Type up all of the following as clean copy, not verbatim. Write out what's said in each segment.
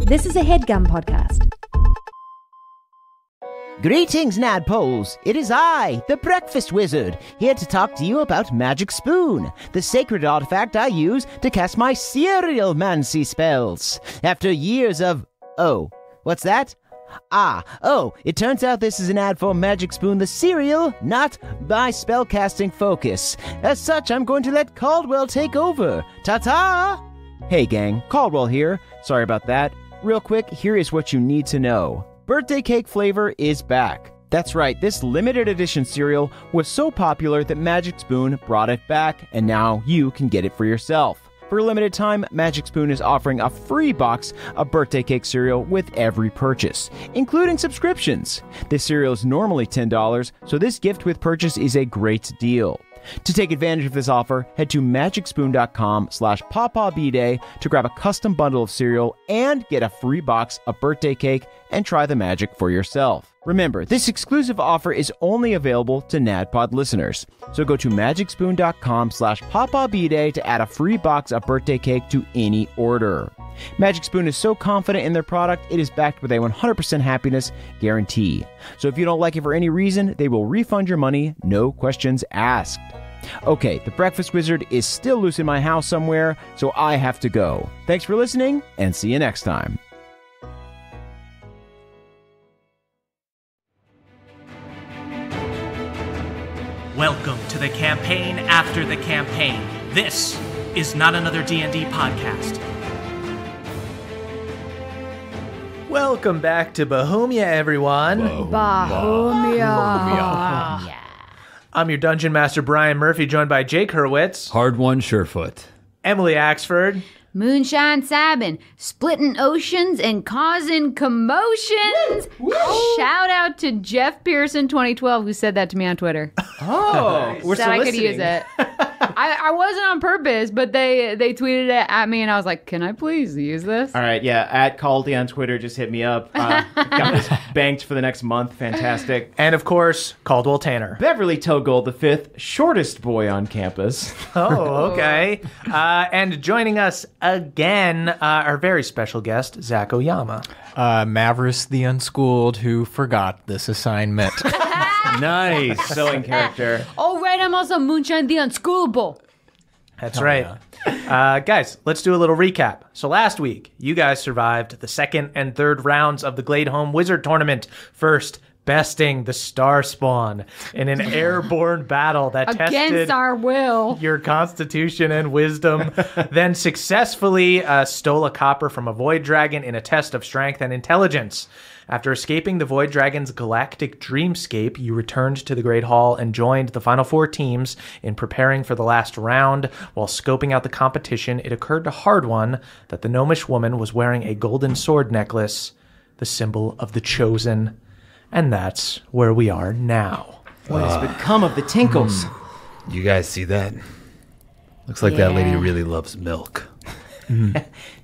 This is a HeadGum podcast. Greetings, Nadpoles. It is I, the Breakfast Wizard, here to talk to you about Magic Spoon, the sacred artifact I use to cast my cereal-mancy spells. After years of... Oh, what's that? It turns out this is an ad for Magic Spoon the cereal, not my spellcasting focus. As such, I'm going to let Caldwell take over. Ta-ta! Hey gang, Caldwell here. Sorry about that. Real quick, here is what you need to know. Birthday cake flavor is back. That's right, this limited edition cereal was so popular that Magic Spoon brought it back, and now you can get it for yourself. For a limited time, Magic Spoon is offering a free box of birthday cake cereal with every purchase, including subscriptions. This cereal is normally $10, so this gift with purchase is a great deal. To take advantage of this offer, head to magicspoon.com/PawPawBDay to grab a custom bundle of cereal and get a free box of birthday cake and try the magic for yourself. Remember, this exclusive offer is only available to NADPOD listeners. So go to magicspoon.com/PawPawBDay to add a free box of birthday cake to any order. Magic Spoon is so confident in their product, it is backed with a 100% happiness guarantee. So if you don't like it for any reason, they will refund your money, no questions asked. Okay, the Breakfast Wizard is still loose in my house somewhere, so I have to go. Thanks for listening, and see you next time. Welcome to the campaign after the campaign. This is not another D&D podcast. Welcome back to Bohemia, everyone. Bohemia. I'm your Dungeon Master, Brian Murphy, joined by Jake Hurwitz, Hard one, Surefoot. Emily Axford, Moonshine Sabin, splitting oceans and causing commotions. Shout out to Jeff Pearson 2012 who said that to me on Twitter. Oh, we're Said I could use it. I wasn't on purpose, but they tweeted it at me and I was like, can I please use this? All right, yeah, at Caldy on Twitter, just hit me up. Got this banked for the next month. Fantastic. and of course, Caldwell Tanner. Beverly Togold the fifth, shortest boy on campus. Oh, okay. And joining us again, our very special guest, Zach Oyama. Mavericks the Unschooled who forgot this assignment. Nice. So in character. Oh, right, I'm also Moonshine the Unschoolable. That's right. Guys, let's do a little recap. So last week, you guys survived the second and third rounds of the Glade Home Wizard Tournament. First, besting the Star Spawn in an airborne battle that Against tested our will. your constitution and wisdom, then successfully stole a copper from a Void Dragon in a test of strength and intelligence. After escaping the Void Dragon's galactic dreamscape, you returned to the Great Hall and joined the final four teams in preparing for the last round. While scoping out the competition, it occurred to Hard One that the gnomish woman was wearing a golden sword necklace, the symbol of the Chosen. And that's where we are now. What has become of the Tinkles? You guys see that? Looks like that lady really loves milk.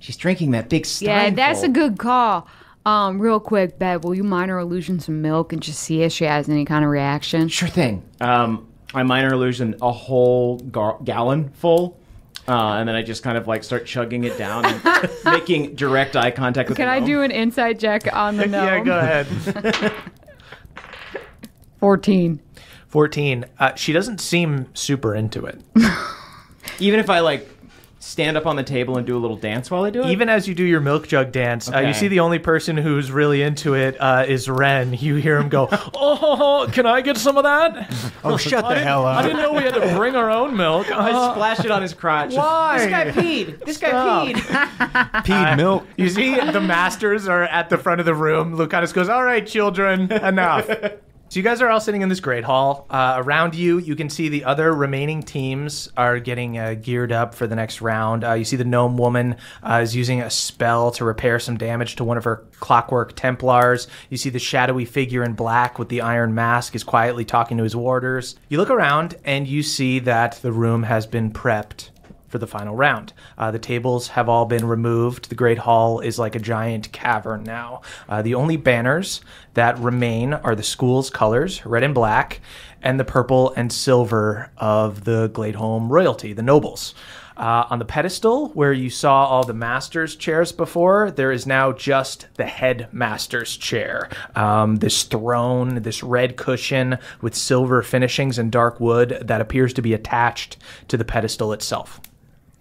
She's drinking that big stein. Yeah, that's a good call. Real quick, Bev, will you minor illusion some milk and just see if she has any kind of reaction? Sure thing. I minor illusion a whole gallon full, and then I just kind of like start chugging it down and making direct eye contact with Can the I gnome. do an insight check on the gnome? Yeah, go ahead. 14. 14. She doesn't seem super into it. Even if I like stand up on the table and do a little dance while I do it? Even as you do your milk jug dance, Okay. you see the only person who's really into it is Ren. You hear him go, "Oh, can I get some of that?" Oh, shut the hell I up. didn't know we had to bring our own milk. I splash it on his crotch. Why? This guy peed. This guy peed. Peed milk. You see the masters are at the front of the room. Lucanus goes, "All right, children, enough." So you guys are all sitting in this great hall. Around you, you can see the other remaining teams are getting geared up for the next round. You see the gnome woman is using a spell to repair some damage to one of her clockwork Templars. You see the shadowy figure in black with the iron mask is quietly talking to his warders. You look around and you see that the room has been prepped for the final round. The tables have all been removed. The Great Hall is like a giant cavern now. The only banners that remain are the school's colors, red and black, and the purple and silver of the Gladeholm royalty, the nobles. On the pedestal where you saw all the master's chairs before, there is now just the headmaster's chair. This throne, this red cushion with silver finishings and dark wood that appears to be attached to the pedestal itself.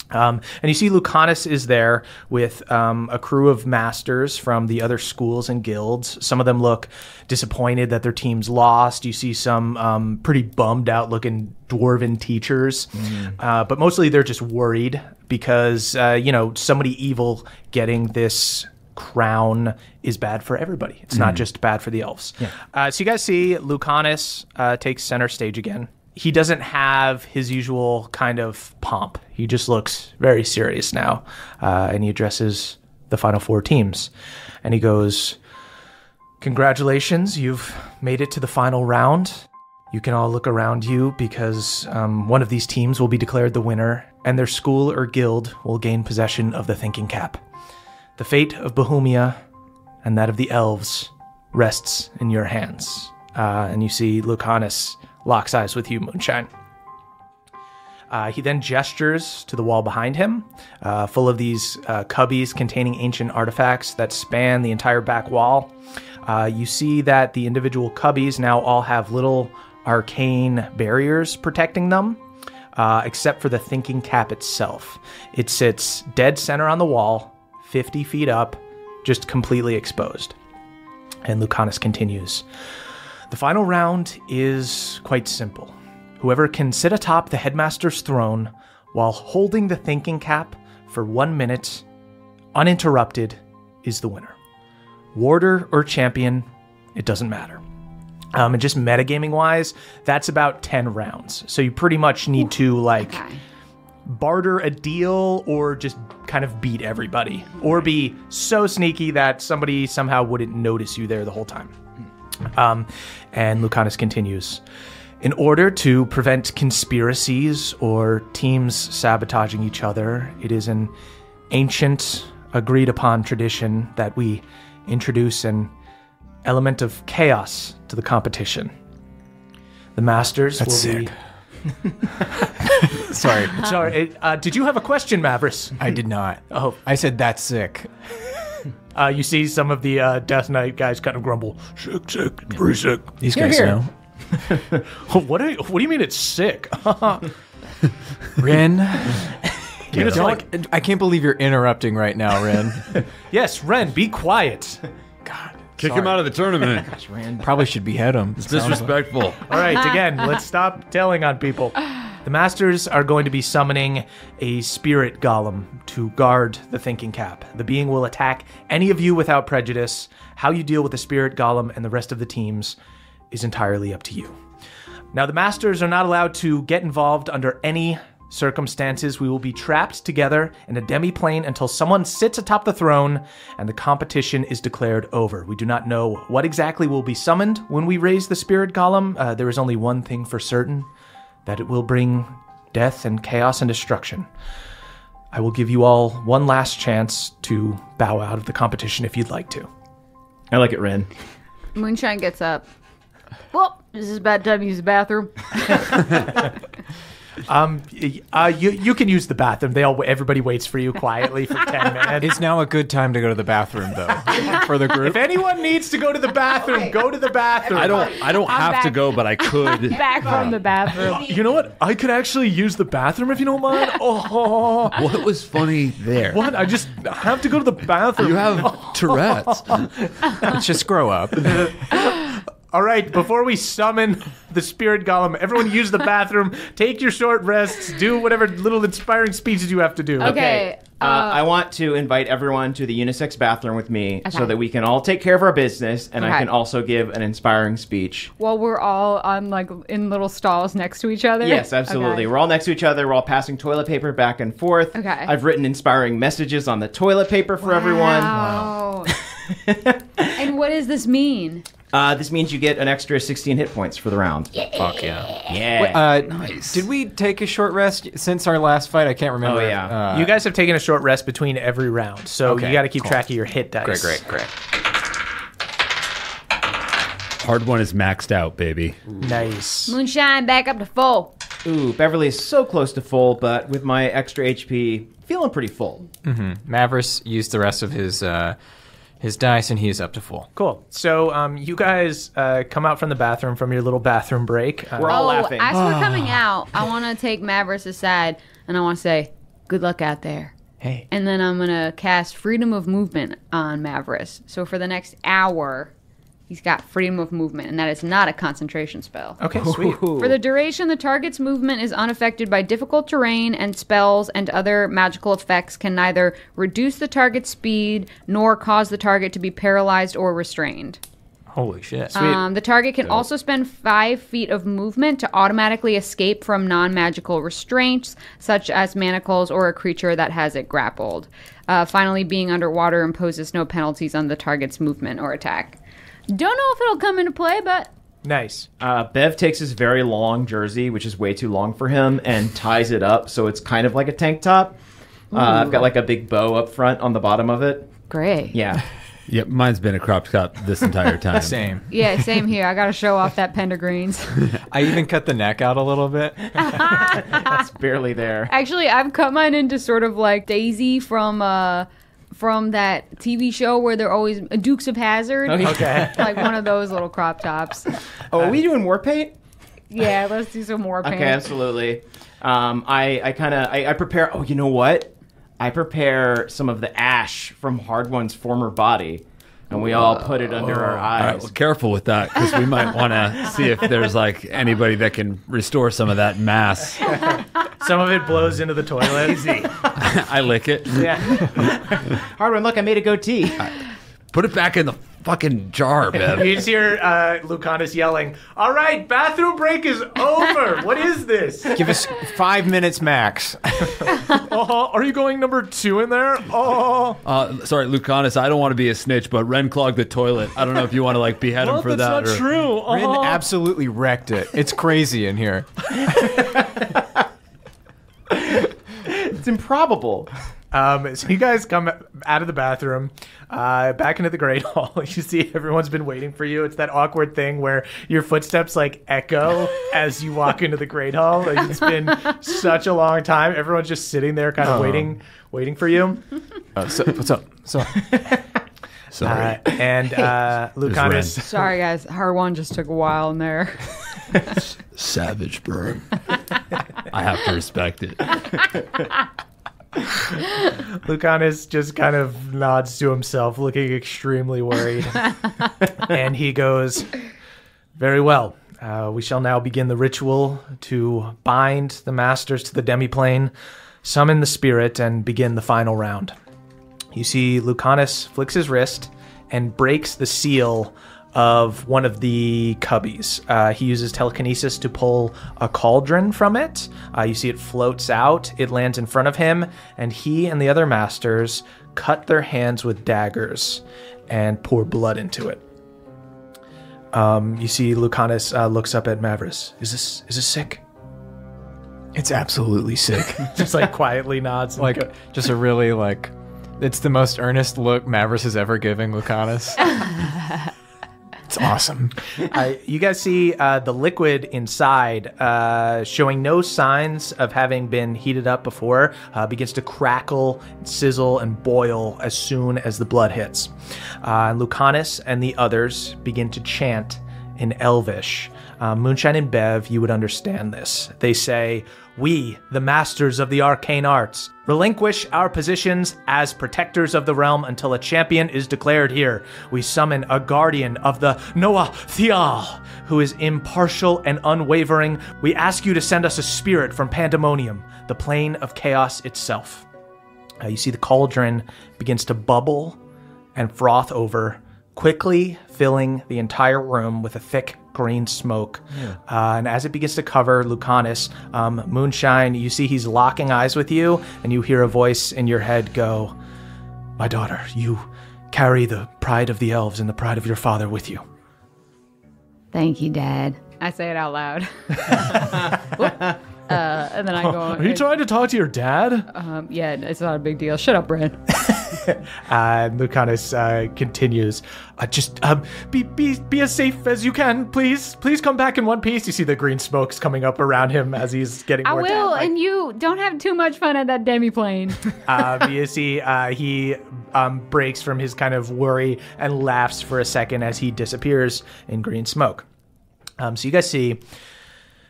And you see Lucanus is there with a crew of masters from the other schools and guilds. Some of them look disappointed that their team's lost. You see some pretty bummed out looking dwarven teachers. But mostly they're just worried because, somebody evil getting this crown is bad for everybody. It's not just bad for the elves. Yeah. So you guys see Lucanus takes center stage again. He doesn't have his usual kind of pomp. He just looks very serious now. And he addresses the final 4 teams. And he goes, "Congratulations, you've made it to the final round. You can all look around you because one of these teams will be declared the winner, and their school or guild will gain possession of the thinking cap. The fate of Bohemia and that of the elves rests in your hands." And you see Lucanus locks eyes with you, Moonshine. He then gestures to the wall behind him, full of these cubbies containing ancient artifacts that span the entire back wall. You see that the individual cubbies now all have little arcane barriers protecting them, except for the thinking cap itself. It sits dead center on the wall, 50 feet up, just completely exposed. And Lucanus continues. The final round is quite simple. Whoever can sit atop the headmaster's throne while holding the thinking cap for 1 minute, uninterrupted, is the winner. Warder or champion, it doesn't matter. And just metagaming-wise, that's about 10 rounds. So you pretty much need to, barter a deal or just kind of beat everybody. Or be so sneaky that somebody somehow wouldn't notice you there the whole time. And Lucanus continues. In order to prevent conspiracies or teams sabotaging each other, it is an ancient, agreed-upon tradition that we introduce an element of chaos to the competition. The masters will sick. be... Sorry. Sorry, did you have a question, Mavris? I did not. Oh. I said that's sick. You see some of the Death Knight guys kind of grumble, sick, pretty sick. These guys know. What do you mean it's sick? Ren, Don't- I can't believe you're interrupting right now, Ren. Yes, Ren, be quiet. God, Kick him out of the tournament. probably should behead him. It's disrespectful. All right, again, let's stop telling on people. The masters are going to be summoning a spirit golem to guard the thinking cap. The being will attack any of you without prejudice. How you deal with the spirit golem and the rest of the teams is entirely up to you. Now, the masters are not allowed to get involved under any circumstances. We will be trapped together in a demi-plane until someone sits atop the throne and the competition is declared over. We do not know what exactly will be summoned when we raise the spirit golem. There is only one thing for certain, that it will bring death and chaos and destruction. I will give you all one last chance to bow out of the competition if you'd like to. I like it, Ren. Moonshine gets up. Well, this is about time to use the bathroom. You can use the bathroom. Everybody waits for you quietly for 10 minutes. It's now a good time to go to the bathroom, though, for the group. If anyone needs to go to the bathroom, go to the bathroom. I don't have to back. go, but I could. Back from the bathroom. You know what? I could actually use the bathroom if you don't mind. Oh, What was funny there? what? I just have to go to the bathroom. You have Tourette's. Let's just grow up. All right, before we summon the spirit golem, everyone use the bathroom. Take your short rests. Do whatever little inspiring speeches you have to do. Okay. I want to invite everyone to the unisex bathroom with me so that we can all take care of our business, and I can also give an inspiring speech. While we're all on in little stalls next to each other? Yes, absolutely. Okay. We're all next to each other. We're all passing toilet paper back and forth. Okay. I've written inspiring messages on the toilet paper for everyone. Wow. And what does this mean? This means you get an extra 16 hit points for the round. Fuck yeah. Yeah. Nice. Did we take a short rest since our last fight? I can't remember. Oh, yeah. You guys have taken a short rest between every round, so Okay, you got to keep cool. track of your hit dice. Great. Hard one is maxed out, baby. Nice. Moonshine back up to full. Ooh, Beverly is so close to full, but with my extra HP, feeling pretty full. Mavris used the rest of his dice, and he is up to full. Cool. So you guys come out from the bathroom from your little bathroom break. We're all laughing. As we're coming out, I want to take Mavris aside, and I want to say, good luck out there. Hey. And then I'm going to cast Freedom of Movement on Mavris. So for the next hour, he's got Freedom of Movement, and that is not a concentration spell. Okay, sweet. For the duration, the target's movement is unaffected by difficult terrain, and spells and other magical effects can neither reduce the target's speed nor cause the target to be paralyzed or restrained. Holy shit. The target can also spend 5 feet of movement to automatically escape from non-magical restraints, such as manacles or a creature that has it grappled. Finally, being underwater imposes no penalties on the target's movement or attack. Don't know if it'll come into play, but... Nice. Bev takes his very long jersey, which is way too long for him, and ties it up so it's kind of like a tank top. I've got like a big bow up front on the bottom of it. Great. Yeah. Yep, mine's been a crop top this entire time. Same. Yeah, same here. I got to show off that Pentagreens. I even cut the neck out a little bit. It's barely there. Actually, I've cut mine into sort of like Daisy from that TV show where they're always Dukes of Hazzard. Okay. Like one of those little crop tops. Oh, are we doing war paint? Yeah, let's do some more paint. Okay, absolutely. I prepare. Oh, you know what? I prepare some of the ash from Hard One's former body, and we all put it under our All right, eyes. well, careful with that, because we might want to see if there's like anybody that can restore some of that mass. Some of it blows into the toilet. Easy. I lick it. Yeah. Hard One, look, I made a goatee. Put it back in the fucking jar, Bev. You just hear Lucanus yelling, "All right, bathroom break is over. What is this? Give us 5 minutes max. Are you going number 2 in there? Oh. Sorry, Lucanus, I don't want to be a snitch, but Ren clogged the toilet. I don't know if you want to like behead him for that. That's not true. Rin absolutely wrecked it. It's crazy in here. It's improbable. So you guys come out of the bathroom, back into the Great Hall. You see everyone's been waiting for you. It's that awkward thing where your footsteps like echo as you walk into the Great Hall. Like, it's been such a long time. Everyone's just sitting there kind of waiting for you. What's up? Sorry. Lucanus. Sorry, guys. Hard One just took a while in there. Savage burn. I have to respect it. Lucanus just kind of nods to himself, looking extremely worried. And he goes, "Very well. We shall now begin the ritual to bind the masters to the demiplane, summon the spirit, and begin the final round." You see Lucanus flicks his wrist and breaks the seal of one of the cubbies. He uses telekinesis to pull a cauldron from it. You see it floats out. It lands in front of him, and he and the other masters cut their hands with daggers and pour blood into it. You see Lucanus looks up at Mavris. Is this sick? It's absolutely sick. Just like quietly nods. And Like, just a really, like, it's the most earnest look Mavris has ever given Lucanus. It's awesome. You guys see the liquid inside, showing no signs of having been heated up before, begins to crackle, sizzle, and boil as soon as the blood hits. Lucanus and the others begin to chant in Elvish. Moonshine and Bev, you would understand this. They say, "We, the masters of the arcane arts, relinquish our positions as protectors of the realm until a champion is declared here. We summon a guardian of the Noah Thial, who is impartial and unwavering. We ask you to send us a spirit from Pandemonium, the plane of chaos itself." You see the cauldron begins to bubble and froth over, quickly filling the entire room with a thick green smoke. And as it begins to cover Lucanus, Moonshine, you see he's locking eyes with you, and you hear a voice in your head go, "My daughter, you carry the pride of the elves and the pride of your father with you." Thank you, Dad. I say it out loud. And then I go, Are you trying to talk to your dad? yeah, it's not a big deal. Shut up, Brad. Lucanus continues. Just be as safe as you can, please. Please come back in one piece. You see the green smokes coming up around him as he's getting more down. Like, and you don't have too much fun at that demi-plane. You see he breaks from his kind of worry and laughs for a second as he disappears in green smoke. So you guys see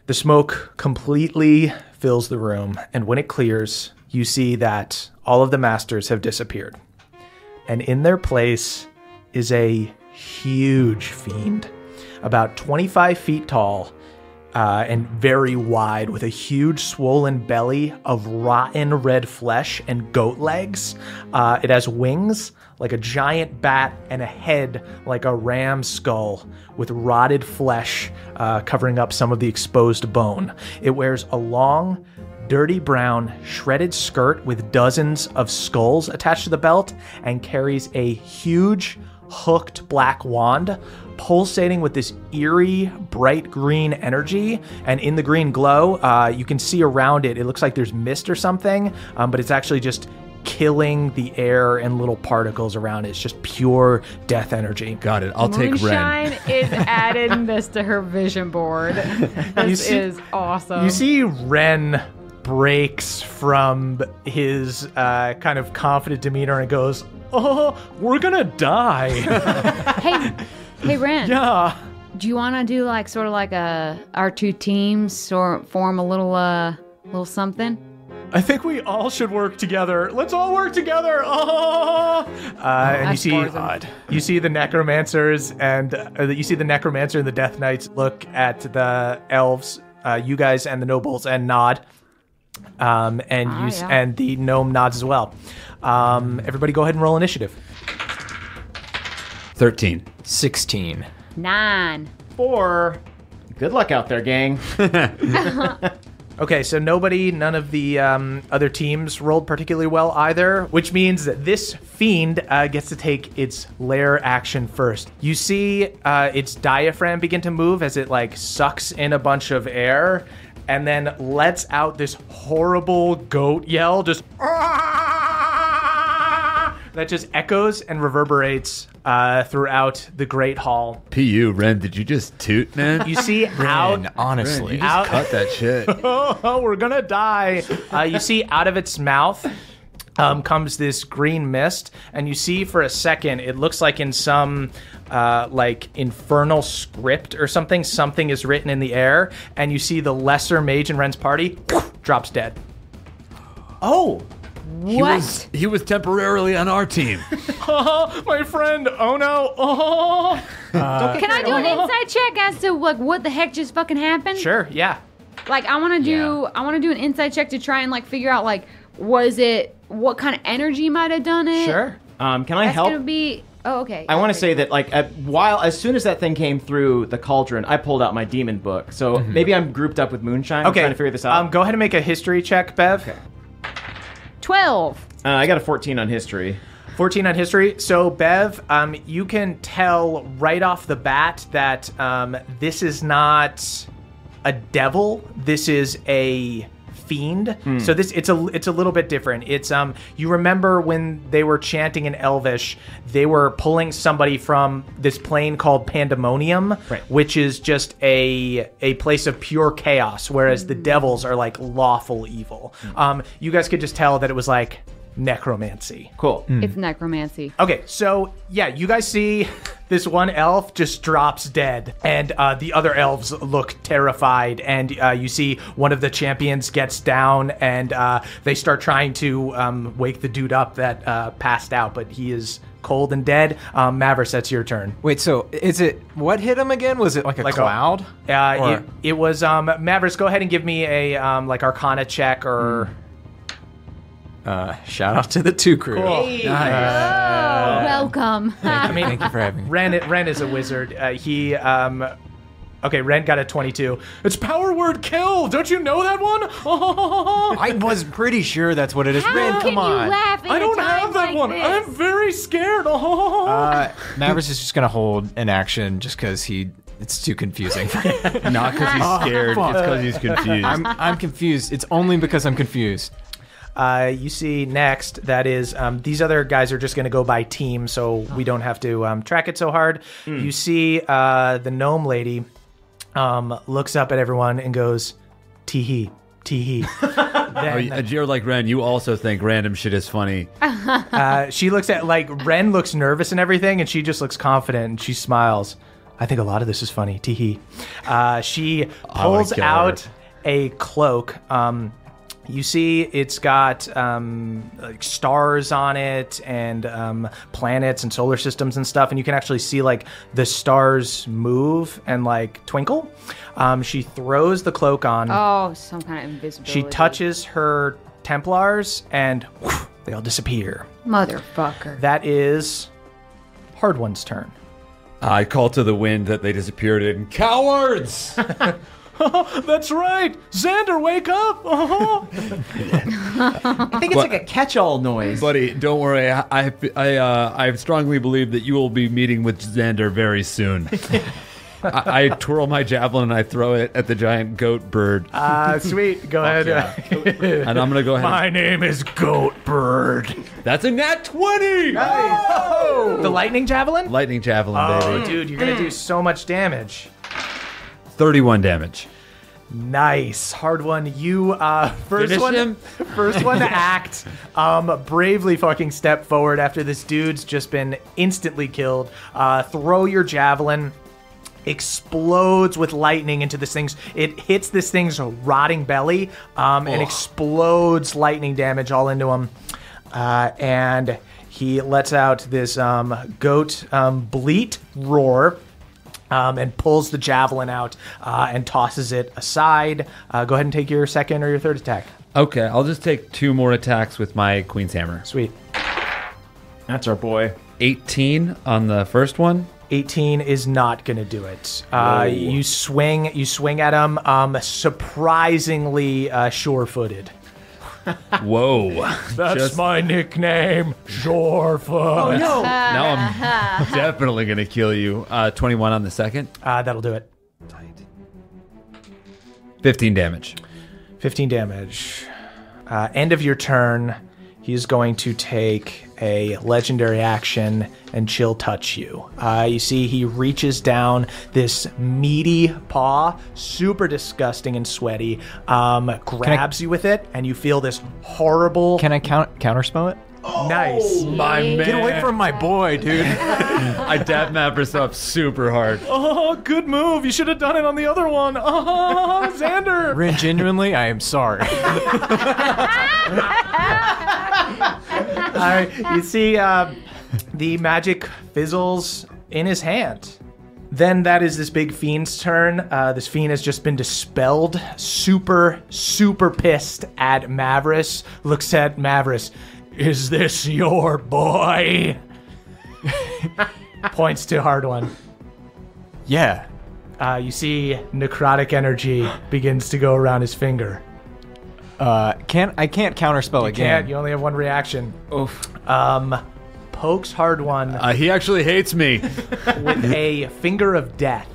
the smoke completely fills the room, and when it clears, you see that all of the masters have disappeared. And in their place is a huge fiend, about 25 feet tall and very wide, with a huge swollen belly of rotten red flesh and goat legs. It has wings like a giant bat and a head like a ram's skull with rotted flesh covering up some of the exposed bone. It wears a long, dirty brown shredded skirt with dozens of skulls attached to the belt and carries a huge hooked black wand pulsating with this eerie bright green energy. And in the green glow, you can see around it, it looks like there's mist or something, but it's actually just killing the air and little particles around it. It's just pure death energy. Got it. I'll take Ren. Moonshine is adding this to her vision board. This is awesome. You see Ren breaks from his kind of confident demeanor and goes, "Oh, we're gonna die." Hey, Ren. Yeah. Do you want to do like sort of like our two teams or form a little something? I think we all should work together. Let's all work together. Oh! And you see the necromancers and the Death Knights look at the elves, you guys and the nobles, and nod. And the gnome nods as well. Everybody, go ahead and roll initiative. 13. 16. 9. 4. Good luck out there, gang. Okay, so none of the other teams rolled particularly well either, which means that this fiend gets to take its lair action first. You see its diaphragm begin to move as it like sucks in a bunch of air and then lets out this horrible goat yell, just that just echoes and reverberates throughout the Great Hall. P.U. Ren, did you just toot, man? You see Ren, honestly. You just cut that shit. Oh, we're gonna die. You see out of its mouth comes this green mist, and you see for a second, it looks like in some like infernal script or something is written in the air, and you see the lesser mage in Ren's party drops dead. Oh! What? He was temporarily on our team. Oh, my friend. Oh no. Oh. Can I do an insight check as to like what the heck just fucking happened? Sure. Yeah. Like I want to do an insight check to try and like figure out like what kind of energy might have done it. Sure. Can I That's help? gonna be. Oh, okay. I want to say that like as soon as that thing came through the cauldron, I pulled out my demon book. So maybe I'm grouped up with Moonshine. I'm trying to figure this out. Go ahead and make a history check, Bev. Okay. 12. I got a 14 on history. 14 on history. So, Bev, you can tell right off the bat that this is not a devil. This is a fiend. So it's a little bit different. It's you remember when they were chanting in Elvish, they were pulling somebody from this plane called Pandemonium, which is just a place of pure chaos, whereas the devils are like lawful evil. You guys could just tell that it was like necromancy. Cool. It's necromancy. Okay, so yeah, you guys see this one elf just drops dead, and the other elves look terrified, and you see one of the champions gets down, and they start trying to wake the dude up that passed out, but he is cold and dead. Mavericks, that's your turn. Wait, so is it what hit him again? Was it like a cloud? It was Mavericks. Go ahead and give me a like Arcana check or. Shout out to the 2 crew. Cool. Nice. Welcome. Thank you for having me. Ren is a wizard. Okay, Ren got a 22. It's power word kill. Don't you know that one? I was pretty sure that's what it is. How Ren, can come on. you laugh at I don't a time have that like one. this? I'm very scared. Mavericks is just gonna hold an action just because it's too confusing. Not because he's scared. It's because he's confused. I'm confused. It's only because I'm confused. You see next that is these other guys are just going to go by team, so we don't have to track it so hard. You see the gnome lady looks up at everyone and goes, tee-hee, tee-hee. You're like Ren. You also think random shit is funny. She looks at, Ren looks nervous and everything, and she just looks confident, and she smiles. I think a lot of this is funny, tee-hee. She pulls out a cloak. You see it's got stars on it and planets and solar systems and stuff, and you can actually see the stars move and twinkle. She throws the cloak on. Oh, some kind of invisibility. She touches her Templars and whoosh, they all disappear. Motherfucker. That is Hard One's turn. I call to the wind that they disappeared in. Cowards! That's right! Xander, wake up! I think it's like a catch-all noise. Buddy, don't worry. I strongly believe that you will be meeting with Xander very soon. I twirl my javelin and I throw it at the giant goat bird. Sweet. Go ahead. Yeah. And I'm going to go ahead. My name is Goat Bird. That's a nat 20! Nice. Oh. The lightning javelin? Lightning javelin, baby. Oh, dude, you're going to do so much damage. 31 damage. Nice. Hard One. You first one to act. Bravely fucking step forward after this dude's just been instantly killed. Throw your javelin. Explodes with lightning into this thing's. It hits this thing's rotting belly and explodes lightning damage all into him. And he lets out this goat bleat roar. And pulls the javelin out and tosses it aside. Go ahead and take your second or your third attack. Okay, I'll just take 2 more attacks with my Queen's Hammer. Sweet. That's our boy. 18 on the first one. 18 is not going to do it. You swing at him surprisingly sure-footed. Whoa. That's my nickname, Sure-Foot. Oh, no. Now I'm definitely going to kill you. 21 on the second. That'll do it. 15 damage. 15 damage. End of your turn, he's going to take a legendary action and chill touch you. You see he reaches down this meaty paw, super disgusting and sweaty, grabs you with it, and you feel this horrible... Can I counterspell it? Nice. My man. Get away from my boy, dude. I dab Mavris up super hard. Oh, good move. You should have done it on the other one. Oh, Xander. Rin, genuinely, I am sorry. You see the magic fizzles in his hand. Then that is this big fiend's turn. This fiend has just been dispelled. Super, super pissed at Mavris. Looks at Mavris. Is this your boy? Points to Hard One. Yeah. You see necrotic energy begins to go around his finger. I can't counterspell again. Can't. You only have one reaction. Oof. Pokes Hard One He actually hates me. with a finger of death.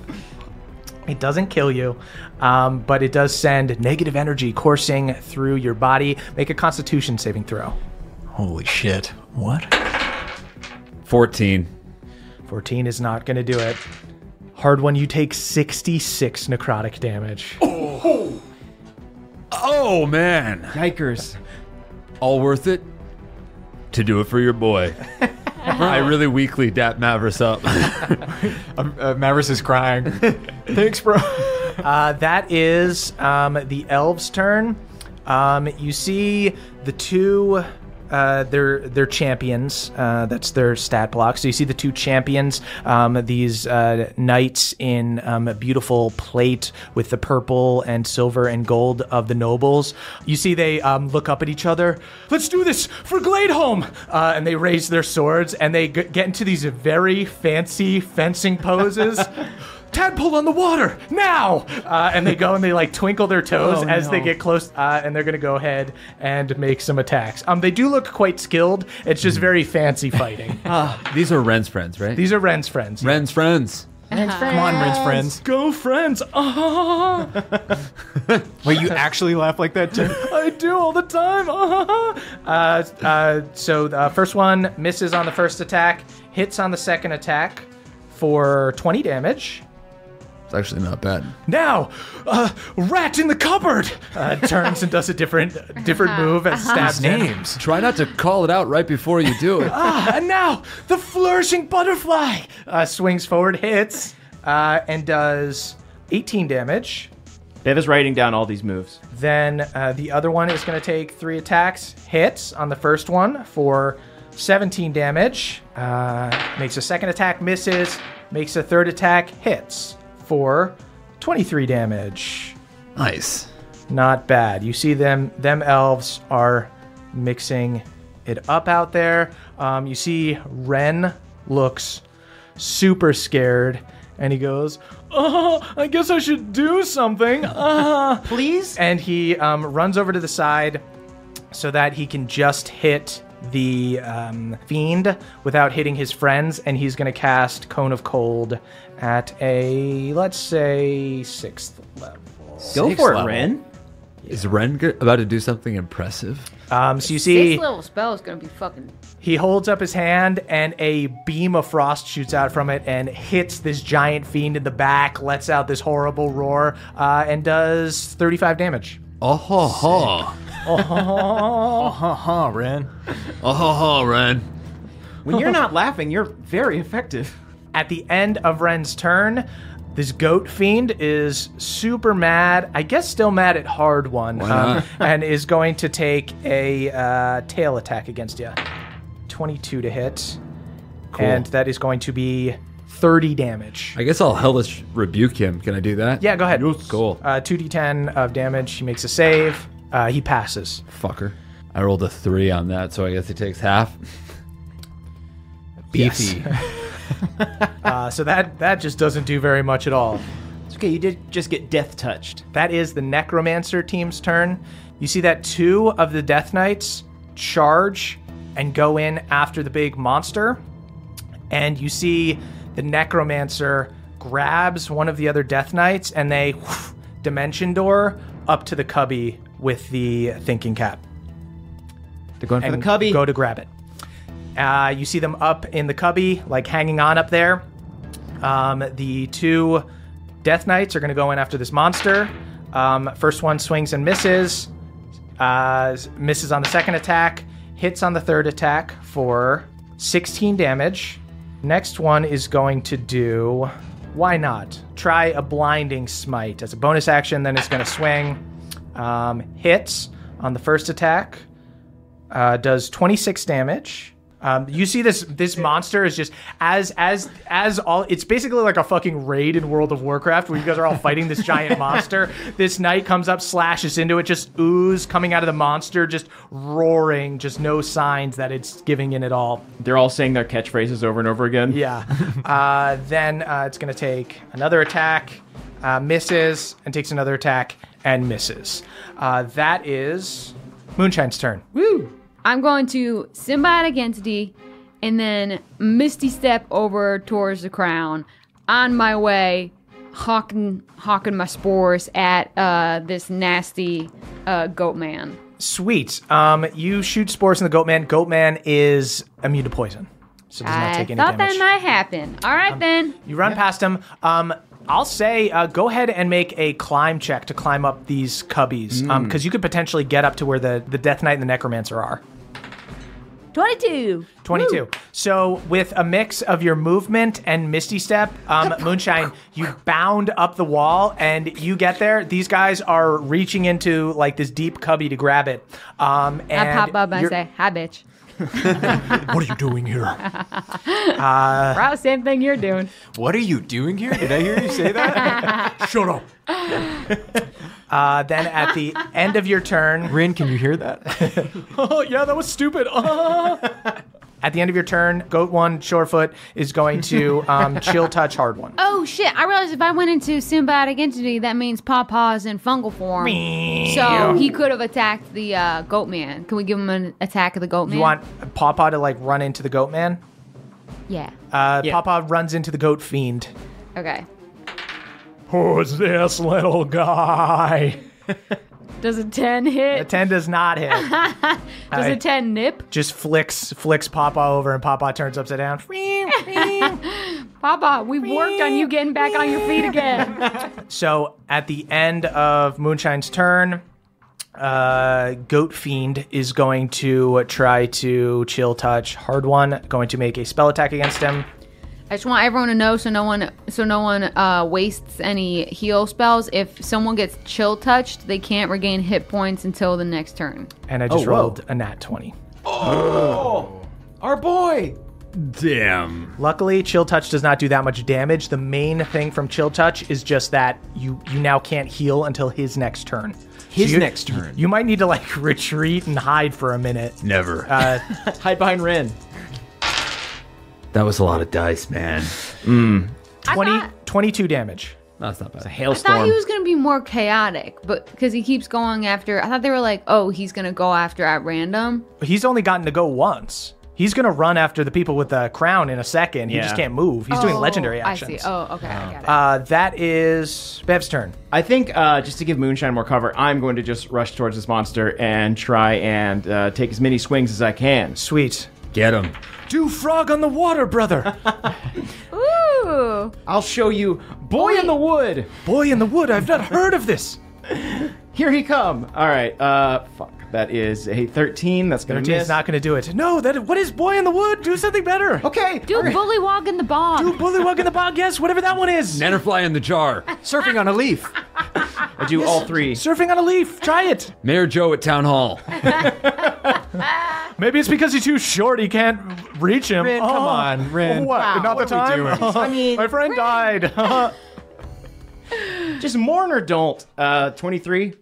It doesn't kill you, but it does send negative energy coursing through your body. Make a Constitution saving throw. Holy shit. What? 14. 14 is not going to do it. Hard One, you take 66 necrotic damage. Oh, man. Yikers. All worth it to do it for your boy. I really weakly dap Mavris up. Mavris is crying. Thanks, bro. That is the elves' turn. You see the two... they're champions. That's their stat block. So you see the two champions, these knights in a beautiful plate with the purple and silver and gold of the nobles. You see they look up at each other. Let's do this for Gladeholm! And they raise their swords and they get into these very fancy fencing poses. Tadpole on the water now! And they go and they twinkle their toes as they get close, and they're gonna go ahead and make some attacks. They do look quite skilled. It's just very fancy fighting. These are Ren's friends, right? These are Ren's friends. Ren's friends. Come on, Rin's friends. Go, friends! Wait, you actually laugh like that, Jim? I do all the time. So the first one misses on the first attack, hits on the second attack for 20 damage. It's actually not bad. Now, rat in the cupboard! Turns and does a different move and stabs him. Names. Try not to call it out right before you do it. And now, the flourishing butterfly swings forward, hits, and does 18 damage. Bev is writing down all these moves. Then the other one is going to take 3 attacks, hits on the first one for 17 damage, makes a second attack, misses, makes a third attack, hits for 23 damage. Nice. Not bad. You see them elves are mixing it up out there. You see Ren looks super scared, and he goes, I guess I should do something. Please? And he runs over to the side so that he can just hit the fiend without hitting his friends, and he's going to cast Cone of Cold at a, let's say, 6th level. Go for it, Ren. Is Ren about to do something impressive? So you see, 6th level spell is gonna be fucking. he holds up his hand, and a beam of frost shoots out from it and hits this giant fiend in the back, lets out this horrible roar, and does 35 damage. Oh ho ho. Ren. Oh ho ho, Ren. When you're not laughing, you're very effective. At the end of Ren's turn, this goat fiend is super mad. I guess still mad at Hard One, and is going to take a tail attack against you. 22 to hit, and that is going to be 30 damage. I guess I'll hellish rebuke him. Can I do that? Yeah, go ahead. Cool. 2d10 of damage. He makes a save. He passes. Fucker. I rolled a 3 on that, so I guess he takes half. Beefy. So that just doesn't do very much at all. It's okay, you did just get death touched. That is the Necromancer team's turn. You see that 2 of the Death Knights charge and go in after the big monster. And you see the Necromancer grabs one of the other Death Knights, and they dimension door up to the cubby with the thinking cap. They're going for And the cubby. go to grab it. You see them up in the cubby, like hanging on up there. The 2 Death Knights are going to go in after this monster. First one swings and misses. Misses on the second attack. Hits on the third attack for 16 damage. Next one is going to do... Why not? Try a blinding smite as a bonus action, then it's going to swing. Hits on the first attack. Does 26 damage. You see this monster is just as all, it's basically like a fucking raid in World of Warcraft where you guys are all fighting this giant monster. This knight comes up, slashes into it, just ooze coming out of the monster, just roaring, just no signs that it's giving in at all. They're all saying their catchphrases over and over again. Yeah. Then it's going to take another attack, misses, and takes another attack and misses. That is Moonshine's turn. Woo! I'm going to Symbiotic Entity and then Misty Step over towards the crown. On my way, hawking my spores at this nasty goat man. Sweet. You shoot spores in the goat man. Goat man is immune to poison, so does not take any I thought damage. that might happen. All right, then. You run past him. I'll say go ahead and make a climb check to climb up these cubbies, because you could potentially get up to where the Death Knight and the Necromancer are. 22. 22. Woo. So with a mix of your movement and Misty Step, Moonshine, you bound up the wall and you get there. These guys are reaching into like this deep cubby to grab it. And I pop up and you're- say, hi, bitch. What are you doing here? Bro, same thing you're doing. What are you doing here? Did I hear you say that? Shut up. Then at the end of your turn... Rin, can you hear that? Oh, yeah, that was stupid. At the end of your turn, Goat 1, Shorefoot, is going to chill touch Hard One. Oh, shit. I realized if I went into Symbiotic Entity, that means Pawpaw's in fungal form. So he could have attacked the goat man. Can we give him an attack of the goat man? You want Pawpaw to, like, run into the Goat Man? Yeah. Pawpaw runs into the Goat Fiend Okay. Who's this little guy? Does a 10 hit? A 10 does not hit. Does a 10 nip? Just flicks Papa over, and Papa turns upside down. Papa, we worked on you getting back on your feet again. So at the end of Moonshine's turn, Goat Fiend is going to try to chill touch Hard One, going to make a spell attack against him. I just want everyone to know so no one wastes any heal spells. If someone gets chill touched, they can't regain hit points until the next turn. And I just rolled a nat 20. Oh, our boy. Damn. Luckily, Chill Touch does not do that much damage. The main thing from Chill Touch is just that you now can't heal until his next turn. His next turn. You might need to like retreat and hide for a minute. Never. Hide behind Ren. That was a lot of dice, man. 22 damage. That's not bad. I Hailstorm. thought he was going to be more chaotic, but because he keeps going after... I thought they were like, oh, he's going to go after at random. He's only gotten to go once. He's going to run after the people with the crown in a second. He just can't move. He's doing legendary actions. I see. Oh, okay. I got it. That is Bev's turn. I think just to give Moonshine more cover, I'm going to just rush towards this monster and try and take as many swings as I can. Sweet. Get him. Do frog on the water, brother. Ooh. I'll show you Boy in the Wood. Boy in the wood. I've not heard of this. Here he come. All right. Fuck. That is a 13. That's going to 13 miss. is not going to do it. No, what is Boy in the Wood? Do something better. Okay. Do bullywog in the bog. Do Bullywug in the Bog, yes, whatever that one is. Nannerfly in the jar. Surfing on a leaf. I do all three. Surfing on a leaf. Try it. Mayor Joe at Town Hall. Maybe it's because he's too short. He can't reach him. Rin, come on, Rin. What? Wow. Not the What are we time? doing? I mean, My friend died. just mourn or don't. 23.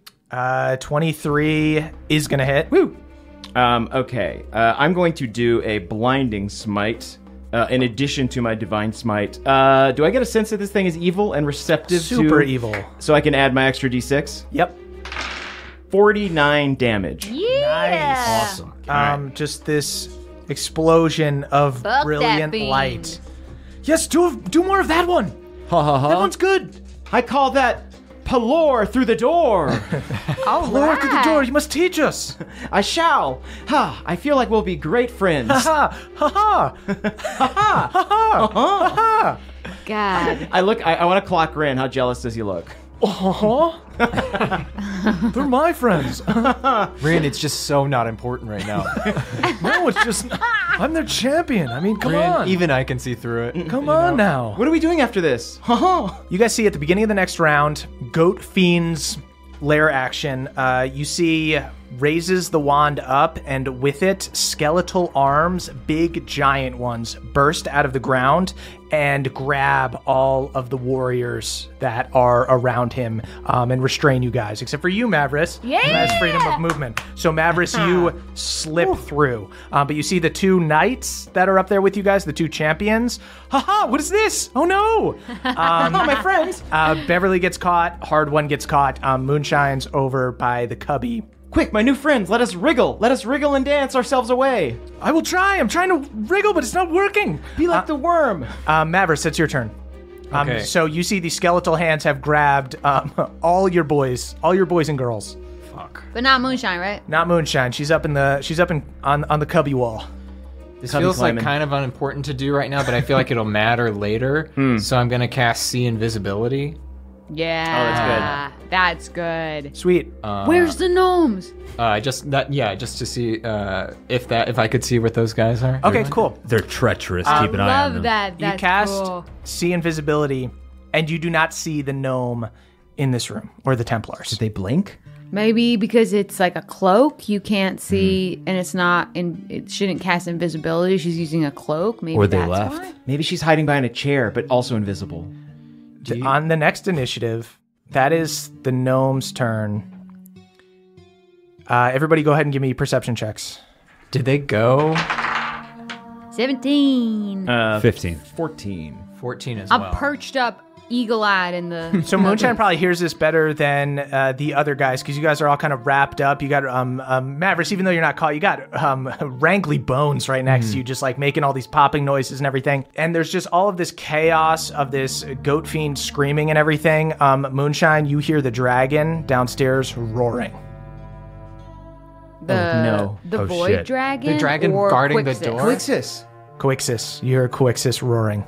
23 is going to hit. Woo. Okay. I'm going to do a blinding smite. In addition to my divine smite. Do I get a sense that this thing is evil and receptive Super to... evil. So I can add my extra d6? Yep. 49 damage. Yeah. Awesome. Just this explosion of Fuck that brilliant beam. light. Yes, do more of that one. Ha ha ha. That one's good. I call that Palor through the door. All Look at the right. door. You must teach us. I shall. Ha! I feel like we'll be great friends. Ha ha ha ha ha ha. God. I want to clock Ren. How jealous does he look? They're my friends. Rin, it's just so not important right now. No, it's just I'm their champion. I mean, come Rin, on. even I can see through it. Come on now. What are we doing after this? You guys see at the beginning of the next round, Goat Fiend's lair action. You see raises the wand up, and with it, skeletal arms, big giant ones, burst out of the ground and grab all of the warriors that are around him and restrain you guys, except for you, Mavris, who has freedom of movement. So, Mavris, you slip through. But you see the two knights that are up there with you guys, the two champions. Haha, what is this? Oh, no. My friends. Beverly gets caught. Hard One gets caught. Moonshine's over by the cubby. Quick, my new friends, let us wriggle. Let us wriggle and dance ourselves away. I will try. I'm trying to wriggle, but it's not working. Be like the worm. Mavericks, it's your turn. Okay. So you see the skeletal hands have grabbed all your boys and girls. Fuck. But not Moonshine, right? Not Moonshine. She's up on the cubby wall. This Cubby feels climbing. like kind of unimportant to do right now, but I feel like it'll matter later. So I'm gonna cast See Invisibility. Yeah. That's good. Sweet. Where's the gnomes? Just to see if I could see what those guys are. Okay, cool. They're treacherous. Keep an eye on Love them. that. That's You cast cool. See Invisibility, and you do not see the gnome in this room or the Templars. They blink? Maybe because it's like a cloak, you can't see, and it's not it shouldn't cast invisibility. She's using a cloak. Maybe Or they that's left. why. Maybe she's hiding behind a chair, but also invisible. On the next initiative, that is the gnome's turn. Everybody go ahead and give me perception checks. Did they go 17. 15. 14. 14 as I'm well? perched up eagle-eyed in the... So Moonshine probably hears this better than the other guys because you guys are all kind of wrapped up. You got Mavericks, even though you're not caught, you got wrangly bones right next to you, just like making all these popping noises and everything. And there's just all of this chaos of this goat fiend screaming and everything. Moonshine, you hear the dragon downstairs roaring. The void shit. dragon? The dragon or guarding the Quixis? door? Quixis. You hear Quixis roaring.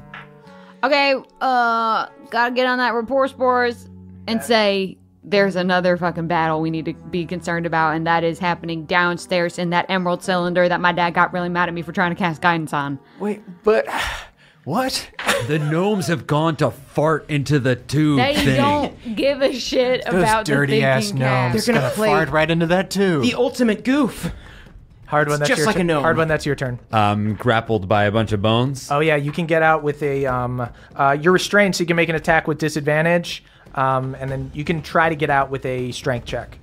Okay, gotta get on that rapport spores and say there's another fucking battle we need to be concerned about, and that is happening downstairs in that emerald cylinder that my dad got really mad at me for trying to cast guidance on. Wait, but what? The gnomes have gone to fart into the tube They thing. don't give a shit Those about dirty the ass thinking cap. gnomes They're gonna gonna play fart right into that too. The ultimate goof. Hard one, that's just your like a turn. gnome. Hard one, that's your turn. Grappled by a bunch of bones. Oh yeah, you can get out with a you're restrained, so you can make an attack with disadvantage, and then you can try to get out with a strength check.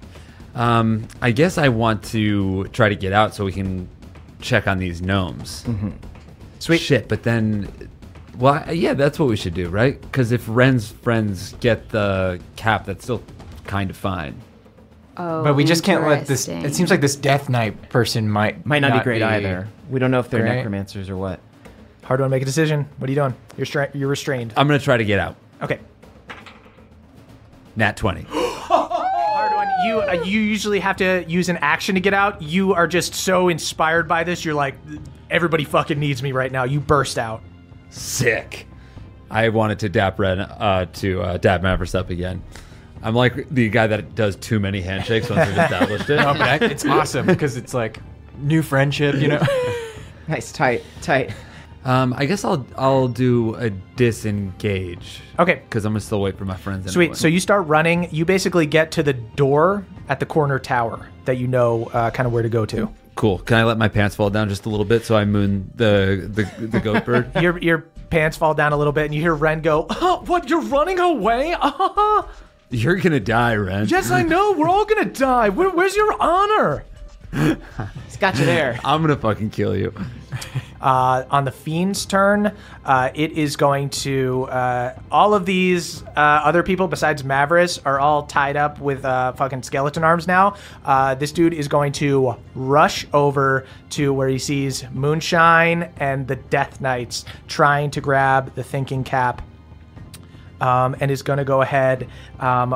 I guess I want to try to get out so we can check on these gnomes. Sweet. Shit, but then, well, yeah, that's what we should do, right? Because if Ren's friends get the cap, that's still kind of fine. Oh, But we just can't let this. interesting. It seems like this Death Knight person might Might not be great either. We don't know if they're great. necromancers or what. Hard one, make a decision. What are you doing? You're restrained. I'm going to try to get out. Okay. Nat 20. Hard one. You usually have to use an action to get out. You are just so inspired by this. You're like, everybody fucking needs me right now. You burst out. Sick. I wanted to dap Ren to dap Mavericks up again. I'm like the guy that does too many handshakes once we've established it. No, but it's awesome because it's like new friendship, you know. Nice, tight. I guess I'll do a disengage. Okay. Because I'm gonna still wait for my friends. Sweet. Anyway. So you start running. You basically get to the door at the corner tower that you know kind of where to go to. Cool. Can I let my pants fall down just a little bit so I moon the goat bird? Your pants fall down a little bit, and you hear Ren go, "Oh, what? You're running away? You're gonna die, Ren. Yes, I know. We're all gonna die. Where's your honor?" It's got you there. I'm gonna fucking kill you. On the Fiend's turn, it is going to... all of these other people besides Mavris are all tied up with fucking skeleton arms now. This dude is going to rush over to where he sees Moonshine and the Death Knights trying to grab the thinking cap. And is going to go ahead,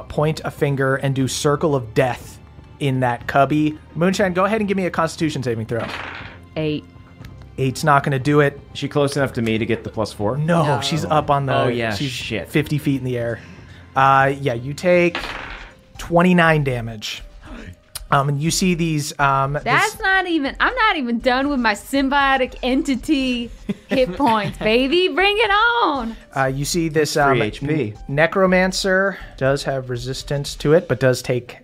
point a finger, and do Circle of Death in that cubby. Moonshine, go ahead and give me a Constitution saving throw. 8. 8's not going to do it. Is she close enough to me to get the +4? No, she's up on the... Oh, yeah, she's shit. 50 feet in the air. Yeah, you take 29 damage. And you see these... That's not even... I'm not even done with my symbiotic entity hit points, baby. Bring it on. you see this... Free HP. Necromancer does have resistance to it, but does take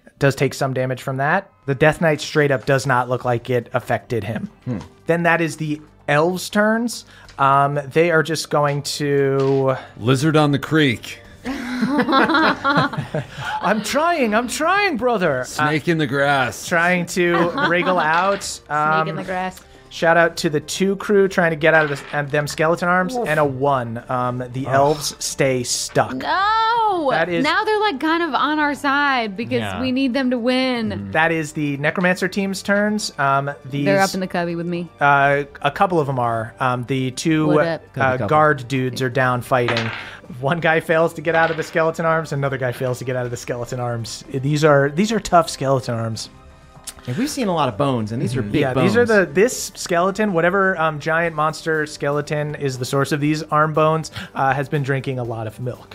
some damage from that. The Death Knight straight up does not look like it affected him. Then that is the elves' turns. They are just going to... Lizard on the creek. I'm trying, brother. Snake in the grass. Trying to wriggle out. Snake in the grass. Shout out to the 2 crew trying to get out of them skeleton arms, and a 1. The elves stay stuck. No! That is- Now they're like kind of on our side because Yeah. we need them to win. That is the Necromancer team's turns. They're up in the cubby with me. A couple of them are. The 2 What up? Couple. guard dudes are down fighting. One guy fails to get out of the skeleton arms. Another guy fails to get out of the skeleton arms. These are tough skeleton arms. Yeah, we've seen a lot of bones, and these are big Yeah, bones. these are this skeleton, whatever giant monster skeleton is the source of these arm bones, has been drinking a lot of milk.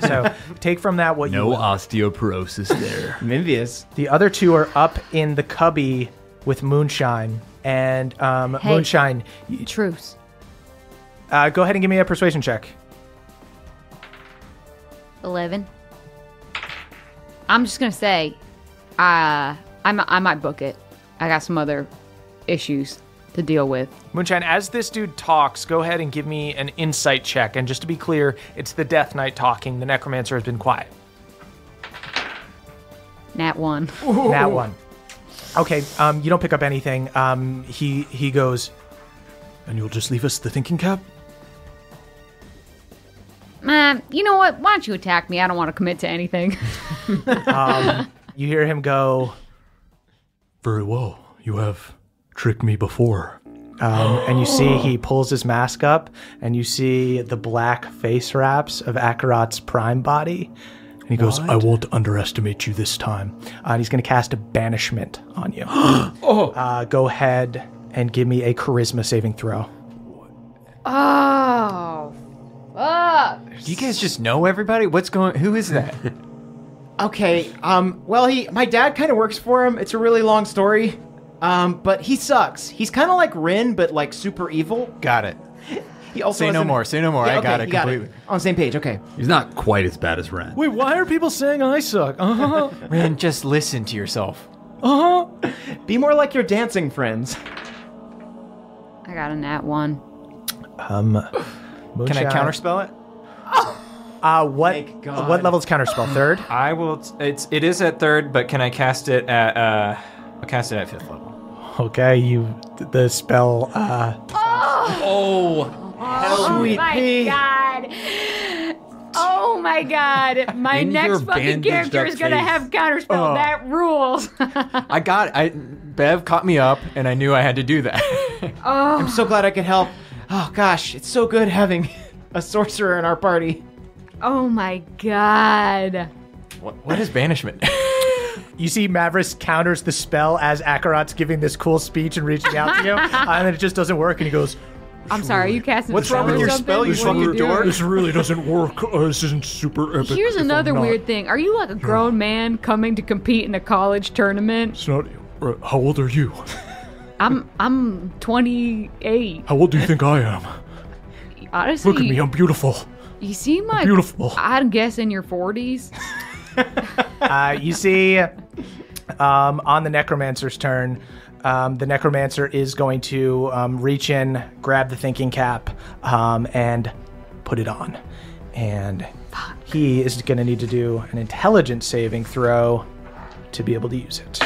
So take from that what you No will. osteoporosis there. Envious. The other 2 are up in the cubby with Moonshine. And Hey. Moonshine, Truce. go ahead and give me a persuasion check. 11. I'm just gonna say, I might book it. I got some other issues to deal with. Moonshine, as this dude talks, go ahead and give me an insight check. And just to be clear, it's the Death Knight talking. The Necromancer has been quiet. Nat 1. That one. Okay, you don't pick up anything. He goes, and you'll just leave us the thinking cap? I You know what? Why don't you attack me? I don't want to commit to anything. You hear him go, Very well. You have tricked me before. and you see he pulls his mask up, and you see the black face wraps of Akarat's prime body. And he goes, I won't underestimate you this time. And he's going to cast a banishment on you. Go ahead and give me a charisma saving throw. Oh, fuck. Do you guys just know everybody? Who is that? Okay, well, my dad kind of works for him. It's a really long story. But he sucks. He's kind of like Rin, but like super evil. Got it. He also Say no hasn't- more. Say no more. Yeah, I got okay, it you got completely. On the same page, okay. He's not quite as bad as Ren. Wait, why are people saying I suck? Ren, just listen to yourself. Be more like your dancing friends. I got a nat 1. Can I counterspell it? Thank God. What level is counterspell? Third? I will. It is at third, but can I cast it at? I'll cast it at fifth level. Okay, the spell. Oh my pea. god. Oh my god. My In your next fucking bandaged character up is gonna face. have counterspell. That rules. I got. Bev caught me up, and I knew I had to do that. I'm so glad I could help. Oh gosh, it's so good having a sorcerer in our party. Oh my god. What is banishment? You see Mavris counters the spell as Akarat's giving this cool speech and reaching out to you, and then it just doesn't work, and he goes, I'm sorry, are you casting What's a spell wrong with or your something? spell, you What are fucking doing? dork? This really doesn't work. This isn't super epic. Here's if I'm another not. weird thing. Are you like a grown man coming to compete in a college tournament? It's not. How old are you? I'm 28. How old do you think I am? Honestly, Look at me. I'm beautiful. you seem like Beautiful. I'm guessing your 40s. You see, on the Necromancer's turn, the Necromancer is going to reach in, grab the thinking cap, and put it on. And he is going to need to do an intelligence saving throw to be able to use it.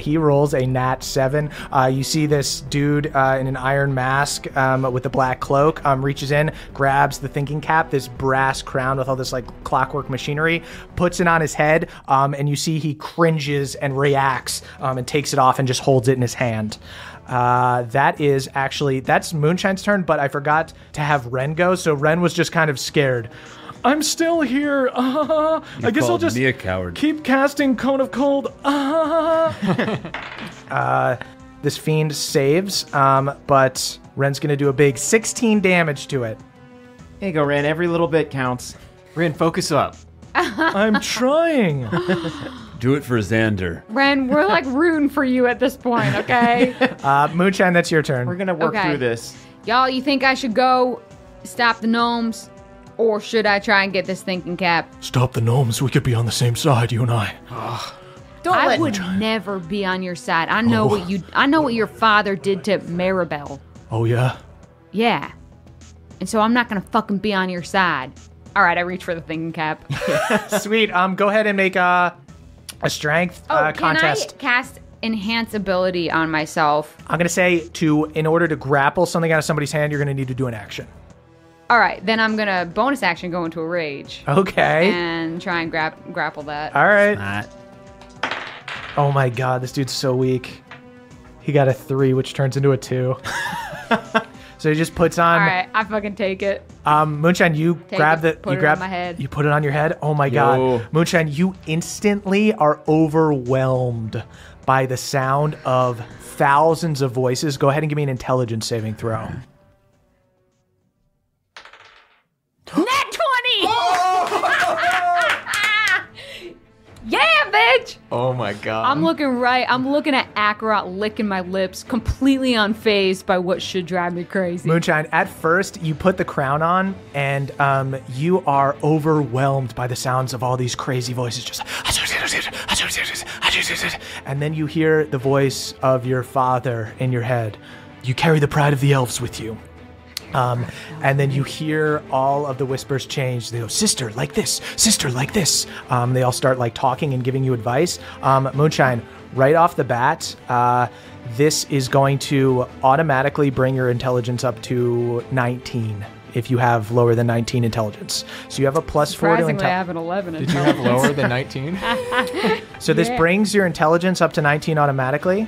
He rolls a nat 7. You see this dude in an iron mask with a black cloak reaches in, grabs the thinking cap, this brass crown with all this like clockwork machinery, puts it on his head, and you see he cringes and reacts and takes it off and just holds it in his hand. That's Moonshine's turn, but I forgot to have Ren go, so Ren was just kind of scared. I'm still here. I guess I'll called just me a coward. keep casting Cone of Cold. This fiend saves, but Ren's going to do a big 16 damage to it. There you go, Ren. Every little bit counts. Ren, focus up. I'm trying. Do it for Xander. Ren, we're like rooting for you at this point, okay? Moonshine, that's your turn. We're gonna work Okay. through this. Y'all, you think I should go stop the gnomes? Or should I try and get this thinking cap? Stop the gnomes. We could be on the same side, you and I. I would never be on your side. I know what your father did to Maribel. Oh, yeah? Yeah. And so I'm not gonna fucking be on your side. Alright, I reach for the thinking cap. Sweet. Go ahead and make a strength contest. Can I cast enhance ability on myself? I'm going to say in order to grapple something out of somebody's hand, you're going to need to do an action. Alright, then I'm gonna bonus action go into a rage. Okay. And try and grapple that. All right. Not. Oh my god, this dude's so weak. He got a 3, which turns into a 2. So he just puts on. Alright, I fucking take it. Moonshine, you grab it, put you it grab on my head. You put it on your head. Oh my god, Moonshine, you instantly are overwhelmed by the sound of thousands of voices. Go ahead and give me an intelligence saving throw. Nat 20! Yeah, bitch! Oh my god. I'm looking at Akarat licking my lips, completely unfazed by what should drive me crazy. Moonshine, at first you put the crown on, and you are overwhelmed by the sounds of all these crazy voices. Just, and then you hear the voice of your father in your head. You carry the pride of the elves with you. And then you hear all of the whispers change. They go, sister, like this, sister, like this. They all start like talking and giving you advice. Moonshine, right off the bat, this is going to automatically bring your intelligence up to 19. if you have lower than 19 intelligence. So you have a +4 to Surprisingly, I intelligence. have an 11. Did you have lower than 19? So this brings your intelligence up to 19 automatically.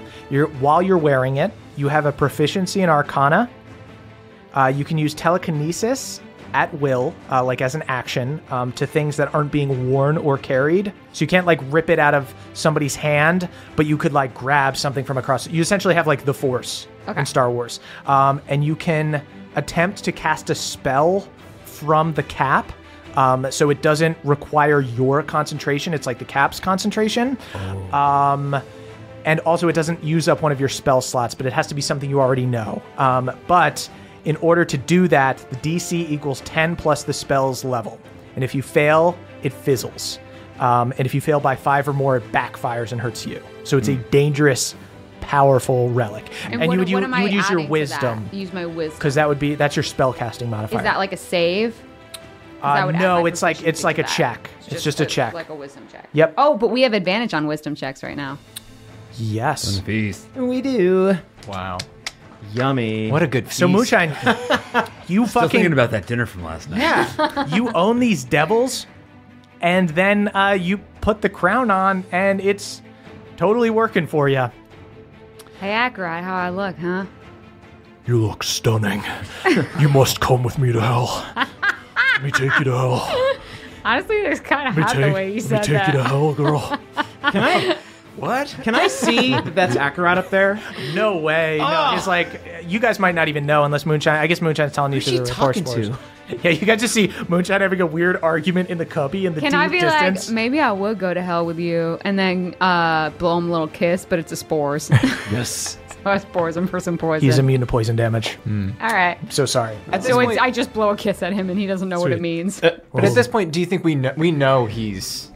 While you're wearing it, you have a proficiency in Arcana. You can use telekinesis at will, like as an action, to things that aren't being worn or carried. So you can't like rip it out of somebody's hand, but you could like grab something from across. You essentially have like the Force in Star Wars. And you can attempt to cast a spell from the cap. So it doesn't require your concentration. It's like the cap's concentration. And also it doesn't use up one of your spell slots, but it has to be something you already know. But in order to do that, the DC equals 10 plus the spell's level. And if you fail, it fizzles. And if you fail by 5 or more, it backfires and hurts you. So it's a dangerous, powerful relic. And you what would am I use your adding to wisdom. that? Use my wisdom. Because that's your spellcasting modifier. Is that like a save? 'Cause I would add no, my it's like proficiency a to that. check. It's just a check. Like a wisdom check. Yep. Oh, but we have advantage on wisdom checks right now. Yes. Feast. We do. Wow. Yummy. What a good feast. So Moonshine, you Still fucking thinking about that dinner from last night. you own these devils, and then you put the crown on, and it's totally working for you. Hey, Ackroyd, how I look, huh? You look stunning. You must come with me to hell. Let me take you to hell. Honestly, it's kind of Let hot me the way you take said you to that. hell, girl. What? Can I see that that's Akarat up there? No way. No, it's like you guys might not even know unless Moonshine. I guess Moonshine's telling you Who's through she the rapport talking spores. to? Yeah, you guys just see Moonshine having a weird argument in the cubby in the Can deep I be distance. like, maybe I would go to hell with you and then blow him a little kiss, but it's a spores. Yes. So I spores him for some poison. He's immune to poison damage. All right. So sorry. So I just blow a kiss at him and he doesn't know what it means. But at this point, do you think we know he's?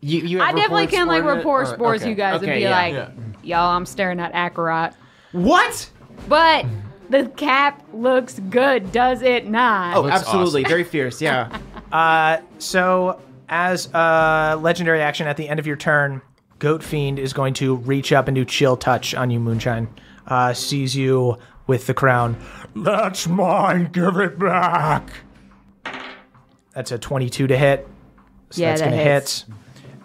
You have I definitely reports can like for it, report or- spores okay. you guys and Okay, be yeah. like, Yeah. yo, I'm staring at Akarat. What? But the cap looks good, does it not? Oh, Looks absolutely. awesome. Very fierce, yeah. So as a legendary action at the end of your turn, Goat Fiend is going to reach up and do chill touch on you, Moonshine. Sees you with the crown. That's mine. Give it back. That's a 22 to hit. So Yeah, that's that going to hits. hit.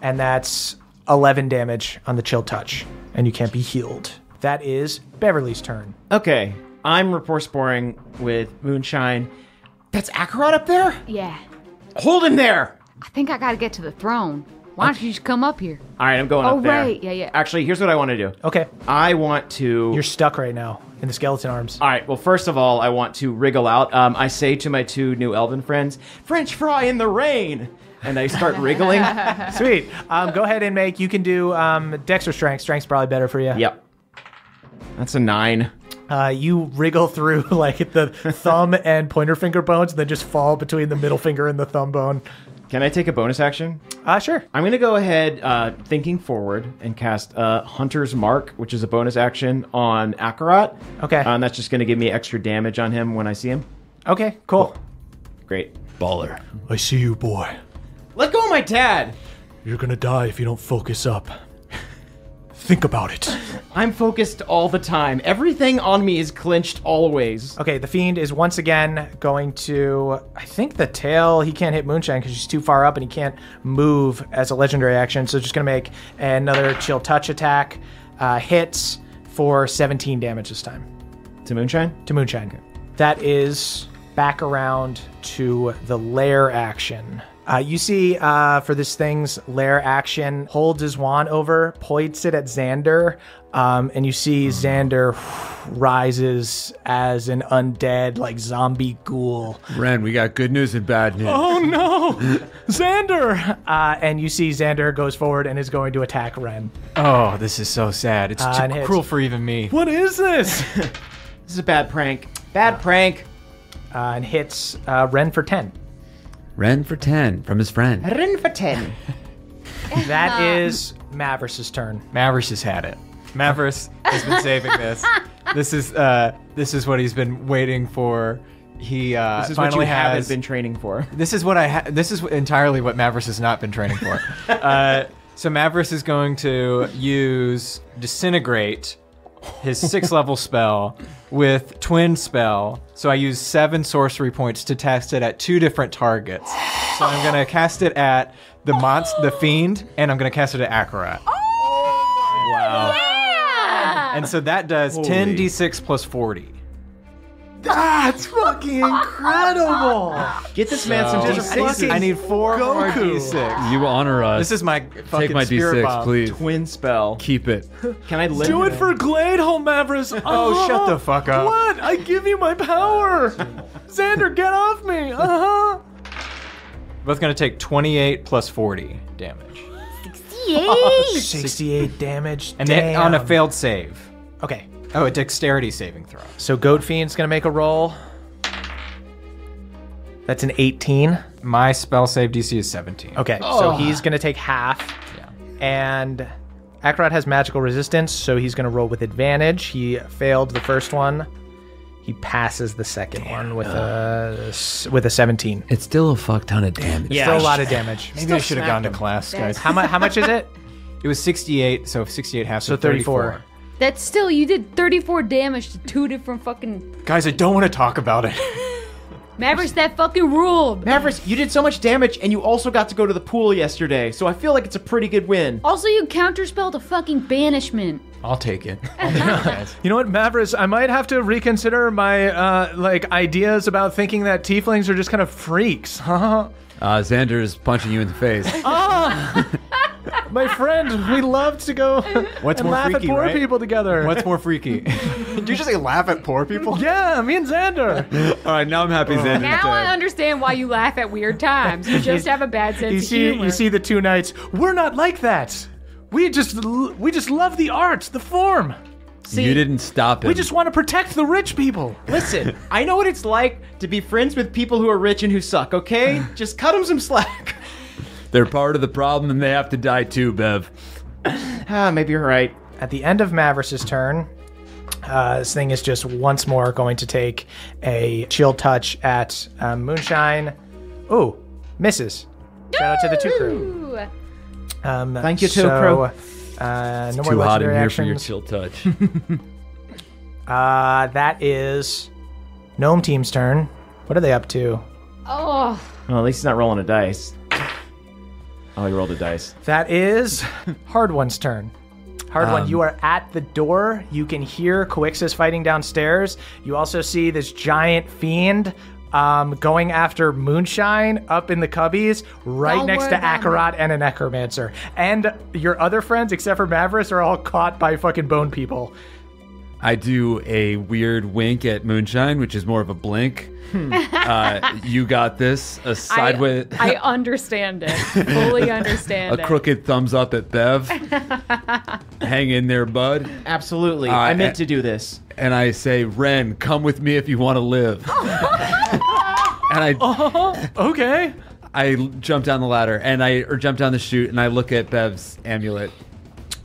And that's 11 damage on the chill touch. And you can't be healed. That is Beverly's turn. Okay. I'm rapport sporing with Moonshine. That's Akarat up there? Yeah. Hold him there! I think I gotta get to the throne. Why don't you just come up here? All right, I'm going Oh, up there. right. Yeah. Actually, here's what I want to do. Okay. I want to... You're stuck right now in the skeleton arms. All right, well, first of all, I want to wriggle out. I say to my two new elven friends, French fry in the rain! And I start wriggling. Sweet. Go ahead and make. You can do Dex or Strength. Strength's probably better for you. Yep. That's a 9. You wriggle through like the thumb and pointer finger bones, and then just fall between the middle finger and the thumb bone. Can I take a bonus action? Sure. I'm going to go ahead, thinking forward, and cast Hunter's Mark, which is a bonus action on Akarat. Okay. And that's just going to give me extra damage on him when I see him. Okay, cool. Great. Baller. I see you, boy. Let go of my dad! You're gonna die if you don't focus up. Think about it. I'm focused all the time. Everything on me is clenched always. Okay, the Fiend is once again going to, I think the tail, he can't hit Moonshine because she's too far up and he can't move as a legendary action. So just going to make another chill touch attack. Hits for 17 damage this time. To Moonshine? To Moonshine. Okay. That is back around to the lair action. You see, for this thing's lair action, holds his wand over, points it at Xander, and you see Xander rises as an undead, like, zombie ghoul. Ren, we got good news and bad news. Oh, no! Xander! And you see Xander goes forward and is going to attack Ren. Oh, this is so sad. It's and too hits. cruel for even me. What is this? This is a bad prank. Bad prank. And hits Ren for 10. Ren for 10 from his friend. Rin for 10. That is Mavris's turn. Mavris has had it. Mavris has been saving this. This is what he's been waiting for. He This is what you finally haven't has been training for. This is what this is entirely what Mavris has not been training for. So Mavris is going to use Disintegrate his 6th level spell with twin spell. So I use 7 sorcery points to cast it at 2 different targets. So I'm gonna cast it at the fiend, and I'm gonna cast it at Akarat. Wow. Yeah! And so that does 10d6 plus 40. That's fucking incredible. Get this man some D6s. I need 4 more Goku. d6. You honor us. This is my fucking Take my spirit D6, bomb. please. Twin spell. Keep it. Can I live? Do it for Gladeholm, Mavris. Oh, shut the fuck up. What? I give you my power. Xander, get off me. Uh-huh. Both gonna take 28 plus 40 damage. 68 damage. And then on a failed save. Okay. Oh, a dexterity saving throw. So Goat Fiend's going to make a roll. That's an 18. My spell save DC is 17. Okay, so he's going to take half. Yeah. And Akarat has magical resistance, so he's going to roll with advantage. He failed the first one. He passes the second one with a 17. It's still a fuck ton of damage. Yeah, still a lot of damage. Maybe I should have gone to class, guys. How much is it? It was 68, so 68 half, So 34. That's still, you did 34 damage to 2 different fucking... Guys, I don't want to talk about it. Mavericks, that fucking ruled. Mavericks, you did so much damage, and you also got to go to the pool yesterday, so I feel like it's a pretty good win. Also, you counterspelled a fucking banishment. I'll take it. I'll take it, guys. You know what, Mavris? I might have to reconsider my ideas about thinking that tieflings are just kind of freaks. Xander is punching you in the face. My friend, we love to go What's and more laugh freaky, at poor right? people together. What's more freaky? Did you just say laugh at poor people? Yeah, me and Xander. All right, now I'm happy Xander's Now I dead. understand why you laugh at weird times. You just have a bad sense of humor. You see the two knights. We're not like that. We just love the art, the form. You didn't stop him. We just want to protect the rich people. Listen, I know what it's like to be friends with people who are rich and who suck, okay? Just cut them some slack. They're part of the problem and they have to die too, Bev. Maybe you're right. At the end of Mavris' turn, this thing is just once more going to take a chill touch at Moonshine. Ooh, misses. Shout out to the two crew. Ooh. Thank you, so, Tokro. No more Too hot in legendary here for your actions. chill touch. That is Gnome Team's turn. What are they up to? Oh. Well, at least he's not rolling a dice. Oh, he rolled a dice. That is Hard One's turn. Hard One, you are at the door. You can hear Coixus fighting downstairs. You also see this giant fiend going after Moonshine up in the cubbies, right Don't next to worry about Akarat and a necromancer. And your other friends, except for Mavris, are all caught by fucking bone people. I do a weird wink at Moonshine, which is more of a blink. You got this. A sideways. I understand it. Fully understand a it. crooked thumbs up at Bev. Hang in there, bud. Absolutely. I meant to do this. And I say, Ren, come with me if you want to live. And Okay. I jump down the ladder or jump down the chute and I look at Bev's amulet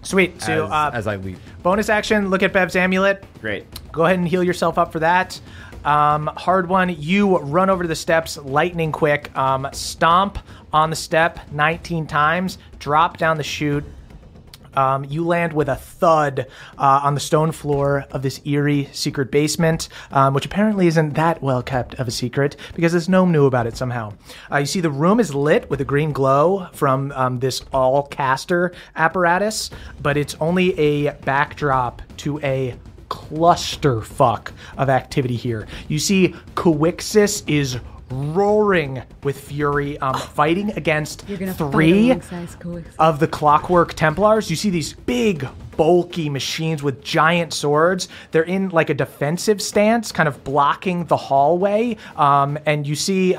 Sweet. So, as I leap. bonus action, look at Bev's amulet. Great. Go ahead and heal yourself up for that. Hard One, you run over to the steps lightning quick, stomp on the step 19 times, drop down the chute. You land with a thud on the stone floor of this eerie secret basement, which apparently isn't that well kept of a secret because this gnome knew about it somehow. You see the room is lit with a green glow from this all-caster apparatus, but it's only a backdrop to a clusterfuck of activity here. You see Coixus is roaring with fury, fighting against three of the Clockwork Templars. You see these big, bulky machines with giant swords. They're in like a defensive stance, kind of blocking the hallway. And you see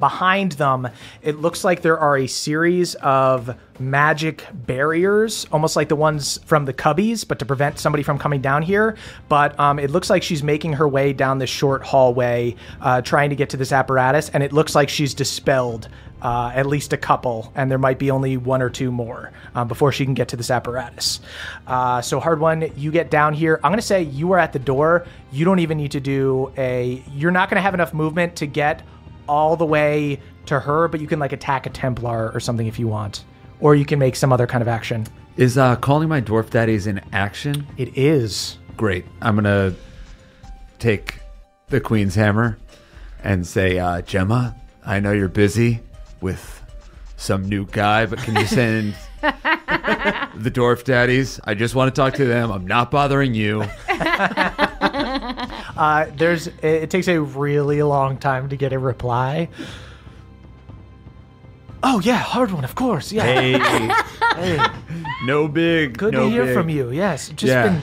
behind them, it looks like there are a series of magic barriers, almost like the ones from the cubbies, but to prevent somebody from coming down here. But it looks like she's making her way down this short hallway, trying to get to this apparatus, and it looks like she's dispelled at least a couple, and there might be only one or two more before she can get to this apparatus. So Hard One, you get down here. I'm going to say you are at the door. You don't even need to do you're not going to have enough movement to get all the way to her, but you can like attack a Templar or something if you want. or you can make some other kind of action. Is calling my dwarf daddies an action? It is. Great. I'm going to take the Queen's Hammer and say, Gemma, I know you're busy with some new guy, but can you send the dwarf daddies? I just want to talk to them. I'm not bothering you. It takes a really long time to get a reply. Oh yeah, hard one, of course. Yeah. Hey. No big. Good to hear from you. Yes, just been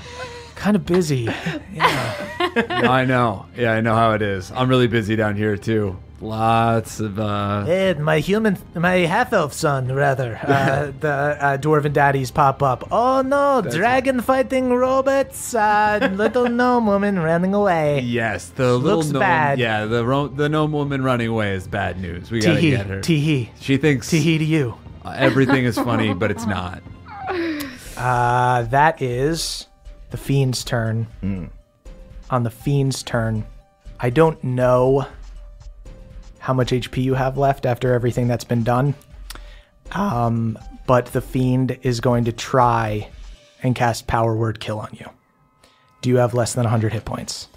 kind of busy. Yeah. I know. Yeah, I know how it is. I'm really busy down here too. Lots of Ed, my half-elf son, rather. The dwarven daddies pop up. Oh no, dragon fighting robots. Little gnome woman running away. Yes, the little looks gnome. bad. Yeah, the gnome woman running away is bad news. We gotta get her. Tee-hee. She thinks Tee-hee to you. Everything is funny, but it's not. That is the Fiend's turn. On the Fiend's turn, I don't know how much HP you have left after everything that's been done. But the Fiend is going to try and cast Power Word Kill on you. Do you have less than 100 hit points?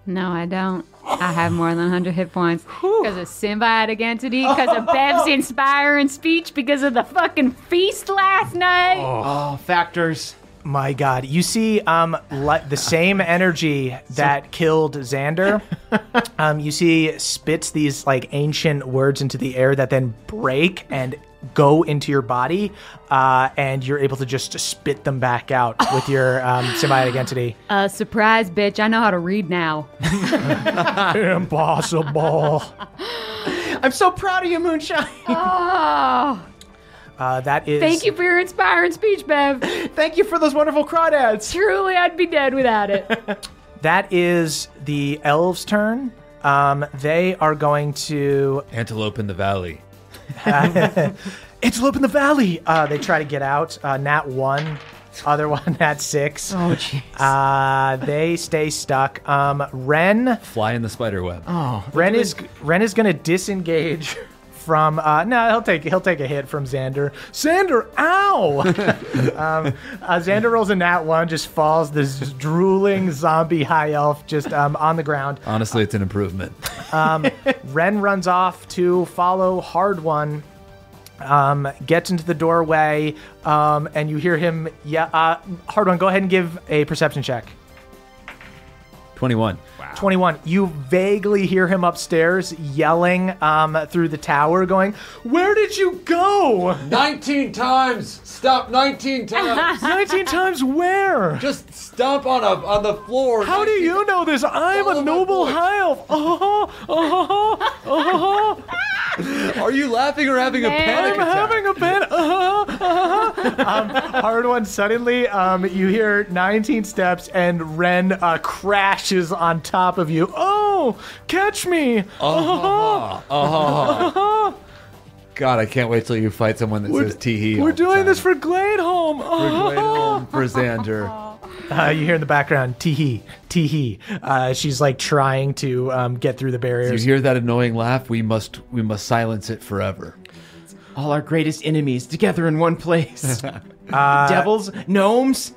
No, I don't. I have more than 100 hit points because of symbiotic entity, because of Bev's inspiring speech, because of the fucking feast last night. Oh, factors. My God, you see, the same energy that killed Xander. You see, spits these like ancient words into the air that then break and go into your body, and you're able to just spit them back out with your symbiotic entity. Surprise, bitch! I know how to read now. Impossible. I'm so proud of you, Moonshine. Oh. That is. Thank you for your inspiring speech, Bev. Thank you for those wonderful crawdads. Truly, I'd be dead without it. That is the elves' turn. They are going to Antelope in the Valley. Antelope in the Valley. They try to get out. Nat 1. Other one, Nat 6. Oh, jeez. They stay stuck. Ren. Fly in the spider web. Oh, Ren is going to disengage from. No, he'll take a hit from Xander. Xander, ow! Xander rolls a Nat 1, just falls. This drooling zombie high elf just on the ground. Honestly, it's an improvement. Ren runs off to follow Hard One. Gets into the doorway, and you hear him. Hard One, go ahead and give a perception check. 21. 21. You vaguely hear him upstairs yelling through the tower, going, "Where did you go? 19 times! Stop 19 times! 19 times where? Just stomp on the floor. How do you know this? I'm a noble high elf. Are you laughing or having a panic I'm attack? having a panic. Hard One, suddenly you hear 19 steps and Ren crashes on top of you. Oh, catch me. God, I can't wait till you fight someone that says tee-hee. We're doing this for Gladeholm. For Xander. You hear in the background, tee-hee, tee-hee. She's like trying to get through the barriers. You hear that annoying laugh? We must silence it forever. All our greatest enemies together in one place. Devils, gnomes.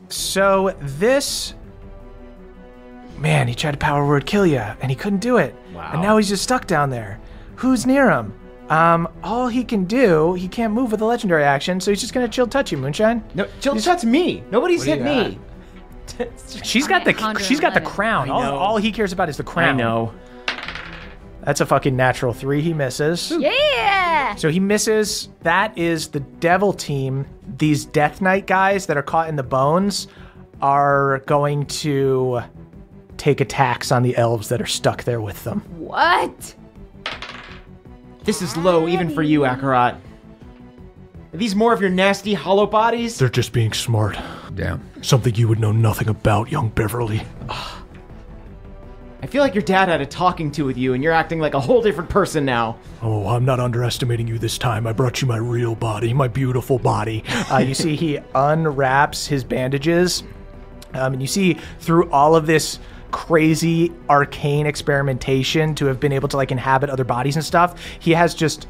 So this... Man, he tried to power word kill you, and he couldn't do it. Wow. And now he's just stuck down there. Who's near him? All he can do, he can't move with a legendary action, so he's just gonna chill touch you, Moonshine. No, chill touch me. Nobody's hit me. She's got the crown. I know. All he cares about is the crown. I know. That's a fucking natural 3. He misses. Yeah. So he misses. That is the devil team. These Death Knight guys that are caught in the bones are going to take attacks on the elves that are stuck there with them. What? This is low even for you, Akarat. Are these more of your nasty hollow bodies? They're just being smart. Damn. Something you would know nothing about, young Beverly. I feel like your dad had a talking to with you and you're acting like a whole different person now. Oh, I'm not underestimating you this time. I brought you my real body, my beautiful body. You see he unwraps his bandages, and you see through all of this crazy arcane experimentation to have been able to like inhabit other bodies and stuff, he has just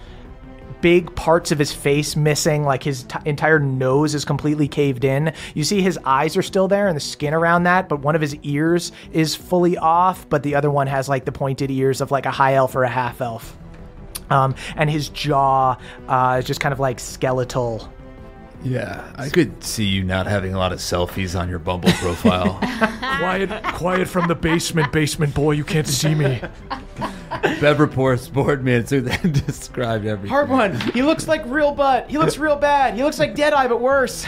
big parts of his face missing, like his entire nose is completely caved in. You see his eyes are still there and the skin around that, but one of his ears is fully off, but the other one has like the pointed ears of like a high elf or a half elf. And his jaw is just kind of like skeletal. Yeah, I could see you not having a lot of selfies on your Bumble profile. Quiet from the basement boy. You can't see me. Bev reports Boardman, then described everything. Hard one. He looks like real butt. He looks real bad. He looks like Deadeye, but worse.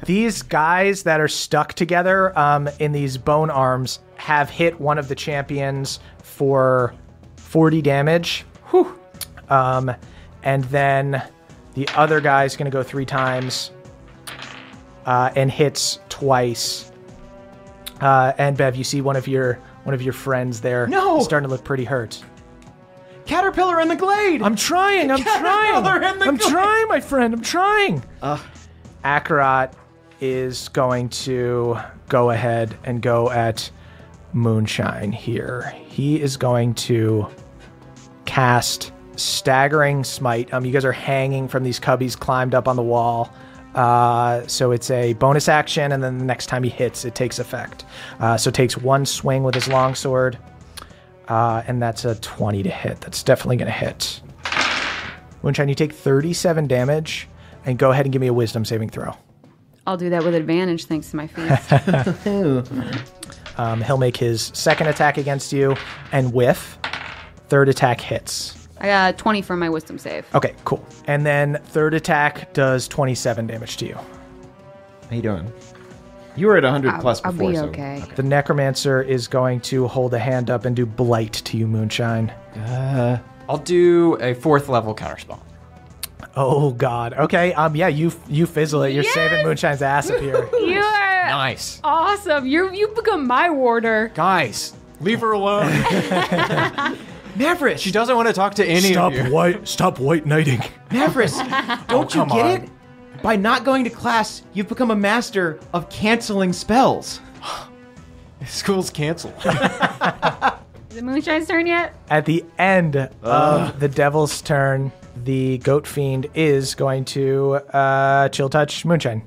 These guys that are stuck together in these bone arms have hit one of the champions for 40 damage. Whew. And then the other guy's going to go 3 times and hits twice. And Bev, you see one of your friends there starting to look pretty hurt. Caterpillar in the glade. I'm trying, my friend. I'm trying. Akarat is going to go ahead and go at Moonshine here. He is going to cast Staggering Smite. You guys are hanging from these cubbies climbed up on the wall. So it's a bonus action, and then the next time he hits, it takes effect. So it takes 1 swing with his longsword, and that's a 20 to hit. That's definitely going to hit. Moonshine, you take 37 damage, and go ahead and give me a wisdom saving throw. I'll do that with advantage thanks to my feats. He'll make his second attack against you, and whiff. Third attack hits. I got 20 for my wisdom save. Okay, cool. And then third attack does 27 damage to you. How you doing? You were at 100 plus I'll before. be so- okay. The Necromancer is going to hold a hand up and do Blight to you, Moonshine. I'll do a 4th level counterspell. Oh, God. Okay, yeah, you fizzle it. You're saving Moonshine's ass up here. You are Nice. awesome. You become my warder. Guys, leave her alone. Mavris, She doesn't want to talk to any of you. Stop white knighting. Mavris, don't you come get on. it? By not going to class, you've become a master of canceling spells. School's canceled. Is it Moonshine's turn yet? At the end of the Devil's turn, the Goat Fiend is going to Chill Touch Moonshine.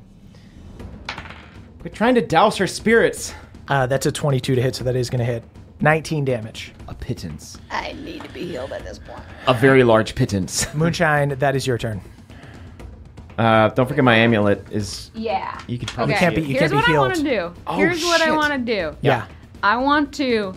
We're trying to douse her spirits. That's a 22 to hit, so that is going to hit. 19 damage. A pittance. I need to be healed at this point. A very large pittance. Moonshine, that is your turn. Don't forget my amulet is... Yeah. You could probably Okay. see it. Here's what I want to do. Oh, Here's what I shit. want to do. Yeah. I want to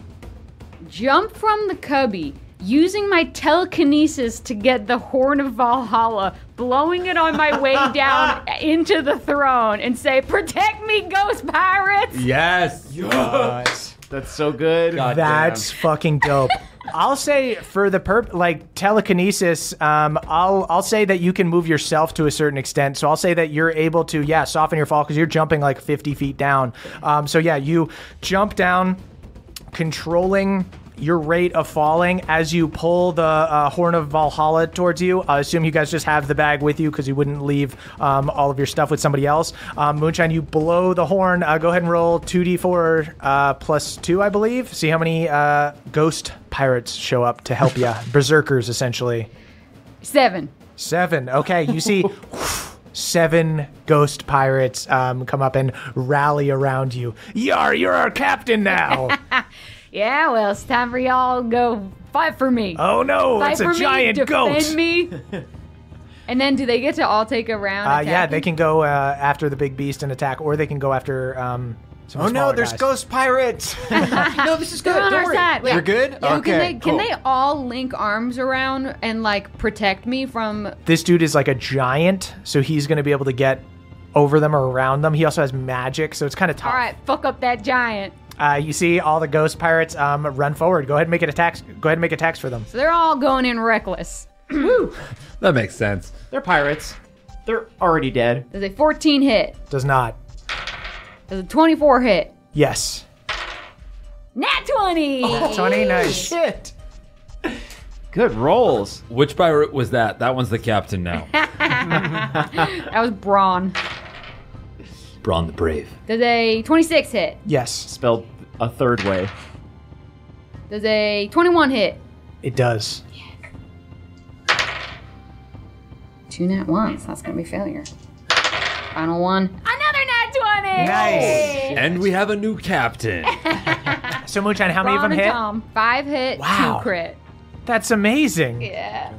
jump from the cubby, using my telekinesis to get the Horn of Valhalla, blowing it on my way down into the throne, and say, "Protect me, ghost pirates!" Yes. Nice. That's so good. That's fucking dope. I'll say for the telekinesis, I'll say that you can move yourself to a certain extent. So I'll say that you're able to, soften your fall because you're jumping like 50 feet down. You jump down, controlling your rate of falling as you pull the Horn of Valhalla towards you. I assume you guys just have the bag with you because you wouldn't leave all of your stuff with somebody else. Moonshine, you blow the horn. Go ahead and roll 2d4 plus 2, I believe. See how many ghost pirates show up to help you. Berserkers, essentially. 7. 7. Okay, you see 7 ghost pirates come up and rally around you. Yar, you're our captain now. Yeah, well, it's time for y'all to go fight for me. Oh no, Fight it's for a giant me, goat. defend me. And then do they get to all take a round? Yeah, they attacking? can go after the big beast and attack, or they can go after some Oh no, smaller there's guys. ghost pirates. No, this is good. They're on Don't our worry. side. You're good? Yeah, Okay, can they cool. all link arms around and like protect me from? This dude is like a giant, so he's going to be able to get over them or around them. He also has magic, so it's kind of tough. All right, fuck up that giant. You see all the ghost pirates run forward. Go ahead and make attacks. Go ahead and make attacks for them. So they're all going in reckless. That makes sense. They're pirates. They're already dead. Does a 14 hit? Does not. Does a 24 hit? Yes. Nat 20! 20, nice. Shit. Good rolls. Which pirate was that? That one's the captain now. That was Braun. Braun the Brave. Does a 26 hit? Yes, Spelled a third way. Does a 21 hit? it does. 2 nat ones. That's gonna be failure. Final one. Another nat 20. Nice. And we have a new captain. So Moonshine, how many of Ron them and hit? Tom. 5 hit, Wow. 2 crit. That's amazing. Yeah.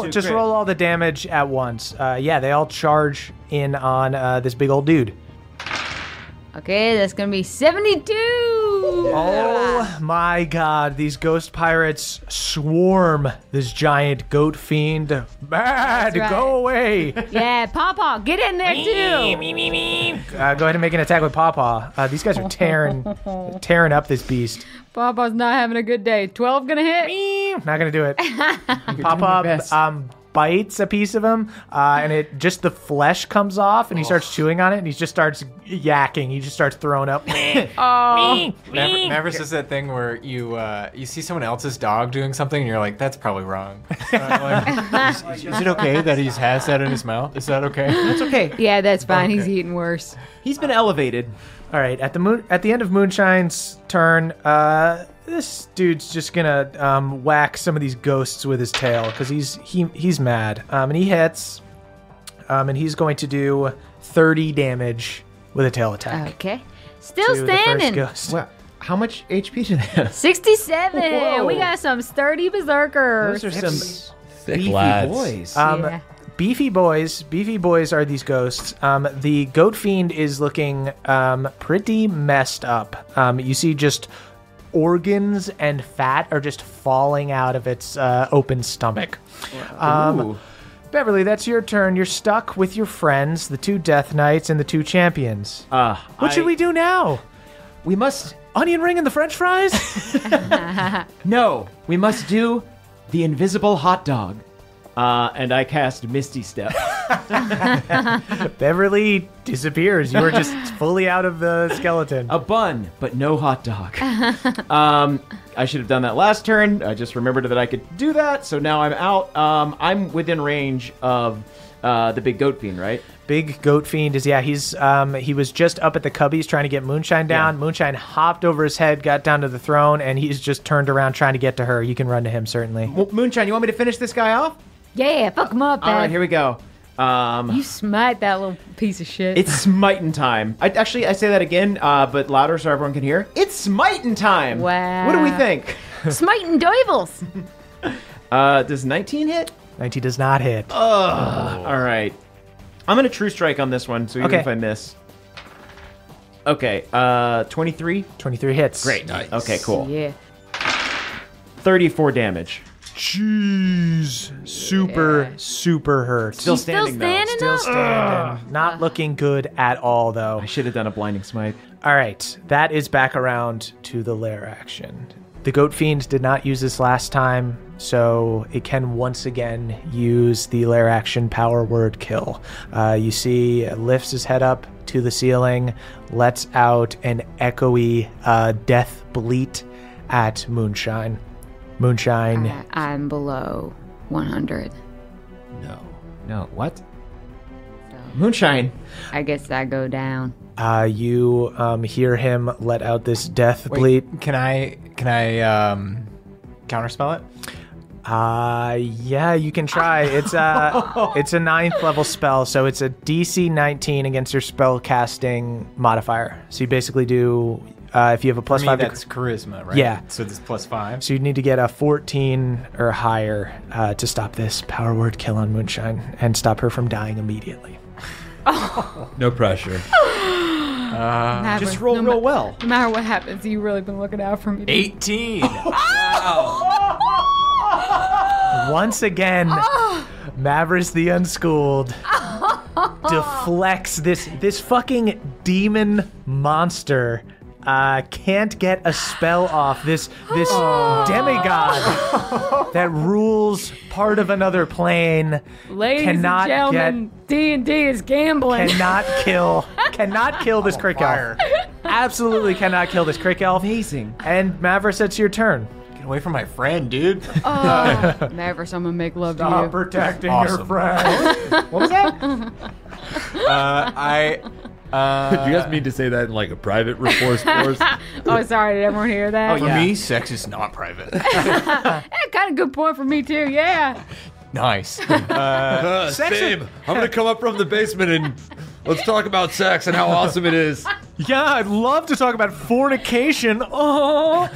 Just roll all the damage at once. Yeah, they all charge in on this big old dude. Okay, that's gonna be 72. Oh my god, these ghost pirates swarm this giant goat fiend. Bad, right. go away. Yeah, Pawpaw, get in there too. Go ahead and make an attack with Pawpaw. These guys are tearing up this beast. Pawpaw's not having a good day. 12 gonna hit. Not gonna do it. Pawpaw bites a piece of him, and it just the flesh comes off, and he starts chewing on it, and he just starts yakking. He just starts throwing up. Mavericks does that thing where you see someone else's dog doing something and you're like, that's probably wrong. Is it okay that he has that in his mouth? Is that okay? It's okay. Yeah, that's fine. He's eating worse. He's been elevated. All right, at the end of Moonshine's turn, this dude's just gonna whack some of these ghosts with his tail because he's mad. And he hits, and he's going to do 30 damage with a tail attack. Okay. Still to the first standing. ghost. Wow. How much HP do they have? 67. Whoa. We got some sturdy berserkers. Those are some Thick beefy lads. boys. Yeah. Beefy boys are these ghosts. The goat fiend is looking pretty messed up. You see just organs and fat are just falling out of its open stomach. Ooh. Beverly, that's your turn. You're stuck with your friends, the 2 Death Knights and the 2 champions. What should we do now? We must... Onion ring and the French fries? No, we must do the invisible hot dog. And I cast Misty Step. Beverly disappears. You are just fully out of the skeleton. A bun, but no hot dog. I should have done that last turn. I just remembered that I could do that, so now I'm out. I'm within range of the big goat fiend, right? Big goat fiend is he was just up at the cubbies trying to get Moonshine down. Yeah. Moonshine hopped over his head, got down to the throne, and he's just turned around trying to get to her. You can run to him certainly. Moonshine, you want me to finish this guy off? Yeah, fuck him up, All right, Dad. here we go. You smite that little piece of shit. It's smiting time. I say that again, but louder so everyone can hear. It's smiting time. Wow. What do we think? Smiting devils. Does 19 hit? 19 does not hit. All right. I'm going to true strike on this one, so even Okay. if I miss. Okay, 23? 23 hits. Great. Nice. Okay, cool. Yeah. 34 damage. Jeez. Super hurt. Still Still standing, standing though. Still standing. Not looking good at all, though. I should have done a blinding smite. All right, that is back around to the lair action. The Goat Fiend did not use this last time, so it can once again use the lair action power word kill. You see, it lifts his head up to the ceiling, lets out an echoey death bleat at Moonshine. Moonshine. I'm below 100. No, what? Moonshine. I guess I go down. You hear him let out this death bleat. Can I counterspell it? Yeah, you can try. It's a 9th level spell, so it's a DC 19 against your spell casting modifier. So you basically do if you have a plus For me, 5 that's charisma, right? Yeah. So this plus 5. so you need to get a 14 or higher to stop this power word kill on Moonshine and stop her from dying immediately. No pressure. Just roll real well. No matter what happens, you've really been looking out for me. 18. Once again, Mavris the Unschooled deflects this fucking demon monster. Can't get a spell off. This demigod that rules part of another plane Ladies cannot and gentlemen, D&D is gambling. cannot kill this crick elf. Absolutely cannot kill this crick elf. Amazing. And Mavris, it's your turn. Get away from my friend, dude. Never someone make love to Stop you. protecting Awesome. your friend. What was that? Do you guys mean to say that in like a private force? Oh, sorry. Did everyone hear that? Oh, For yeah. me, sex is not private. Kind of good point for me, too. Yeah. Nice. Same. I'm gonna come up from the basement and let's talk about sex and how awesome it is. Yeah, I'd love to talk about fornication. Oh,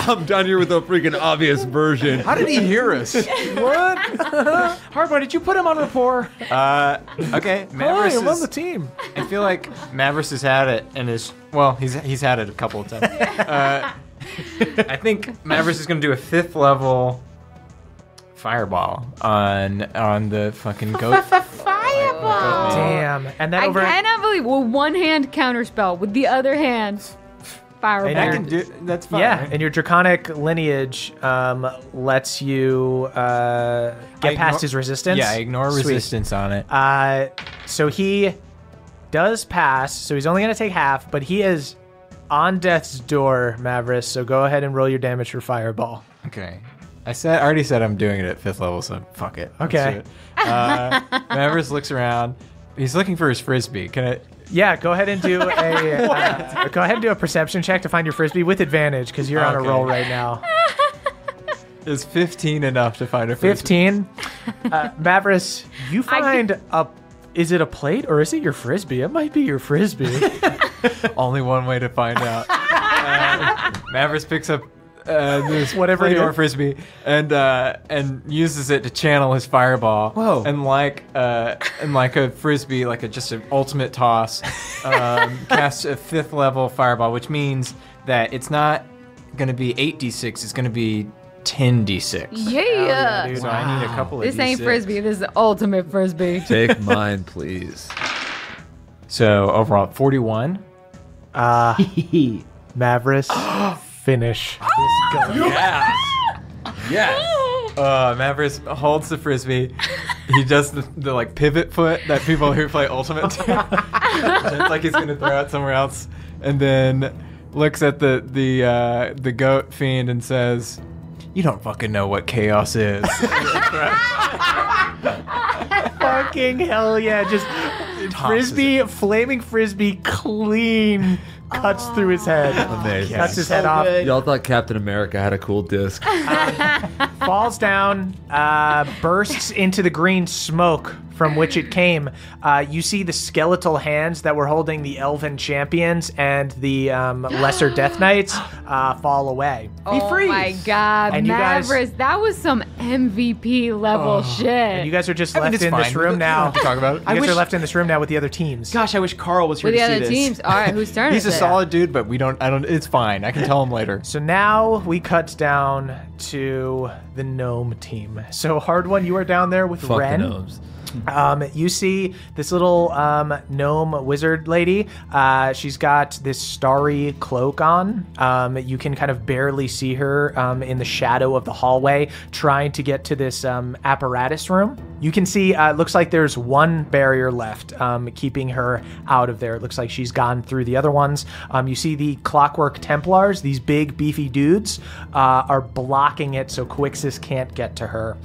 I'm down here with a freaking obvious version. How did he hear us? what? Hardboy, did you put him on rapport? Okay, Hi, Mavericks I'm on is, the team. I feel like Mavericks has had it and is he's had it a couple of times. I think Mavericks is gonna do a 5th level fireball on the fucking goat. Fireball. Damn. And that I over. cannot believe. Well, one hand counterspell with the other hand. Fireball. And I can do that's fine. Yeah, right? and your draconic lineage lets you get past his resistance. Yeah, I ignore Sweet. resistance on it. So he does pass, so he's only going to take half, but he is on death's door, Mavris, so go ahead and roll your damage for fireball. Okay. I already said I'm doing it at 5th level, so fuck it. Let's Okay. do it. Mavericks looks around. He's looking for his frisbee. Can I? Yeah, go ahead and do a perception check to find your frisbee with advantage because you're on a Okay. roll right now. Is 15 enough to find a frisbee? 15. Mavris, you find is it a plate or is it your frisbee? It might be your frisbee. Only one way to find out. Mavericks picks up this Whatever plate it or is. frisbee and uses it to channel his fireball. Whoa. And like a frisbee, just an ultimate toss, casts a 5th level fireball, which means that it's not going to be 8d6, it's going to be 10d6. Yeah. So I need a couple of This ain't d6. frisbee. This is the ultimate frisbee. Take mine, please. So overall, 41. Mavris, finish this gun. Yes. Mavericks holds the frisbee. He does the like pivot foot that people who play Ultimate do. It's like he's gonna throw it somewhere else, and then looks at the goat fiend and says, "You don't fucking know what chaos is." Fucking hell yeah! Just frisbee, flaming frisbee, clean cuts through his head. Amazing. Cuts his head off. Y'all thought Captain America had a cool disc. Falls down, bursts into the green smoke from which it came. You see the skeletal hands that were holding the elven champions and the lesser death knights fall away. Oh my god, And you guys- Mavericks, that was some MVP level shit. And you guys are just left it's in this fine. room We now. don't have to talk about it. You guys are left in this room now with the other teams. Gosh, I wish Carl was here With to the see other this. teams. All right, whose turn He's is a it? solid dude, but I don't. It's fine. I can tell him later. So now we cut down to the gnome team. So Hard One, you are down there with Fuck Ren. the gnomes. You see this little gnome wizard lady. She's got this starry cloak on. You can kind of barely see her in the shadow of the hallway, trying to get to this apparatus room. You can see it looks like there's one barrier left, keeping her out of there. It looks like she's gone through the other ones. You see the Clockwork Templars, these big beefy dudes, are blocking it so Quixis can't get to her.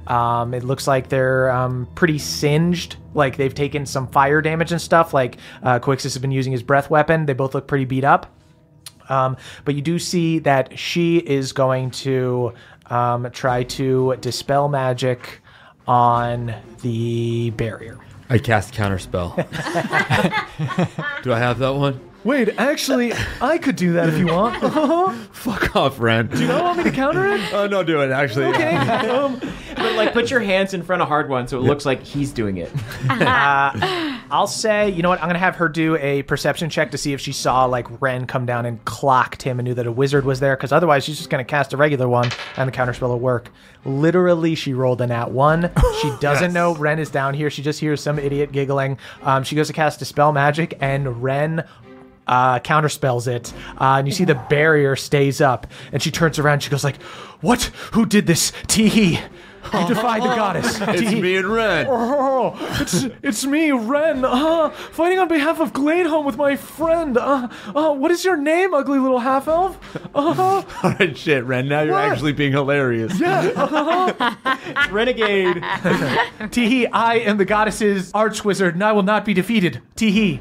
It looks like they're pretty singed, like they've taken some fire damage and stuff, like Quixis has been using his breath weapon. They both look pretty beat up. But you do see that she is going to try to dispel magic on the barrier. I cast Counterspell. Do I have that one? Wait, actually, I could do that if you want. Fuck off, Ren. Do you not want me to counter it? Oh, no, do it, actually. Okay. But like, put your hands in front of Hard One so it looks like he's doing it. I'll say, you know what? I'm going to have her do a perception check to see if she saw, like, Ren come down and clocked him and knew that a wizard was there, because otherwise she's just going to cast a regular one and the counterspell will work. Literally, she rolled a nat 1. She doesn't know Ren is down here. She just hears some idiot giggling. She goes to cast Dispel Magic, and Ren counterspells it, and you see the barrier stays up, and she turns around, she goes like, "What? Who did this? Tee-hee. You defied the goddess." It's me and Ren. Oh, it's me, Ren, fighting on behalf of Gladeholm with my friend. What is your name, ugly little half-elf? All right, shit, Ren, now you're actually being hilarious. Renegade. Tee-hee, I am the goddess's arch-wizard, and I will not be defeated. Tee-hee.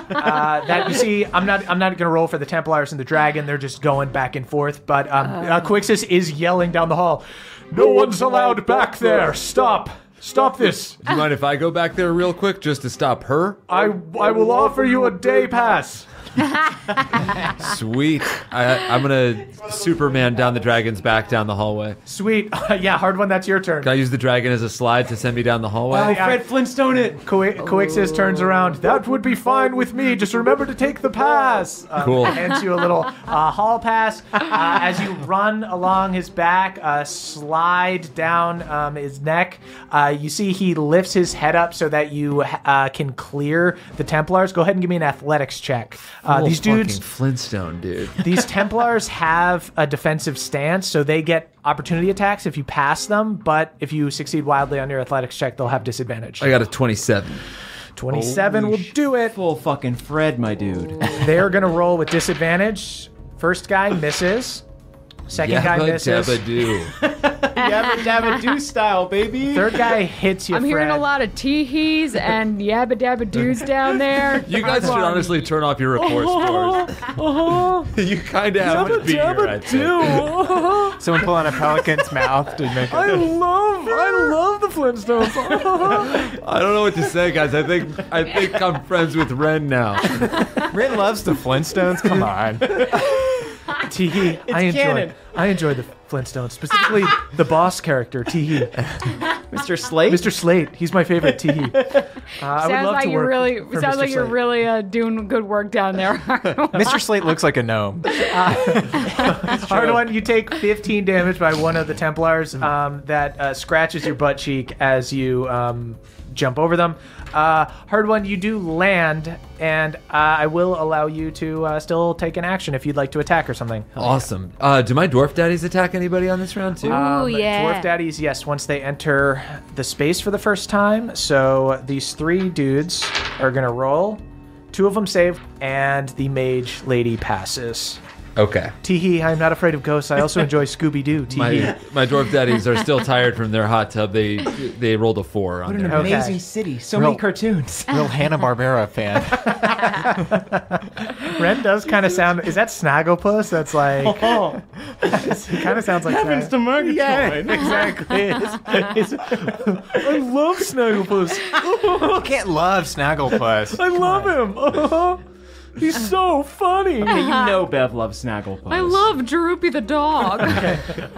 That you see, I'm not gonna roll for the Templars and the dragon. They're just going back and forth. But Quixis is yelling down the hall. No one's allowed back there. Stop this. Do you mind if I go back there real quick just to stop her? I will offer you a day pass. Sweet. I'm gonna Superman down the dragon's back down the hallway. Sweet. Yeah, hard one. That's your turn. Can I use the dragon as a slide to send me down the hallway? Fred Flintstone it. Quixis turns around. That would be fine with me. Just remember to take the pass. Cool. Hands you a little hall pass. As you run along his back, slide down his neck, you see he lifts his head up so that you can clear the Templars. Go ahead and give me an athletics check. These dudes, Flintstone, dude. these Templars have a defensive stance, so they get opportunity attacks if you pass them, but if you succeed wildly on your athletics check, they'll have disadvantage. I got a 27. 27 will do it. Full fucking Fred, my dude. They're going to roll with disadvantage. First guy misses. Second guy misses. Yabba dabba do style, baby. Third guy hits you, I'm hearing Fred. a lot of tee-hees and yabba dabba doos down there. You guys should honestly turn off your report scores. You kind of have to be here, I think. Someone pull on a pelican's mouth to make it. I love the Flintstones. I don't know what to say, guys. I think I'm friends with Ren now. Ren loves the Flintstones. Come on. Teehee, I enjoy the Flintstones, specifically the boss character, Teehee. Mr. Slate? Mr. Slate, he's my favorite, Teehee. I would Sounds love like to you're work really for sounds Mr. like you're Slate. really doing good work down there. Mr. Slate looks like a gnome. Hard one, you take 15 damage by one of the Templars that scratches your butt cheek as you jump over them. Hard one, you do land, and I will allow you to still take an action if you'd like to attack or something. Awesome. Do my dwarf daddies attack anybody on this round too? Ooh, yeah. Dwarf daddies, yes, once they enter the space for the first time. So these three dudes are going to roll. Two of them save, and the mage lady passes. Okay. Teehee, I'm not afraid of ghosts. I also enjoy Scooby-Doo. Teehee. My dwarf daddies are still tired from their hot tub. They rolled a 4 on What an there. amazing city. So many cartoons. Real Hanna-Barbera fan. Ren does kind of sound... Is that Snagglepuss? That's like... Oh, He kind of sounds like happens that. to Murgatroyd. Yeah, exactly. I love Snagglepuss. You can't love Snagglepuss. I love him. He's so funny. Okay, you know Bev loves Snagglepuss. I love Droopy the dog.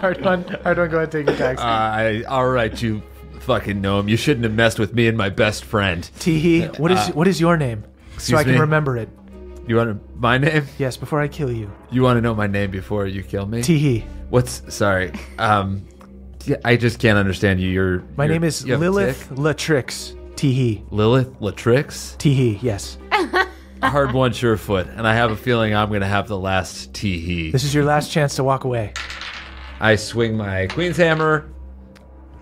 Hard one. Go ahead and take your tax. All right, you fucking gnome. You shouldn't have messed with me and my best friend. Teehee, what is your name? So I can me? remember it. You want my name? Yes, before I kill you. You want to know my name before you kill me? Teehee. Sorry. Yeah, I just can't understand you. My name is you have a Lilith tick? Latrix. Teehee. Lilith Latrix? Teehee, yes. Hard one, Surefoot, and I have a feeling I'm going to have the last tee-hee. This is your last chance to walk away. I swing my Queen's Hammer.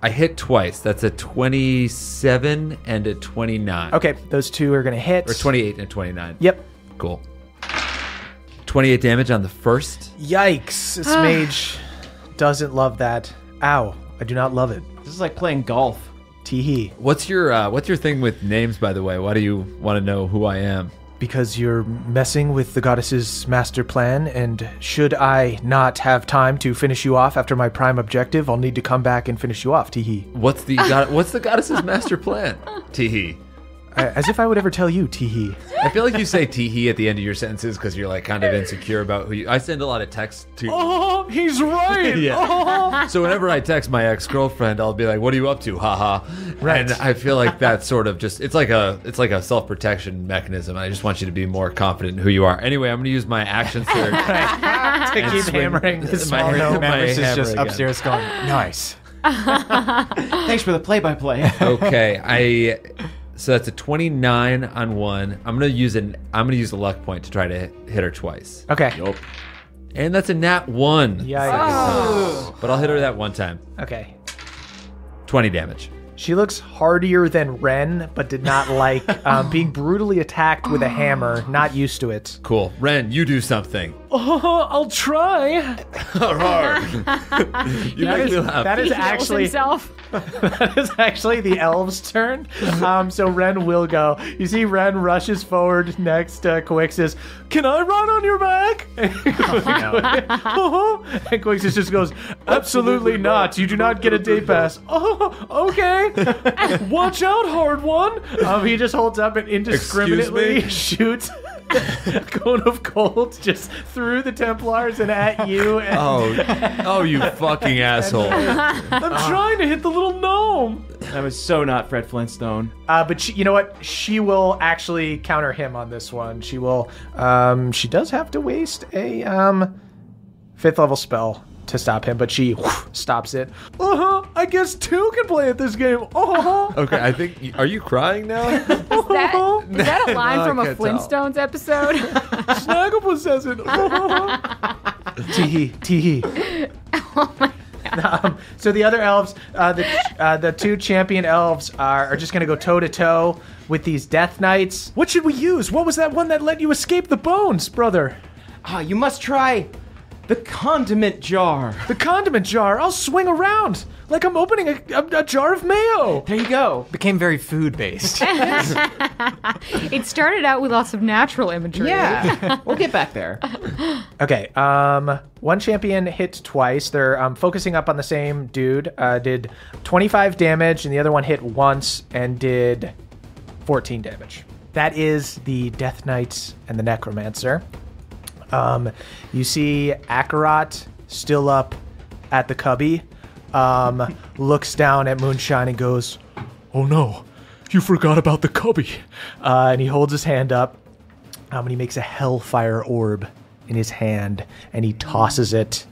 I hit twice. That's a 27 and a 29. Okay, those two are going to hit. Or 28 and a 29. Yep. Cool. 28 damage on the first. Yikes. This mage doesn't love that. Ow. I do not love it. This is like playing golf. Teehee. What's your thing with names, by the way? Why do you want to know who I am? Because you're messing with the goddess's master plan, and should I not have time to finish you off after my prime objective, I'll need to come back and finish you off, Teehee. What's the goddess's master plan? Teehee. As if I would ever tell you, Teehee. I feel like you say teehee at the end of your sentences because you're like kind of insecure about who you. I send a lot of texts to. Oh, he's right. Yeah. So whenever I text my ex-girlfriend, I'll be like, "What are you up to?" Haha. Right. And I feel like that's sort of just it's like a self-protection mechanism. I just want you to be more confident in who you are. Anyway, I'm going to use my action surge To keep hammering this small my- gnome. my- Mavis is hammer just again. upstairs going, nice. Thanks for the play-by-play. Okay, so that's a 29 on one. I'm gonna use a luck point to try to hit her twice. Okay. And that's a nat 1. Yikes. But I'll hit her that one time. Okay. 20 damage. She looks hardier than Ren, but did not like being brutally attacked with a hammer. Not used to it. Cool. Ren, you do something. I'll try. You make me laugh. That is actually himself. that is actually the elves' turn. So Ren will go. You see Ren rushes forward next to Quixis. Can I ride on your back? And Quixis just goes, absolutely not. You do not get a day pass. Oh, okay. Watch out, hard one. He just holds up and indiscriminately shoots a cone of cold just through the Templars and at you. And, Oh, you fucking asshole. I'm trying to hit the little gnome. That was so not Fred Flintstone. but you know what? She will actually counter him on this one. She will. She does have to waste a 5th level spell to stop him, but she stops it. I guess 2 can play at this game. Okay, I think. Are you crying now? Is that a line No, I from a can't tell. Flintstones episode? Snagglepuss says it. Tee. So the other elves, the 2 champion elves are just going to go toe to toe with these Death Knights. What should we use? What was that one that let you escape the bones, brother? You must try the condiment jar. The condiment jar. I'll swing around like I'm opening a jar of mayo. There you go. Became very food-based. It started out with lots of natural imagery. Yeah. We'll get back there. Okay, one champion hit twice. They're focusing up on the same dude. Did 25 damage, and the other one hit once and did 14 damage. That is the Death Knights and the Necromancer. You see Akarat still up at the cubby, looks down at Moonshine and goes, Oh no, you forgot about the cubby. and he holds his hand up, and he makes a hellfire orb in his hand, and he tosses it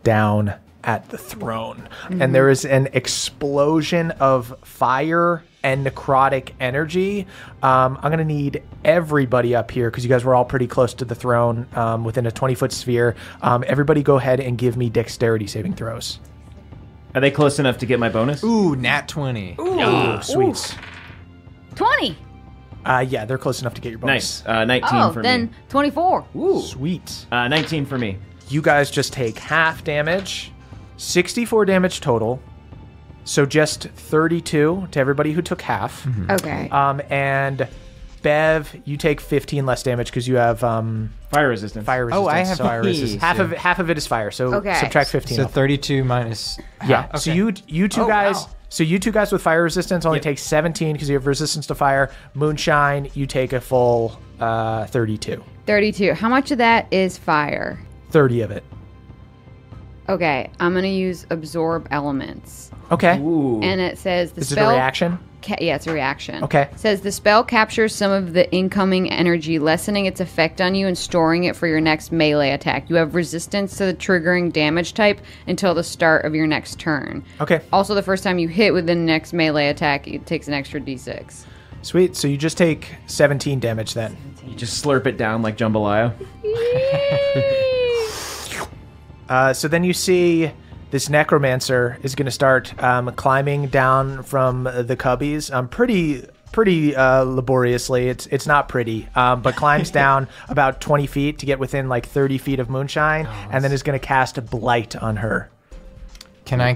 down at the throne. And there is an explosion of fire and necrotic energy. I'm going to need everybody up here because you guys were all pretty close to the throne within a 20-foot sphere. Everybody go ahead and give me dexterity saving throws. Are they close enough to get my bonus? Ooh, nat 20. Ooh, sweet. 20. Yeah, they're close enough to get your bonus. Nice. 19 Oh, for then me. 24. Sweet. 19 for me. You guys just take half damage, 64 damage total. So just 32 to everybody who took half. Okay. And Bev, you take 15 less damage because you have Fire resistance. fire resistance. Oh, I have so fire resistance. half of it is fire. So Okay. subtract 15. So off. 32 minus Yeah. half. So Okay. you two Oh, guys. wow. So you two guys with fire resistance only take 17 because you have resistance to fire. Moonshine, you take a full 32. 32. How much of that is fire? 30 of it. Okay, I'm going to use absorb elements. Okay. Ooh. And it says the Is it spell. a reaction? Yeah, it's a reaction. Okay. It says the spell captures some of the incoming energy, lessening its effect on you and storing it for your next melee attack. You have resistance to the triggering damage type until the start of your next turn. Okay. Also, the first time you hit with the next melee attack, it takes an extra d6. Sweet. So you just take 17 damage then. You just slurp it down like jambalaya. So then you see this necromancer is going to start climbing down from the cubbies pretty laboriously. It's not pretty, but climbs down about 20 feet to get within like 30 feet of Moonshine, and then is going to cast a blight on her. Can I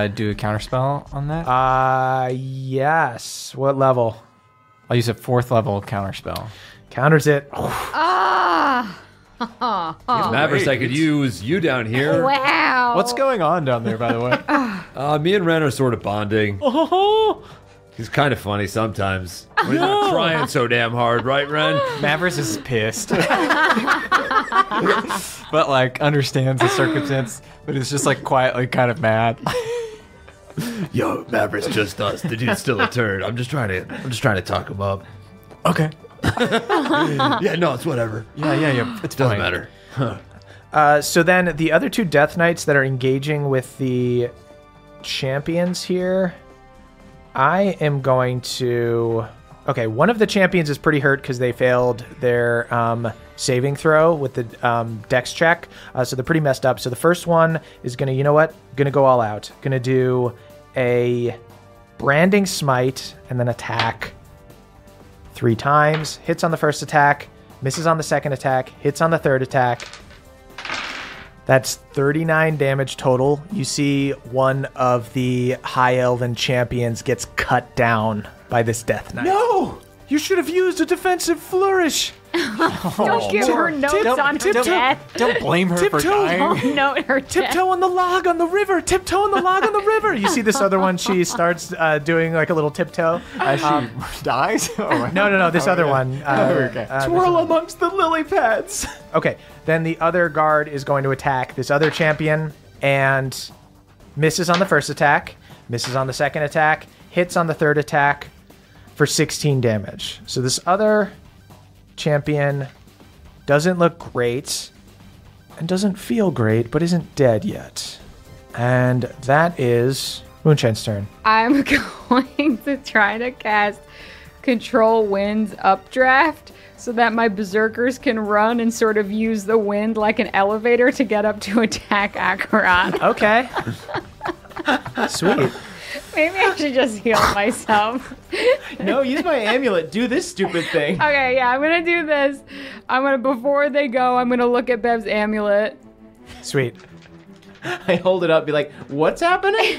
do a counterspell on that? Yes. What level? I'll use a 4th level counterspell. Counters it. Mavericks, I could use you down here. Wow. What's going on down there, by the way? Me and Ren are sort of bonding. He's kind of funny sometimes. When he's not trying so damn hard, right, Ren? Mavericks is pissed. But, like, understands the circumstance, but is just, like, quietly kind of mad. Yo, Mavericks just us. The dude's still a turd. I'm just trying to talk him up. Okay. Yeah, no, it's whatever. Yeah. It Doesn't matter. So then the other two Death Knights that are engaging with the champions here, I am going to... Okay, one of the champions is pretty hurt because they failed their saving throw with the dex check. So they're pretty messed up. So the first one is going to, you know what? Going to go all out. Going to do a branding smite and then attack 3 times. Hits on the first attack, misses on the second attack, hits on the third attack, That's 39 damage total. You see one of the High Elven champions gets cut down by this death knight. No! You should have used a defensive flourish. Don't give her notes on her death. Don't blame her for dying. Don't note her death. Tiptoe on the log on the river. Tiptoe on the log on the river. You see this other one. She starts doing like a little tiptoe. As she dies? Oh, No. This other one. Okay. Twirl amongst the lily pads. Okay. Then the other guard is going to attack this other champion and misses on the first attack, misses on the second attack, hits on the third attack for 16 damage. So this other champion doesn't look great and doesn't feel great, but isn't dead yet. And that is Moonshine's turn. I'm going to try to cast Control Wind's Updraft so that my berserkers can run and sort of use the wind like an elevator to get up to attack Akarat. Okay. Sweet. Maybe I should just heal myself. No, use my amulet. Do this stupid thing. Okay, yeah, I'm gonna do this. Before they go, I'm gonna look at Bev's amulet. Sweet. I hold it up, be like, what's happening?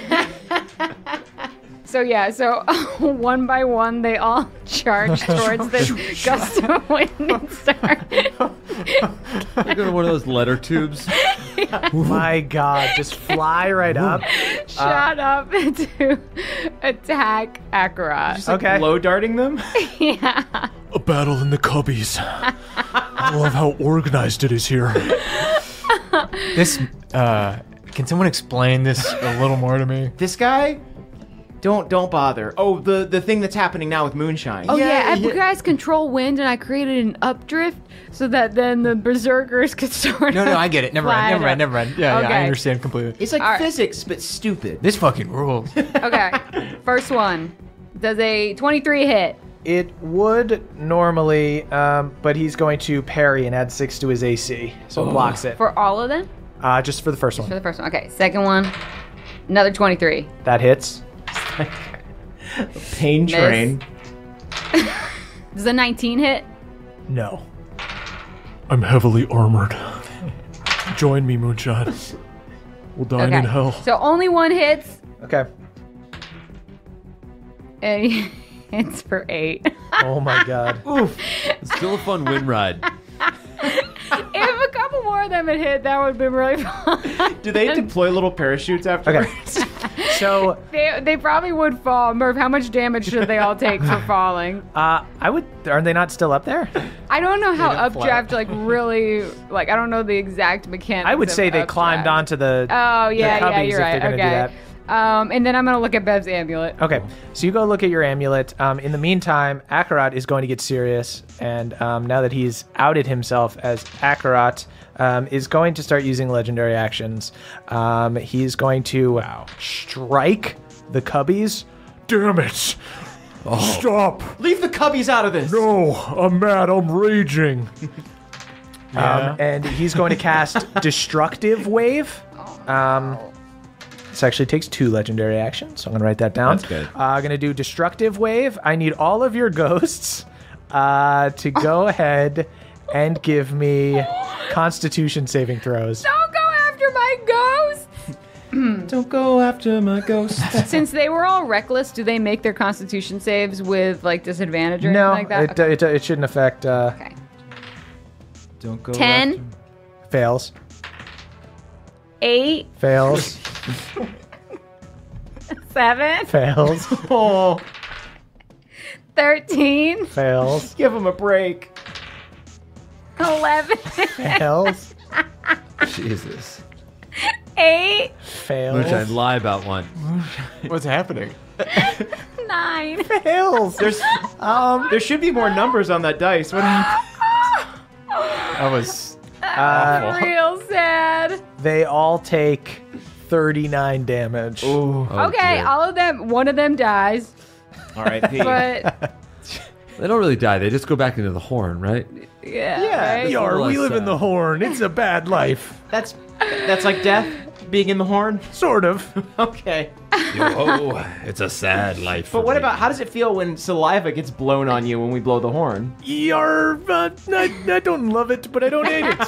So one by one, they all charge towards this gust of wind and start. Look at one of those letter tubes. My God, just fly right up. Shot up to attack Akarat. Just like Okay. blow darting them? Yeah. A battle in the cubbies. I love how organized it is here. This, can someone explain this a little more to me? This guy? Don't bother. Oh, the thing that's happening now with Moonshine. Oh yeah, I guys control wind, and I created an updrift so that then the berserkers could sort No, of. I get it. Never mind. Yeah, Okay. I understand completely. It's like All right. physics, but stupid. This fucking rules. Okay, first one. Does a 23 hit? It would normally, but he's going to parry and add 6 to his AC, so it blocks it. For all of them? Just for the first For one. the first one. Okay, second one. Another 23. That hits. Pain train. Does a 19 hit? No. I'm heavily armored. Join me, Moonshine. We'll dine in hell. So only one hits, Okay. and he hits for 8. Oh my God. It's still a fun wind ride. If a couple more of them had hit, that would have been really fun. Do they deploy little parachutes afterwards? Okay. So, They probably would fall. Murph, how much damage should they all take for falling? are they not still up there? I don't know how updraft really I don't know the exact mechanics. I would of say they updraft. climbed onto the. Oh yeah, the cubbies you're right. if they're gonna Okay. do that. And then I'm gonna look at Bev's amulet. Okay, so you go look at your amulet. In the meantime, Akarat is going to get serious, and now that he's outed himself as Akarat, is going to start using legendary actions. He's going to strike the cubbies. Damn it! Stop! Leave the cubbies out of this. No, I'm mad. I'm raging. And he's going to cast Destructive Wave. This actually takes 2 legendary actions, so I'm going to write that down. That's good. I'm going to do Destructive Wave. I need all of your ghosts to go ahead and give me Constitution saving throws. Don't go after my ghost. Don't go after my ghost. Since they were all reckless, do they make their Constitution saves with disadvantage or No, anything like that? it shouldn't affect. Okay. Don't go 10, Fails. 8, Fails. 7, Fails. Oh, 13, Fails. give him a break. 11, Fails. Jesus. 8, Fails. Moonshine, lie about one. What's happening? 9. Fails. There should be more numbers on that dice. What happened? That was awful. Real sad. They all take 39 damage. Oh, Okay, dear. all of them. One of them dies, R.I.P. but They don't really die. They just go back into the horn, right? yeah. Right? Yar, we Less live in sad. the horn. It's a bad life. That's like death, being in the horn. Sort of. Okay. Oh, it's a sad life. But what about, how does it feel when saliva gets blown on you when we blow the horn? Yar, I don't love it, but I don't hate it.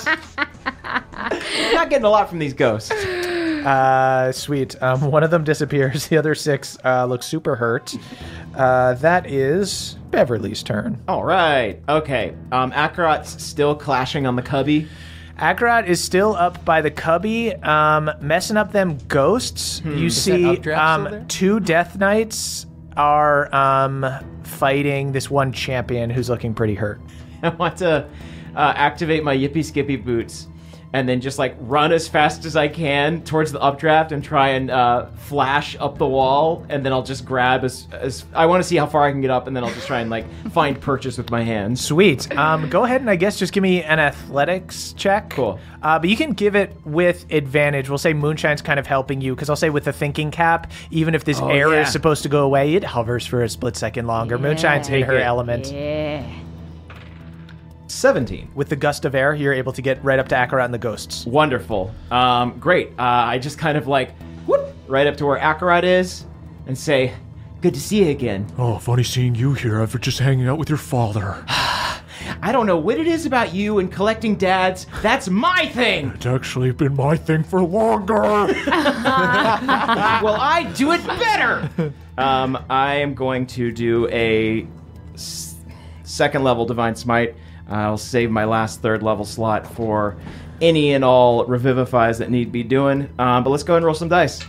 not getting a lot from these ghosts. Sweet. One of them disappears. The other 6 look super hurt. That is Beverly's turn. All right. Okay. Akarat's still clashing on the cubby. Akarat is still up by the cubby, messing up them ghosts. You see, updraft still there? 2 Death Knights are fighting this one champion who's looking pretty hurt. I want to activate my Yippee Skippy boots and then just like run as fast as I can towards the updraft and try and flash up the wall, and then I'll just grab as I want to see how far I can get up, and then I'll just try and like find purchase with my hands. Sweet. Go ahead and I guess just give me an athletics check. Cool. But you can give it with advantage. We'll say Moonshine's kind of helping you, because I'll say with the thinking cap, even if this error is supposed to go away, it hovers for a split second longer. Moonshine's in her element. Yeah. 17. With the gust of air, you're able to get right up to Akarat and the ghosts. Wonderful. Great. I just kind of like whoop right up to where Akarat is and say, "Good to see you again." Oh, funny seeing you here after just hanging out with your father. I don't know what it is about you and collecting dads. That's my thing. It's actually been my thing for longer. Well, I do it better. I am going to do a second level Divine Smite. I'll save my last 3rd level slot for any and all revivifies that need be doing. But let's go ahead and roll some dice.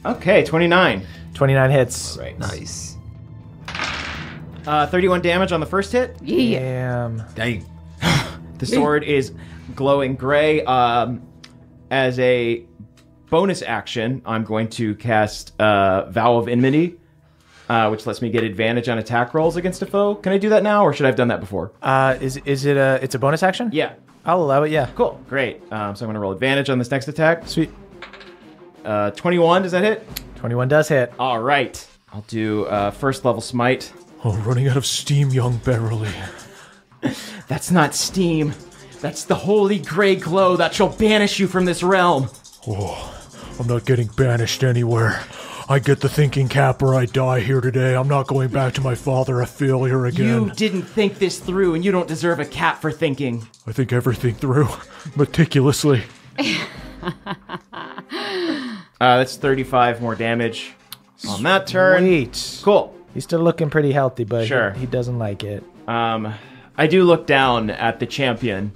Okay, 29. 29 hits. Right. Nice. 31 damage on the first hit. Damn. Dang. The sword is glowing gray. As a bonus action, I'm going to cast Vow of Enmity, which lets me get advantage on attack rolls against a foe. Can I do that now, or should I have done that before? Is it it's a bonus action? Yeah. I'll allow it, yeah. Cool. Great. So I'm going to roll advantage on this next attack. Sweet. 21, does that hit? 21 does hit. All right. I'll do first level smite. Oh, running out of steam, young Beverly. That's not steam. That's the holy gray glow that shall banish you from this realm. Oh, I'm not getting banished anywhere. I get the thinking cap or I die here today. I'm not going back to my father a failure again. You didn't think this through, and you don't deserve a cap for thinking. I think everything through, meticulously. That's 35 more damage on that turn. Sweet. Cool. He's still looking pretty healthy, but Sure. he doesn't like it. I do look down at the champion,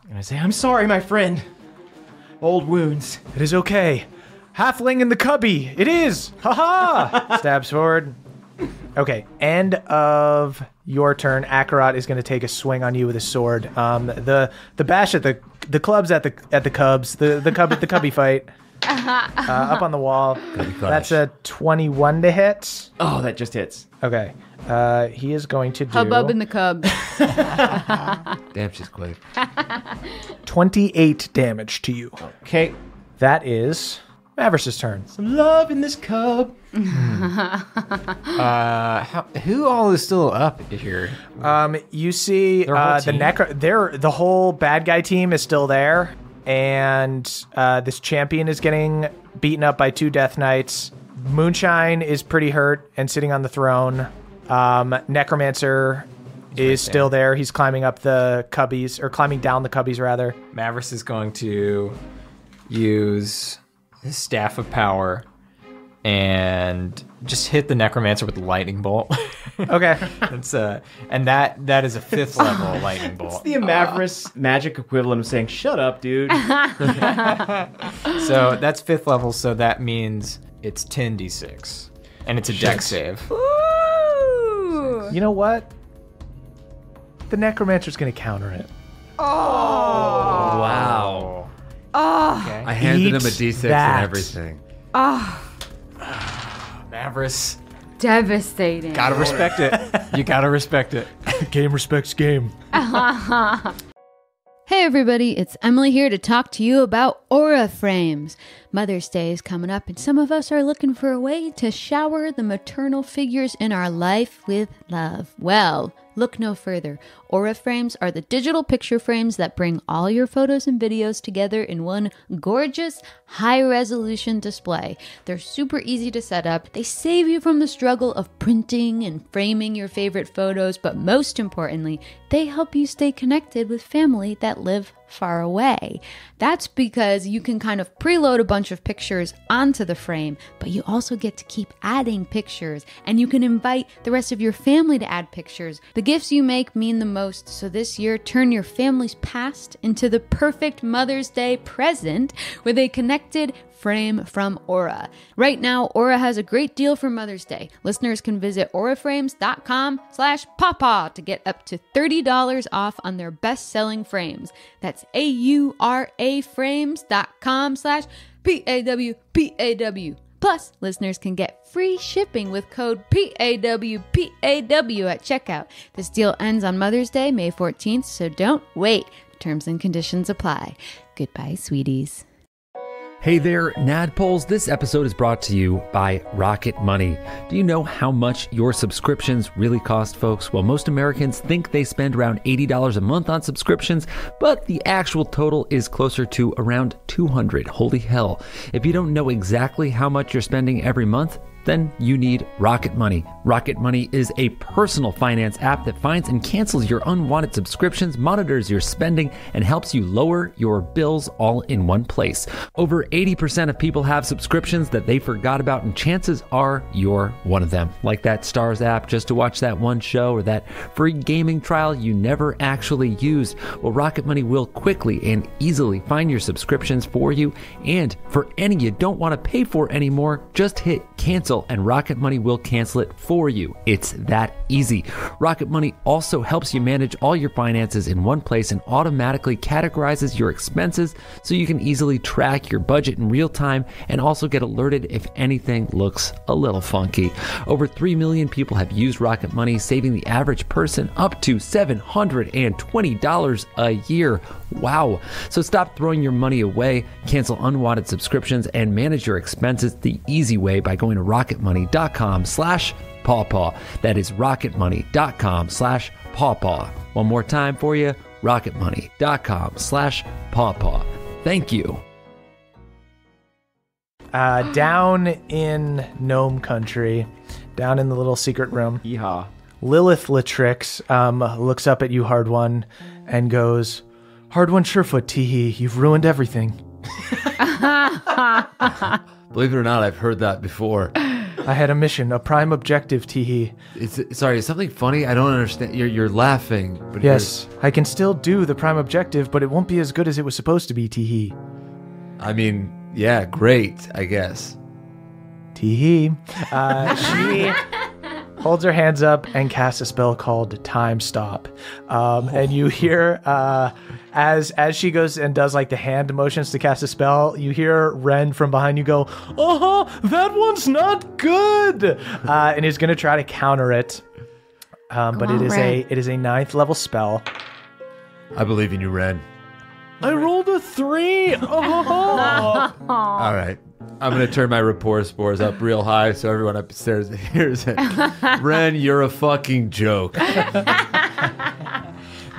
and I say, "I'm sorry, my friend. Old wounds." It is okay. Halfling in the cubby. It is. Ha-ha. Stabs forward. Okay. End of your turn. Akarat is going to take a swing on you with a sword. The bash at the clubs at the cubs. The cub at the cubby fight. Up on the wall. That's a 21 to hit. Oh, that just hits. Okay. He is going to do Hubbub in the cub. Damn, she's quick. 28 damage to you. Okay. That is Mavericks' turn. Some love in this cub. Who all is still up here? You see whole the team? the whole bad guy team is still there, and this champion is getting beaten up by 2 Death Knights. Moonshine is pretty hurt and sitting on the throne. Necromancer is still there. He's climbing up the cubbies, or climbing down the cubbies rather. Mavericks is going to use his Staff of Power and just hit the Necromancer with the lightning bolt. Okay. It's and that is a 5th level lightning bolt. The Mavris magic equivalent of saying, "Shut up, dude." So that's 5th level, so that means it's 10d6. And it's a dex save. Ooh. You know what? The Necromancer's going to counter it. Wow. Oh. I handed him a Eat D6 that. and everything. Mavericks. Devastating. Gotta respect it. You gotta respect it. Game respects game. Hey everybody, it's Emily here to talk to you about Aura Frames. Mother's Day is coming up and some of us are looking for a way to shower the maternal figures in our life with love. Well, look no further. Aura Frames are the digital picture frames that bring all your photos and videos together in one gorgeous, high-resolution display. They're super easy to set up. They save you from the struggle of printing and framing your favorite photos, but most importantly, they help you stay connected with family that live far away. That's because you can kind of preload a bunch of pictures onto the frame, but you also get to keep adding pictures, and you can invite the rest of your family to add pictures. The gifts you make mean the most, so this year, turn your family's past into the perfect Mother's Day present with a connected frame from Aura. Right now, Aura has a great deal for Mother's Day. Listeners can visit auraframes.com/pawpaw to get up to $30 off on their best-selling frames. That's auraframes.com/PAWPAW. Plus, listeners can get free shipping with code PAWPAW at checkout. This deal ends on Mother's Day, May 14th, so don't wait. Terms and conditions apply. Goodbye, sweeties. Hey there, Nadpoles. This episode is brought to you by Rocket Money. Do you know how much your subscriptions really cost, folks? Well, most Americans think they spend around $80 a month on subscriptions, but the actual total is closer to around $200. Holy hell. If you don't know exactly how much you're spending every month, then you need Rocket Money. Rocket Money is a personal finance app that finds and cancels your unwanted subscriptions, monitors your spending, and helps you lower your bills all in one place. Over 80% of people have subscriptions that they forgot about, and chances are you're one of them. Like that Stars app just to watch that one show, or that free gaming trial you never actually used. Well, Rocket Money will quickly and easily find your subscriptions for you, and for any you don't want to pay for anymore, just hit cancel and Rocket Money will cancel it for you. It's that easy. Rocket Money also helps you manage all your finances in one place and automatically categorizes your expenses so you can easily track your budget in real time and also get alerted if anything looks a little funky. Over 3 million people have used Rocket Money, saving the average person up to $720 a year. Wow. So stop throwing your money away, cancel unwanted subscriptions, and manage your expenses the easy way by going to rocketmoney.com/pawpaw. That is rocketmoney.com/pawpaw. One more time for you, rocketmoney.com/pawpaw. Thank you. Down in Gnome Country, down in the little secret room, Yeehaw. Lilith Latrix looks up at you, Hard One, and goes, "Hard One Surefoot, Teehee, you've ruined everything." Believe it or not, I've heard that before. I had a mission, a prime objective, Teehee. Sorry, is something funny? I don't understand. You're laughing. But Yes, I can still do the prime objective, but it won't be as good as it was supposed to be, Teehee. I mean, yeah, great, I guess. Teehee. She holds her hands up and casts a spell called Time Stop. And you hear, as she goes and does like the hand motions to cast a spell, you hear Ren from behind you go, that one's not good, and is going to try to counter it. But on, it is a 9th level spell. I believe in you, Ren. I rolled a 3. All right. I'm going to turn my rapport spores up real high so everyone upstairs hears it. Ren, you're a fucking joke.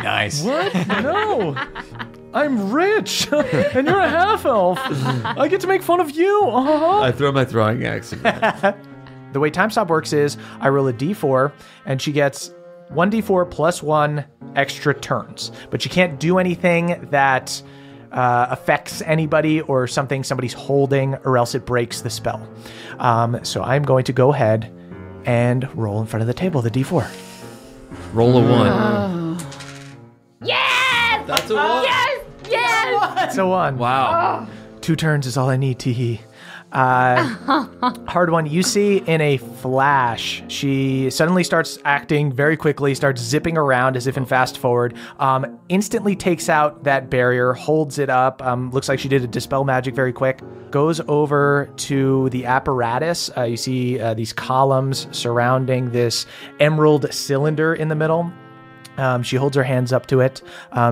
Nice. What? No. I'm rich, and you're a half-elf. I get to make fun of you. I throw my throwing axe at Ren. The way Time Stop works is I roll a d4, and she gets 1d4 plus 1 extra turns. But she can't do anything that affects anybody or something somebody's holding, or else it breaks the spell. So I'm going to go ahead and roll in front of the table the d4. Roll a 1. Yes! That's a 1. Yes! Yes! It's a 1. Wow. 2 turns is all I need, Teehee. Hard One, you see in a flash, she suddenly starts acting very quickly, starts zipping around as if in fast forward, instantly takes out that barrier, holds it up, looks like she did a dispel magic very quick, goes over to the apparatus. You see these columns surrounding this emerald cylinder in the middle. She holds her hands up to it.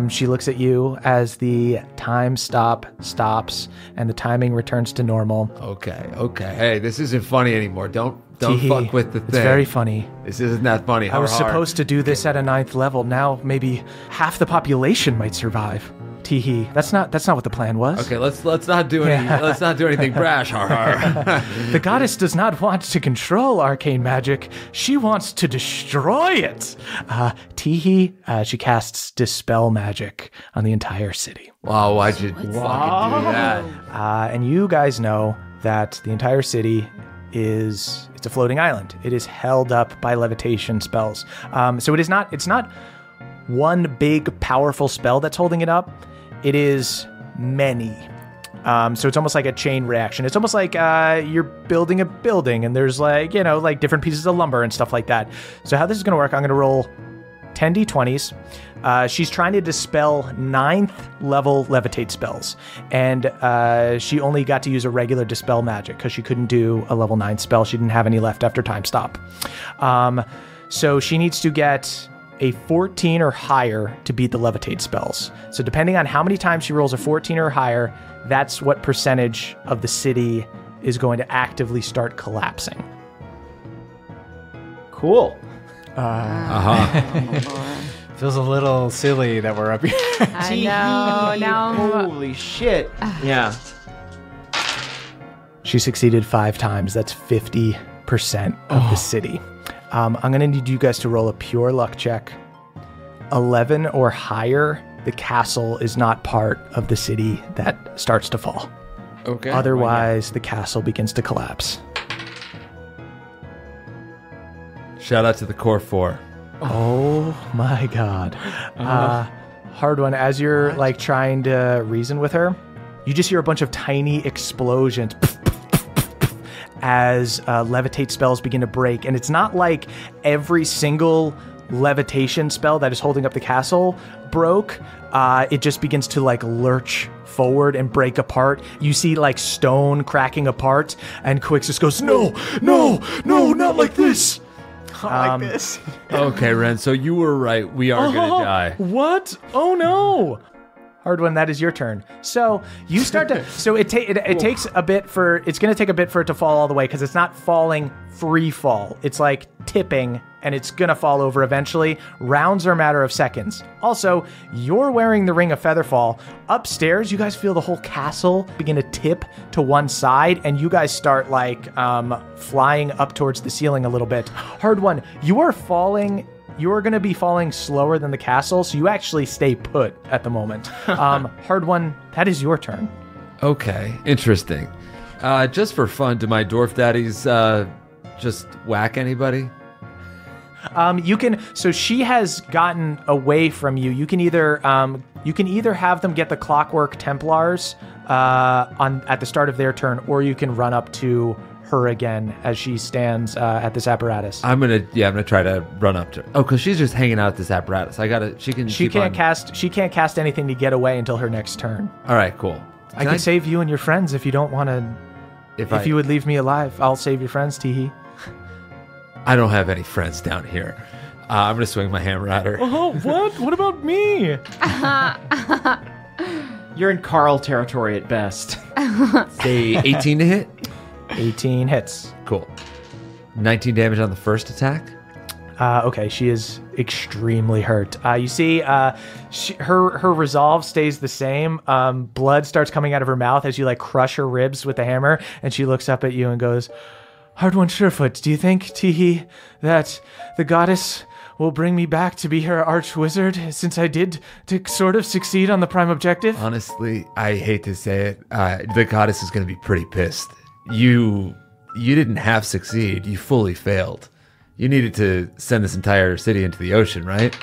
She looks at you as the time stops and the timing returns to normal. Okay. Hey, this isn't funny anymore. Don't Teehee, fuck with the thing. It's very funny. This isn't that funny. I was supposed to do this at a 9th level. Now maybe half the population might survive. Teehee. That's not what the plan was. Okay, let's not do anything brash. Har har. The goddess does not want to control arcane magic. She wants to destroy it. Teehee, she casts Dispel Magic on the entire city. Wow, why'd you fucking do that? And you guys know that the entire city it's a floating island. It is held up by levitation spells. So it's not one big powerful spell that's holding it up. It is many. So it's almost like a chain reaction. It's almost like you're building a building and there's like different pieces of lumber and stuff like that. So how this is going to work, I'm going to roll 10 d20s. She's trying to dispel 9th level levitate spells. And she only got to use a regular dispel magic because she couldn't do a level 9 spell. She didn't have any left after time stop. So she needs to get a 14 or higher to beat the levitate spells. So depending on how many times she rolls a 14 or higher, that's what percentage of the city is going to actively start collapsing. Cool. Feels a little silly that we're up here. I know. Now, Holy shit. Yeah. She succeeded 5 times. That's 50% of the city. I'm going to need you guys to roll a pure luck check. 11 or higher, the castle is not part of the city that starts to fall. Okay. Otherwise, the castle begins to collapse. Shout out to the core 4. Oh my god. Hard one. As you're like trying to reason with her, you just hear a bunch of tiny explosions as levitate spells begin to break. And it's not like every single levitation spell that is holding up the castle broke. It just begins to like lurch forward and break apart. You see like stone cracking apart, and Quixis goes, no, not like this. Like this. Okay, Ren, so you were right. We are going to die. What? Oh no. Hard one, that is your turn. So you start to. So it takes a bit for. It's going to take a bit for it to fall all the way because it's not falling free fall. It's like tipping, and it's going to fall over eventually. Rounds are a matter of seconds. Also, you're wearing the Ring of Featherfall. Upstairs, you guys feel the whole castle begin to tip to one side, and you guys start like flying up towards the ceiling a little bit. Hard one, you are falling. You are going to be falling slower than the castle, so you actually stay put at the moment. Hard one, that is your turn. Okay, interesting. Just for fun, do my dwarf daddies just whack anybody? You can. So she has gotten away from you. You can either have them get the Clockwork Templars at the start of their turn, or you can run up to her again as she stands at this apparatus. I'm gonna try to run up to her. Oh, because she's just hanging out at this apparatus. She can't cast anything to get away until her next turn. All right, cool. I can save you and your friends if you don't want to. If you would leave me alive, I'll save your friends, Teehee. I don't have any friends down here. I'm gonna swing my hammer at her. Oh, what? What about me? You're in Carl territory at best. Say 18 to hit. 18 hits. Cool. 19 damage on the first attack. Okay, she is extremely hurt. You see, her resolve stays the same. Blood starts coming out of her mouth as you like crush her ribs with the hammer, and she looks up at you and goes, "Hard one, Surefoot. Do you think, Teehee, that the goddess will bring me back to be her arch wizard since I did to sort of succeed on the prime objective?" Honestly, I hate to say it, the goddess is going to be pretty pissed. You didn't half succeed. You fully failed. You needed to send this entire city into the ocean, right?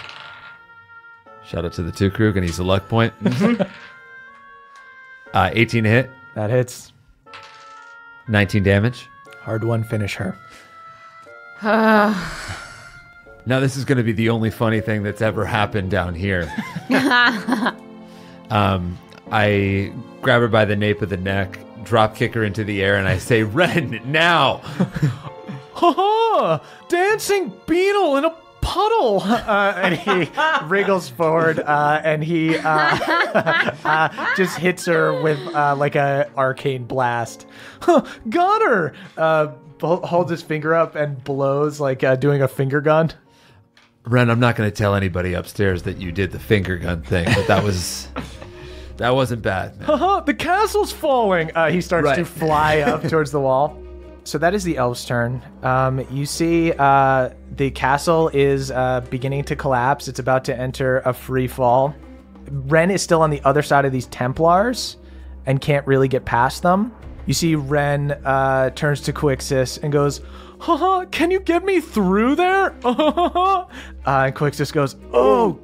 Shout out to the 2 crew. Gonna use a luck point. 18 to hit. That hits. 19 damage. Hard one, finish her. Now this is going to be the only funny thing that's ever happened down here. I grab her by the nape of the neck, drop kick her into the air, and I say, "Ren, now!" Ha ha! Dancing beetle in a puddle! And he wriggles forward and he just hits her with like a arcane blast. Got her! Holds his finger up and blows like doing a finger gun. Ren, I'm not going to tell anybody upstairs that you did the finger gun thing, but that was That wasn't bad, man. Haha, the castle's falling. He starts to fly up towards the wall. So that is the elf's turn. You see the castle is beginning to collapse. It's about to enter a free fall. Ren is still on the other side of these Templars and can't really get past them. You see Ren turns to Quixis and goes, haha, can you get me through there? And Quixis goes, oh,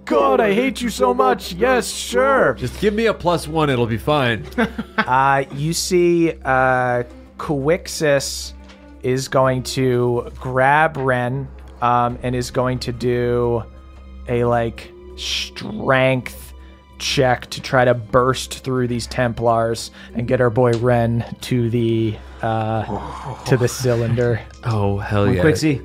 God, I hate you so much. Yes, sure. Just give me a +1, it'll be fine. You see Quixis is going to grab Ren and is going to do a strength check to try to burst through these Templars and get our boy Ren to the cylinder. Oh, hell yeah. Quixie.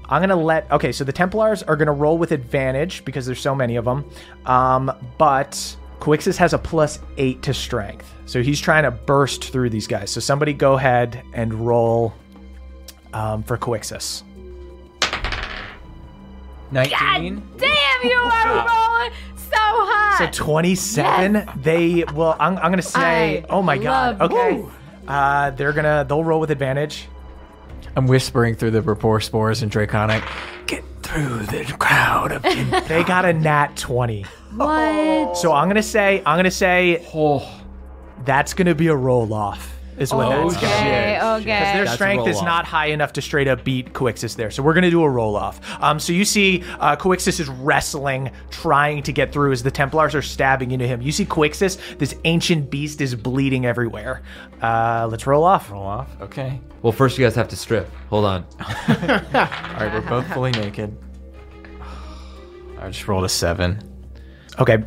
I'm going to okay, so the Templars are going to roll with advantage because there's so many of them. But Quixis has a +8 to strength. So he's trying to burst through these guys. So somebody go ahead and roll for Quixis. 19. God damn, you are rolling so high. So 27. Yes. I'm going to say, oh my God. Okay. They'll roll with advantage. I'm whispering through the rapport spores and Draconic. Get through the crowd of They got a nat 20. What? So I'm gonna say, that's gonna be a roll off. Is what that's gonna be. Okay. Because their strength is not high enough to straight up beat Quixis there. So we're gonna do a roll off. So you see Quixis is wrestling, trying to get through as the Templars are stabbing into him. You see Quixis, this ancient beast, is bleeding everywhere. Let's roll off. Roll off. Okay. Well, first you guys have to strip. Hold on. All right, we're both fully naked. I just rolled a 7. Okay.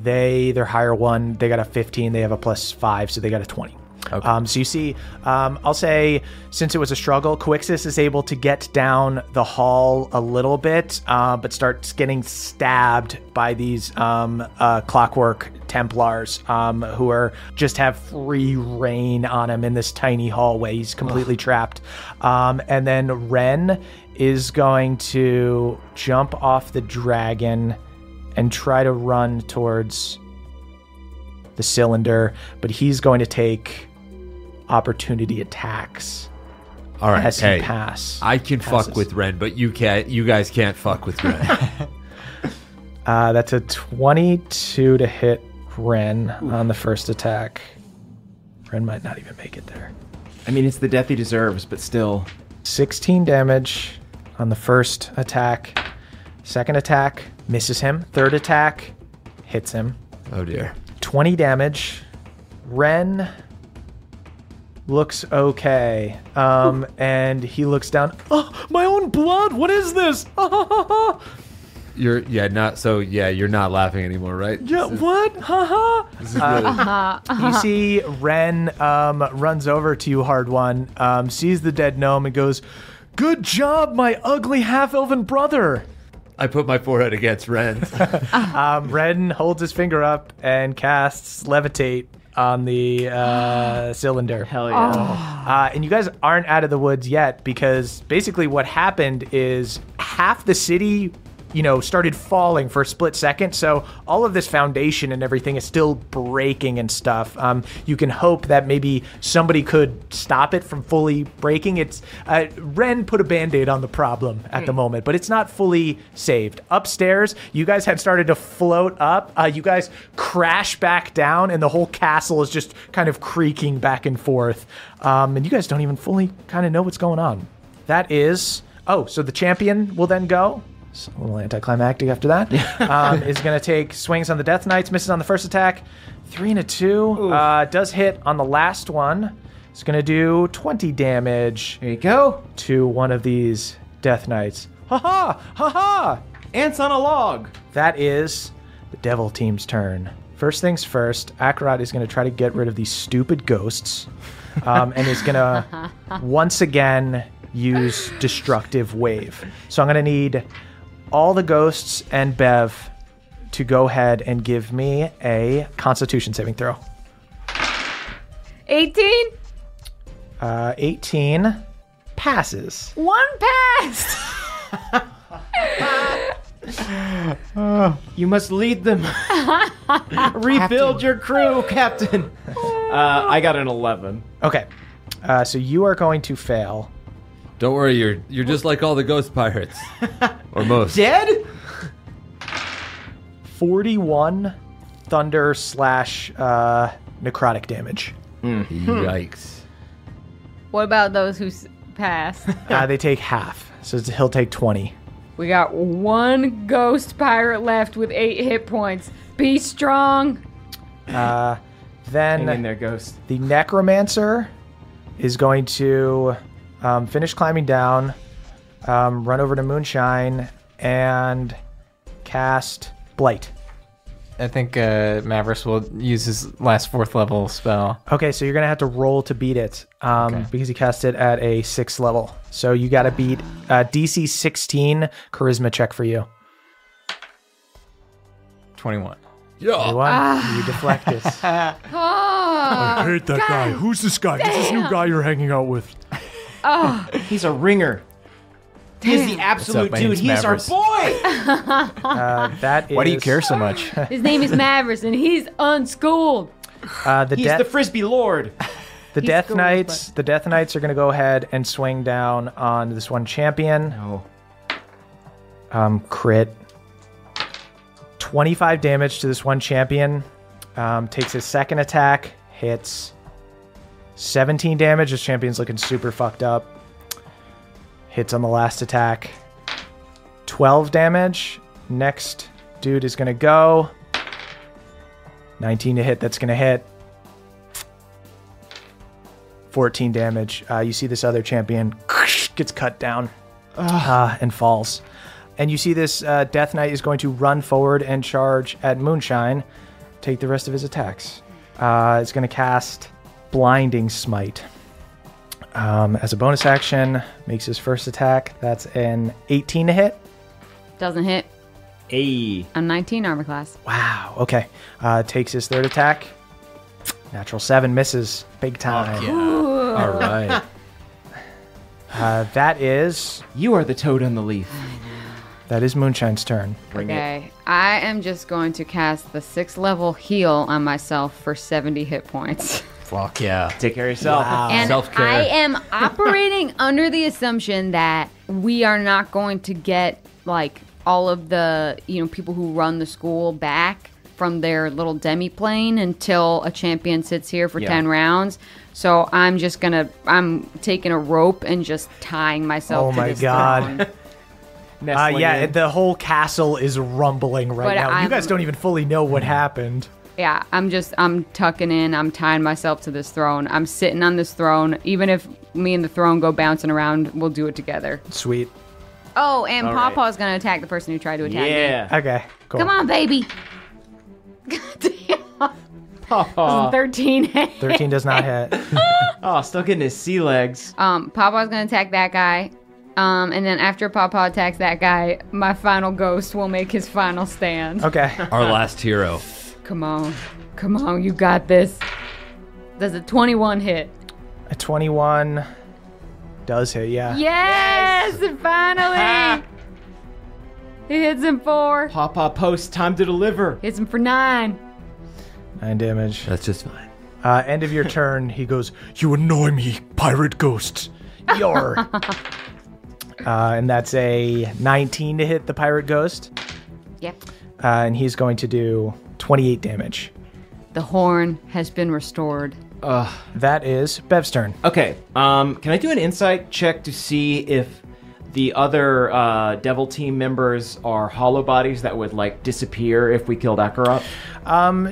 Their higher one, they got a 15. They have a +5, so they got a 20. Okay. So you see, I'll say since it was a struggle, Quixis is able to get down the hall a little bit, but starts getting stabbed by these clockwork Templars who are just have free reign on him in this tiny hallway. He's completely trapped. And then Ren is going to jump off the dragon and try to run towards the cylinder, but he's going to take opportunity attacks. All right, as he passes. I can fuck with Ren, but you can't. You guys can't fuck with Ren. That's a 22 to hit Ren on the first attack. Ren might not even make it there. I mean, it's the death he deserves, but still. 16 damage on the first attack. Second attack misses him. Third attack hits him. Oh dear. 20 damage. Ren looks okay. And he looks down. Oh, my own blood. What is this? You're not laughing anymore, right? Yeah, what? This is really... You see Ren runs over to you, Hard One, sees the dead gnome and goes, "Good job, my ugly half-elven brother." I put my forehead against Ren's. Ren holds his finger up and casts Levitate on the cylinder. Hell yeah. And you guys aren't out of the woods yet because basically what happened is half the city started falling for a split second. So all of this foundation and everything is still breaking and stuff. You can hope that maybe somebody could stop it from fully breaking. It's Ren put a Band-Aid on the problem at the moment, but it's not fully saved. Upstairs, you guys had started to float up. You guys crash back down and the whole castle is just kind of creaking back and forth. And you guys don't even fully kind of know what's going on. That is... so the champion will then go. It's a little anticlimactic after that. Is going to take swings on the Death Knights, misses on the first attack. 3 and a 2. Does hit on the last one. It's going to do 20 damage. There you go. To one of these Death Knights. Ha-ha! Ha-ha! Ants on a log. That is the Devil Team's turn. First things first, Akarat is going to try to get rid of these stupid ghosts. And is going to once again use Destructive Wave. So I'm going to need all the ghosts and Bev to go ahead and give me a Constitution saving throw. 18? 18 passes. One pass. You must lead them. Rebuild your crew, Captain. I got an 11. Okay. So you are going to fail. Don't worry, you're just like all the ghost pirates. Or most. Dead? 41 thunder / necrotic damage. Yikes. What about those who passed? They take half, so he'll take 20. We got one ghost pirate left with 8 hit points. Be strong. Then Hang in there, Ghost. the necromancer is going to finish climbing down, run over to Moonshine, and cast Blight. I think Mavericks will use his last 4th level spell. Okay, so you're going to have to roll to beat it because he cast it at a 6th level. So you got to beat DC 16 charisma check for you. 21. Yeah. You deflect it. I hate that guy. Who's this guy? Who's this new guy you're hanging out with? He's a ringer. He's the absolute My dude. name's He's our Mavericks. boy. That is, Why do you care so much? His name is Mavericks, and he's unschooled. He's the Frisbee Lord. The He's Death cool, Knights. The Death Knights are going to go ahead and swing down on this one champion. No. Crit. 25 damage to this one champion. Takes his second attack. Hits. 17 damage. This champion's looking super fucked up. Hits on the last attack. 12 damage. Next dude is going to go. 19 to hit. That's going to hit. 14 damage. You see this other champion gets cut down and falls. And you see this Death Knight is going to run forward and charge at Moonshine. Take the rest of his attacks. It's going to cast Blinding Smite. As a bonus action, makes his first attack. That's an 18 to hit. Doesn't hit. Hey. A 19 armor class. Wow. Okay. Takes his third attack. Natural 7 misses. Big time. All right. That is You are the toad on the leaf. Moonshine's turn. Bring it. Okay, I am just going to cast the 6th level heal on myself for 70 hit points. Fuck yeah. Take care of yourself. And Self-care. I am operating under the assumption that we are not going to get like all of the, people who run the school back from their little demi-plane until a champion sits here for 10 rounds. So I'm taking a rope and just tying myself to this throne. Yeah, the whole castle is rumbling right now. You guys don't even fully know what happened. Yeah, I'm tucking in. I'm tying myself to this throne. I'm sitting on this throne. Even if me and the throne go bouncing around, we'll do it together. Sweet. Oh, and All Pawpaw's going to attack the person who tried to attack me. Yeah. Okay, cool. Come on, baby. Damn. 13 hit. 13 does not hit. Oh, still getting his sea legs. Pawpaw's going to attack that guy. And then after Pawpaw attacks that guy, my final ghost will make his final stand. Okay. Our last hero. Come on, you got this. Does a 21 hit? A 21 does hit, yeah. Yes! Finally! He hits him 4. Pawpaw post, time to deliver. Hits him for 9. 9 damage. That's just fine. End of your turn, he goes, "You annoy me, pirate ghost. You're." And that's a 19 to hit the pirate ghost. Yep. And he's going to do 28 damage. The horn has been restored. That is Bev's turn. Okay, can I do an insight check to see if the other devil team members are hollow bodies that would, disappear if we killed Akarot?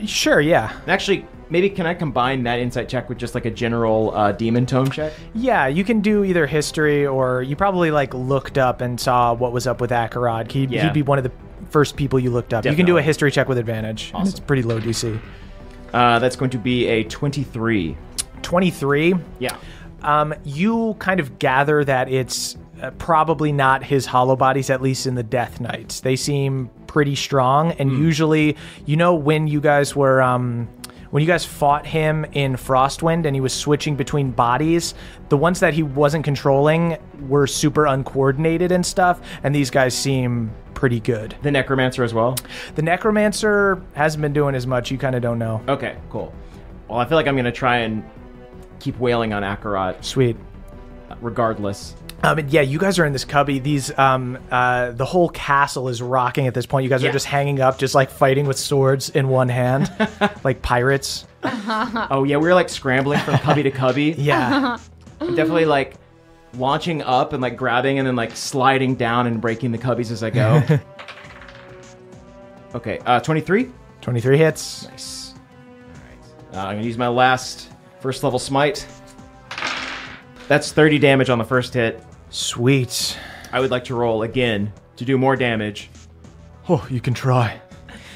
Sure, yeah. Actually, maybe can I combine that insight check with just, a general demon tome check? Yeah, you can do either history or you probably, looked up and saw what was up with Akarot. He'd be one of the first people you looked up. Definitely. You can do a history check with advantage. Awesome. It's pretty low DC. That's going to be a 23. 23. Yeah. You kind of gather that it's probably not his hollow bodies, at least in the Death Knights. They seem pretty strong, and usually, when you guys were when you guys fought him in Frostwind and he was switching between bodies, the ones that he wasn't controlling were super uncoordinated and stuff, and these guys seem pretty good. The Necromancer as well? The Necromancer hasn't been doing as much. You kind of don't know. Okay, cool. Well, I feel like I'm going to try and keep wailing on Akarat. Sweet. Regardless. Yeah, you guys are in this cubby. These, the whole castle is rocking at this point. You guys are just hanging up, just like fighting with swords in one hand, like pirates. Oh yeah, we were like scrambling from cubby to cubby. Yeah. Definitely like launching up and like grabbing and then like sliding down and breaking the cubbies as I go. Okay, 23? 23 hits. Nice. All right. I'm gonna use my last first level smite. That's 30 damage on the first hit. Sweet. I would like to roll again to do more damage. Oh, you can try.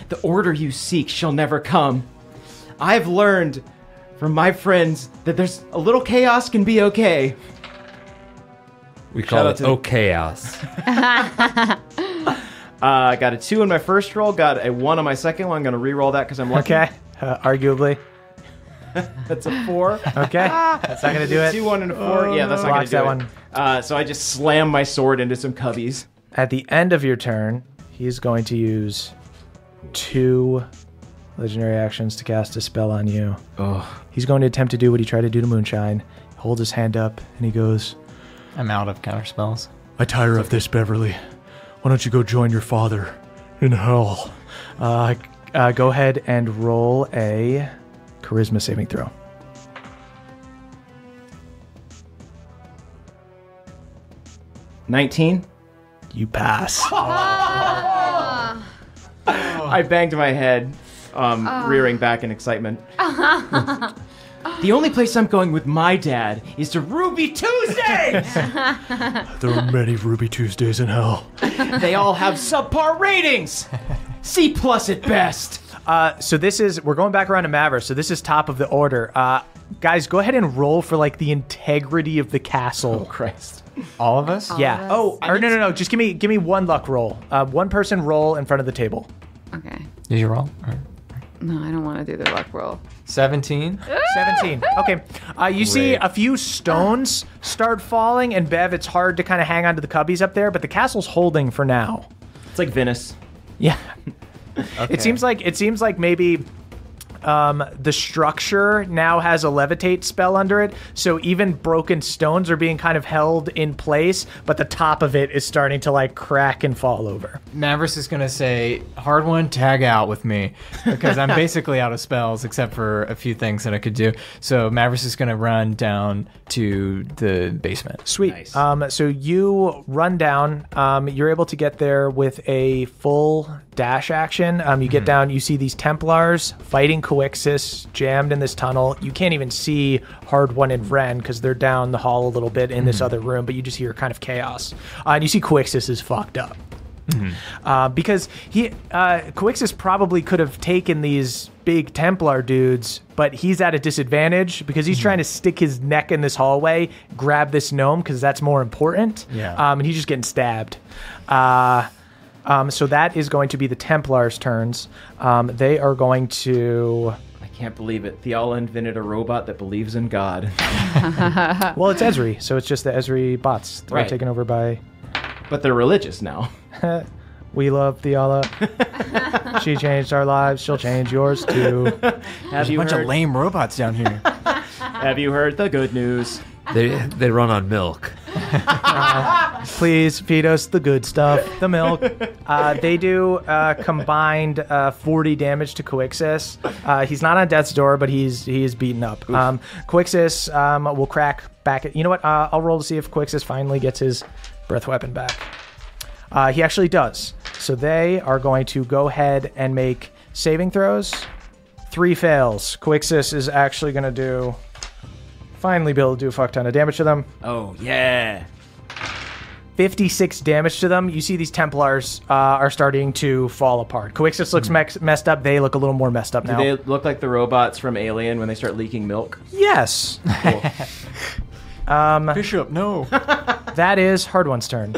The order you seek shall never come. I've learned from my friends that there's a little chaos can be okay. We call it chaos. I got a 2 in my first roll, got a 1 on my second one. I'm going to re-roll that because I'm lucky. Okay, arguably. That's a 4. Okay, that's not going to do it. 2, 1, and a 4. Yeah, that's not going to do that it. one. So I just slam my sword into some cubbies. At the end of your turn, he's going to use 2 legendary actions to cast a spell on you. Oh. He's going to attempt to do what he tried to do to Moonshine. Hold his hand up, and he goes, I'm out of counter spells. I tire of this, Beverly. Why don't you go join your father in hell? Go ahead and roll a charisma saving throw. $19. You pass. I banged my head, rearing back in excitement. The only place I'm going with my dad is to Ruby Tuesdays! There are many Ruby Tuesdays in hell. They all have subpar ratings! C+ at best! So we're going back around to Maverick, so this is top of the order. Guys, go ahead and roll for, like, the integrity of the castle. Oh, Christ. All of us? Yeah. No. Just give me one luck roll. One person roll in front of the table. Okay. Did you roll? No, I don't want to do the luck roll. 17. 17. Okay. You see a few stones start falling, and Bev, it's hard to kind of hang on to the cubbies up there, but the castle's holding for now. It's like Venice. Yeah. Okay. It seems like maybe the structure now has a levitate spell under it, so even broken stones are being kind of held in place, but the top of it is starting to like crack and fall over. Mavericks is going to say, hard one, tag out with me, because I'm basically out of spells except for a few things that I could do. So Mavericks is going to run down to the basement. Sweet. Nice. So you run down. You're able to get there with a full dash action. You get down, you see these Templars fighting Coixis jammed in this tunnel. You can't even see Hard One and Ren because they're down the hall a little bit in this other room, but you just hear kind of chaos. And you see Coixis is fucked up. Because Coixis probably could have taken these big Templar dudes, but he's at a disadvantage because he's trying to stick his neck in this hallway, grab this gnome because that's more important. Yeah. And he's just getting stabbed. So that is going to be the Templars' turns. They are going to... I can't believe it. Theala invented a robot that believes in God. Well, it's Esri, so it's just the Esri bots. They're taken over by... But they're religious now. We love Theala. She changed our lives. She'll change yours too. There's a bunch of lame robots down here. Have you heard the good news? They run on milk. Please feed us the good stuff, the milk. They do combined 40 damage to Coixis. He's not on death's door, but he is beaten up. Coixis will crack back. You know what? I'll roll to see if Coixis finally gets his breath weapon back. He actually does. So they are going to go ahead and make saving throws. 3 fails. Coixis is actually going to finally be able to do a fuck ton of damage to them. Oh, yeah. 56 damage to them. You see these Templars are starting to fall apart. Coixis looks messed up. They look a little more messed up now. Do they look like the robots from Alien when they start leaking milk? Yes. Cool. Bishop, no. That is Hard One's turn.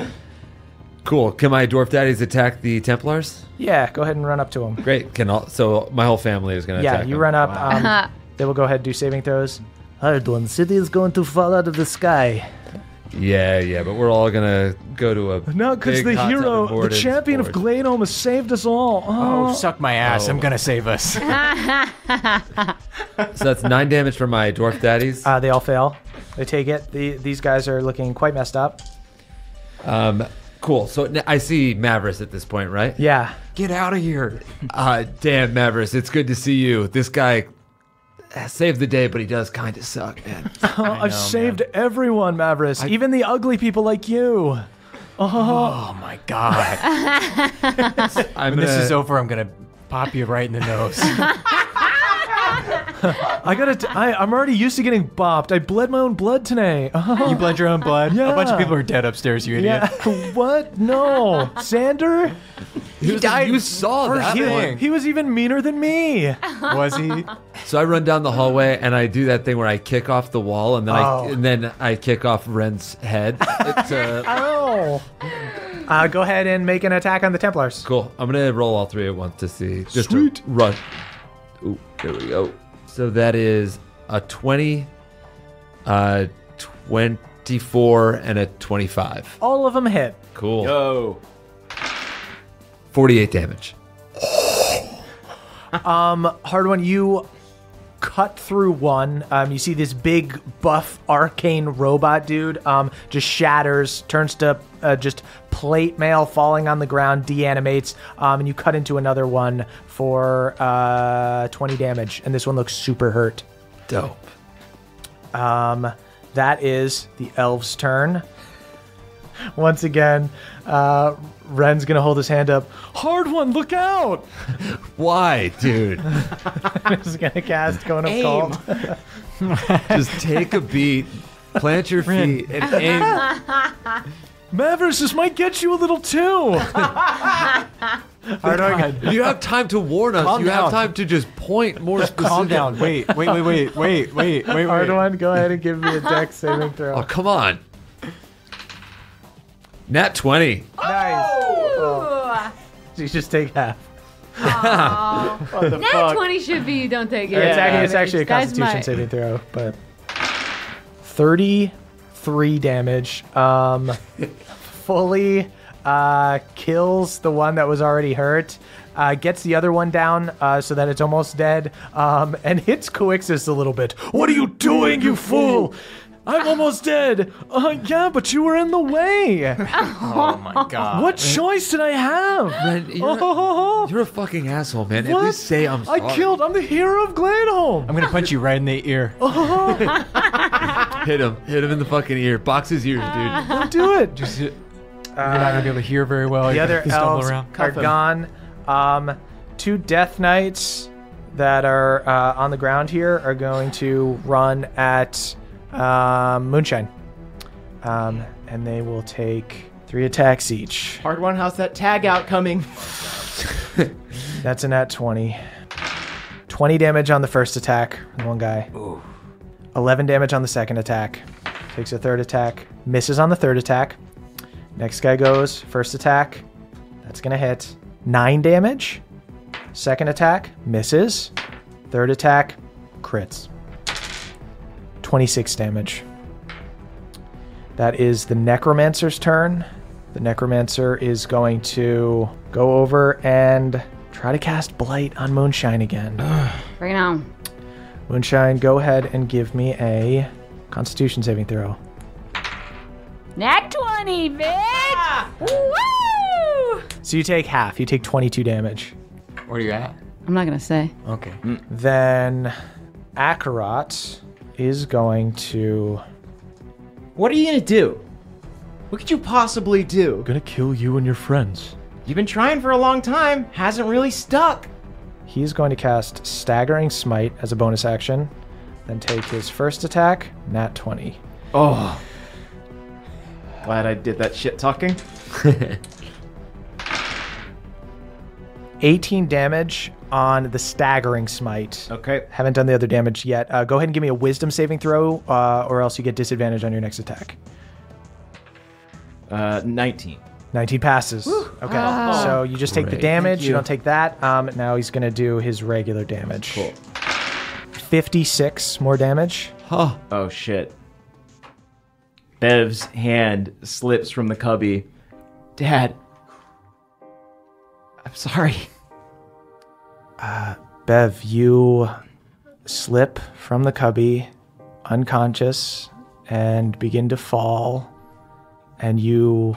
Cool. Can my dwarf daddies attack the Templars? Yeah, go ahead and run up to them. Great. So my whole family is going to attack Yeah, you them. run up. They will go ahead and do saving throws. Hard one. City is going to fall out of the sky. Yeah, but we're all going to go to a No, because big the hot tub hero, and the board and champion of sport. Gladome has saved us all. Oh, suck my ass. Oh. I'm going to save us. So that's 9 damage for my dwarf daddies. They all fail. They take it. These guys are looking quite messed up. Cool. So I see Mavris at this point, right? Yeah. Get out of here. Damn, Mavris, it's good to see you. This guy saved the day, but he does kind of suck, man. I've saved everyone, Mavris, even the ugly people like you. Oh my God. When this is over, I'm going to pop you right in the nose. I'm already used to getting bopped. I bled my own blood today. You bled your own blood? Yeah. A bunch of people are dead upstairs, you idiot. Yeah. What? No. Sander? He died. You saw that one. He was even meaner than me. Was he? So I run down the hallway and I do that thing where I kick off the wall and then I kick off Ren's head. Oh. Go ahead and make an attack on the Templars. Cool. I'm gonna roll all 3 at once to see. Just Sweet. To run. Ooh, there we go. So that is a 20, 24, and a 25. All of them hit. Cool. Yo. 48 damage. Hard one, you cut through one. You see this big buff arcane robot dude just shatters, turns to just plate mail falling on the ground, deanimates, and you cut into another one for 20 damage, and this one looks super hurt. Dope. That is the elf's turn. Once again, Ren's gonna hold his hand up. Hard one, look out! Why, dude? He's gonna cast Cone of Cold. Just take a beat, plant your feet, and aim. Mavris, this might get you a little too. You have time to warn us. Calm you have down. time to just point more specific. Calm down. Wait. Hard one, go ahead and give me a dex saving throw. Oh, come on. Nat 20. Nice. Oh. So you just take half. Nat 20 should be you don't take it. It's actually a That's Constitution my- saving throw, but 33 damage. Fully kills the one that was already hurt. Gets the other one down so that it's almost dead, and hits Coixus a little bit. What are you doing, you fool? I'm almost dead. Yeah, but you were in the way. Oh my God. What choice did I have? Ren, you're a fucking asshole, man. At What? least say I'm sorry. I'm the hero of Gladome. I'm going to punch you right in the ear. Hit him in the fucking ear. Box his ears, dude. Don't do it. You're not going to be able to hear very well. The You're other gonna stumble elves around. are gone. 2 Death Knights that are on the ground here are going to run at Moonshine. And they will take 3 attacks each. Hard one, how's that tag out coming? That's a nat 20. 20 damage on the first attack, one guy. Ooh. 11 damage on the second attack. Takes a third attack. Misses on the third attack. Next guy goes. First attack. That's going to hit. 9 damage. Second attack. Misses. Third attack. Crits. 26 damage. That is the Necromancer's turn. The Necromancer is going to go over and try to cast Blight on Moonshine again. Right now. Moonshine, go ahead and give me a Constitution saving throw. Nat 20, bitch! Woo! So you take half. You take 22 damage. Where are you at? I'm not going to say. Okay. Then Akarat is going to... What are you gonna do? What could you possibly do? I'm gonna kill you and your friends. You've been trying for a long time. Hasn't really stuck. He's going to cast Staggering Smite as a bonus action. Then take his first attack, nat 20. Oh. Glad I did that shit talking. 18 damage on the Staggering Smite. Okay. Haven't done the other damage yet. Go ahead and give me a Wisdom saving throw, or else you get disadvantage on your next attack. 19. 19 passes. Okay, so you just take the Great. damage. You don't take that. Now he's going to do his regular damage. Cool. 56 more damage. Oh, shit. Bev's hand slips from the cubby. Dad. I'm sorry. Bev, you slip from the cubby, unconscious, and begin to fall. And you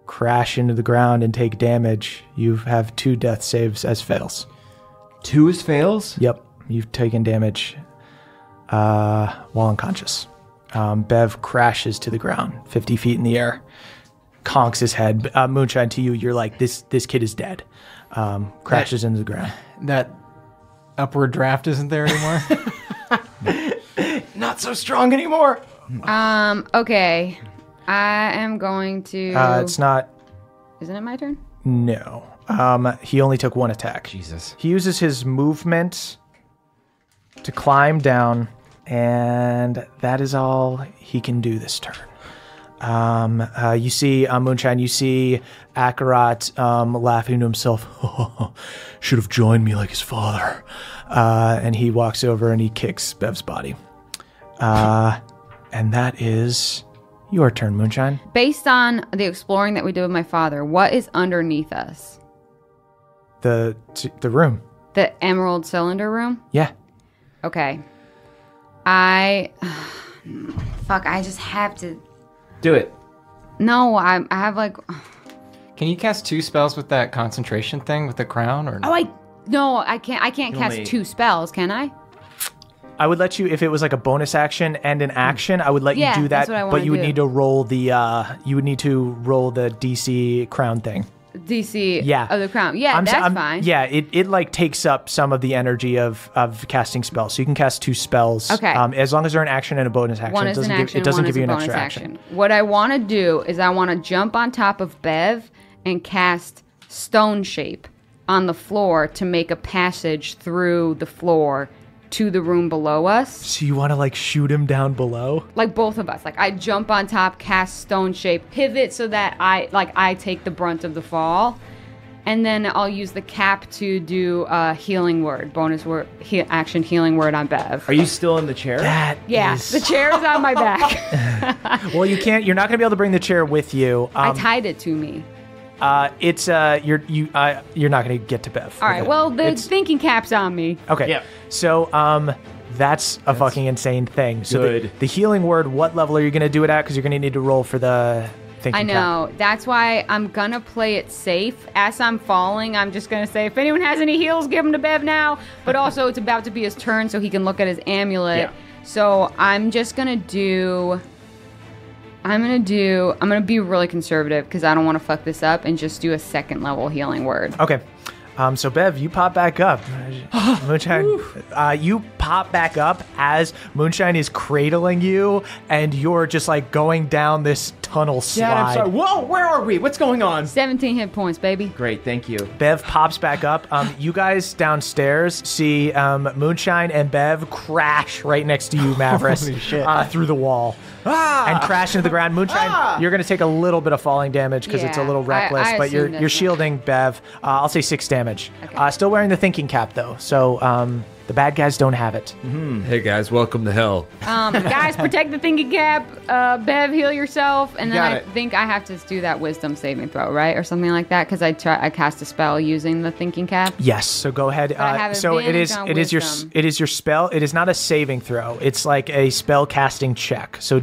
crash into the ground and take damage. You have 2 death saves as fails. 2 is fails? Yep, you've taken damage while unconscious. Bev crashes to the ground, 50 feet in the air, conks his head. Moonshine, to you, you're like, this kid is dead. Crashes into the ground. That upward draft isn't there anymore. Not so strong anymore. Okay. I am going to... It's not... Isn't it my turn? No. He only took 1 attack. Jesus. He uses his movement to climb down, and that is all he can do this turn. You see, Moonshine, you see Akarat laughing to himself. Should have joined me like his father. And he walks over and he kicks Bev's body. And that is your turn, Moonshine. Based on the exploring that we did with my father, what is underneath us? The room. The emerald cylinder room? Yeah. Okay. Fuck, I just have to... Do it. No, I have like... Can you cast 2 spells with that concentration thing with the crown or no? No, I can't cast only- 2 spells, can I? I would let you, if it was like a bonus action and an action, I would let Yeah, you do that, that's what I wanna but you would do. need to roll the DC crown thing. DC Yeah. of the crown. Yeah, that's fine. Yeah, it like takes up some of the energy of casting spells. So you can cast 2 spells. Okay. As long as they're an action and a bonus action. One It is an doesn't action, it doesn't one give is you a an bonus extra action. action. What I want to do is I want to jump on top of Bev and cast Stone Shape on the floor to make a passage through the floor to the room below us. So you want to like shoot him down below? Like both of us. Like I jump on top, cast Stone Shape, pivot so that I take the brunt of the fall. And then I'll use the cap to do a healing word, bonus word, action healing word on Bev. Are you still in the chair? Yeah, the chair is on my back. Well, you're not going to be able to bring the chair with you. I tied it to me. You're not going to get to Bev. All right, well, the thinking cap's on me. Okay. Yeah. So, that's a fucking insane thing. So good. the healing word, what level are you going to do it at? Because you're going to need to roll for the thinking I know. cap. That's why I'm going to play it safe. As I'm falling, I'm just going to say, if anyone has any heals, give them to Bev now. But also, it's about to be his turn, so he can look at his amulet. Yeah. So I'm just going to do... I'm going to be really conservative because I don't want to fuck this up and just do a 2nd level healing word. Okay. So Bev, you pop back up. Moonshine, you pop back up as Moonshine is cradling you, and you're just like going down this tunnel slide. Dad, I'm sorry. Whoa, where are we? What's going on? 17 hit points, baby. Great, thank you. Bev pops back up. You guys downstairs see Moonshine and Bev crash right next to you, Mavericks, through the wall. And crash into the ground. Moonshine, you're going to take a little bit of falling damage because it's a Yeah, little reckless, I but assume you're that's shielding Bev. I'll say 6 damage. Okay. Still wearing the thinking cap, though, so the bad guys don't have it. Hey guys, welcome to hell. Guys, protect the thinking cap. Bev, heal yourself. And then got I it. think I have to do that wisdom saving throw, right? Or something like that, because I cast a spell using the thinking cap. Yes, so go ahead. I have So it is advantage on it is your spell. It is not a saving throw. It's like a spell casting check. So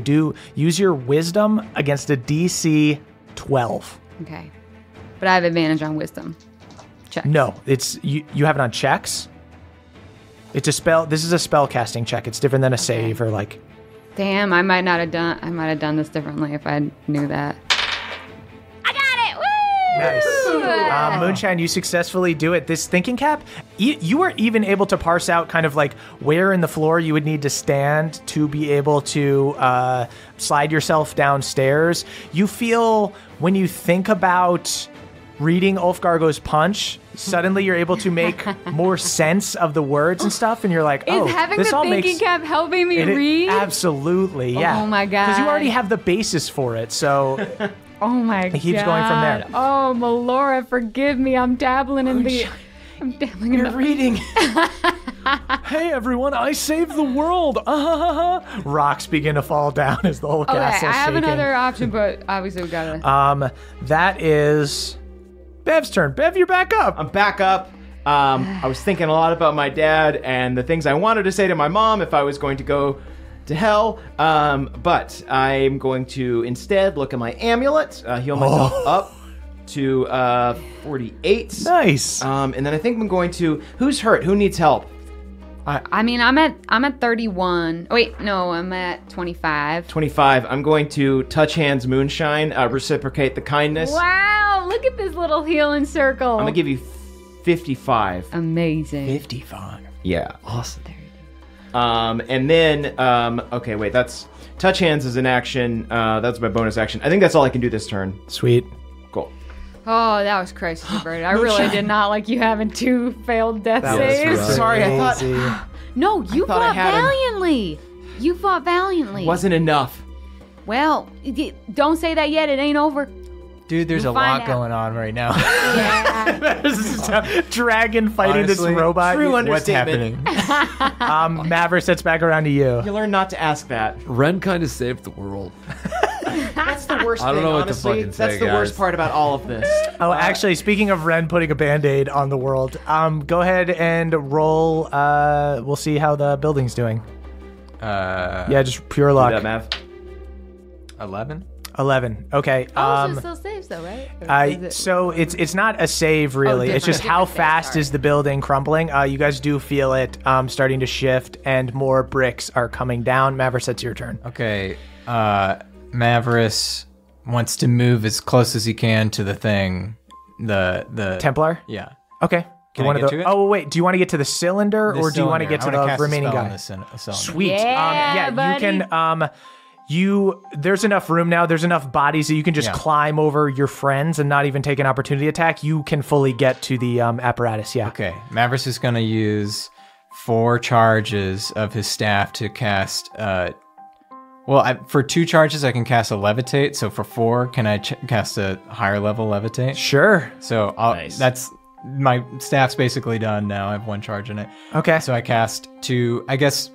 use your wisdom against a DC 12. Okay. But I have advantage on wisdom. Check. No, it's you have it on checks. It's a spell. This is a spell casting check. It's different than a save or like. Damn, I might have done this differently if I knew that. I got it! Woo! Nice. Moonshine, you successfully do it. This thinking cap, you were even able to parse out kind of like where in the floor you would need to stand to be able to slide yourself downstairs. You feel when you think about reading Ulfgargo's punch, suddenly you're able to make more sense of the words and stuff, and you're like, oh, Is having this the all thinking makes cap helping me it. read? Absolutely, yeah. Oh my God. Because you already have the basis for it, so Oh my god. It keeps going from there. Oh, Melora, forgive me. I'm dabbling in the... I'm dabbling in the... reading. Hey everyone, I saved the world. Rocks begin to fall down as the whole Okay, castle I have shaking. another option, but obviously we gotta... That is Bev's turn. Bev, you're back up. I'm back up. I was thinking a lot about my dad and the things I wanted to say to my mom if I was going to go to hell. But I'm going to instead look at my amulet, heal myself up to 48. Nice. And then I think I'm going to... Who's hurt? Who needs help? I mean, I'm at 31. Oh, wait, no, I'm at 25. 25. I'm going to touch hands moonshine, reciprocate the kindness. Wow, look at this little healing circle. I'm going to give you 55. Amazing. 55. Yeah. Awesome. And then, okay, wait, that's... Touch hands is an action. That's my bonus action. I think that's all I can do this turn. Sweet. Cool. Oh, that was crisis averted. I really did not like you having 2 failed death saves. Sorry, I thought... No, you thought I fought had him. valiantly. You fought valiantly. Wasn't enough. Well, don't say that yet. It ain't over. Dude, there's We'll a lot find out. going on right now. Yeah. This is a dragon fighting Honestly, this robot. true What's understatement. happening? Maverick sets back around to you. You learn not to ask that. Ren kind of saved the world. That's the worst I don't thing, know what to honestly. fucking say, That's the worst guys. part about all of this. Oh, actually, speaking of Ren putting a Band-Aid on the world, go ahead and roll. We'll see how the building's doing. Yeah, just pure Do luck. that, Mav. 11? 11. Okay. Oh, so it still saves though, right? Or is it- So it's not a save really. It's just how different save, fast sorry. is the building crumbling. You guys do feel it starting to shift, and more bricks are coming down. Maverick, it's your turn. Okay. Mavericks wants to move as close as he can to the thing. The Templar. Yeah. Okay. Can one I of get the, to it? Oh wait, do you want to get to the cylinder The or do you want to cylinder. get to I wanna the cast a remaining spell on guy? the cylinder. Sweet. Yeah, buddy. You can. There's enough room now. There's enough bodies that you can just climb over your friends and not even take an opportunity attack. You can fully get to the apparatus. Yeah. Okay. Mavericks is going to use 4 charges of his staff to cast. For 2 charges, I can cast a levitate. So for 4, can I cast a higher level levitate? Sure. So that's my staff's basically done now. I have 1 charge in it. Okay. So I cast 2. I guess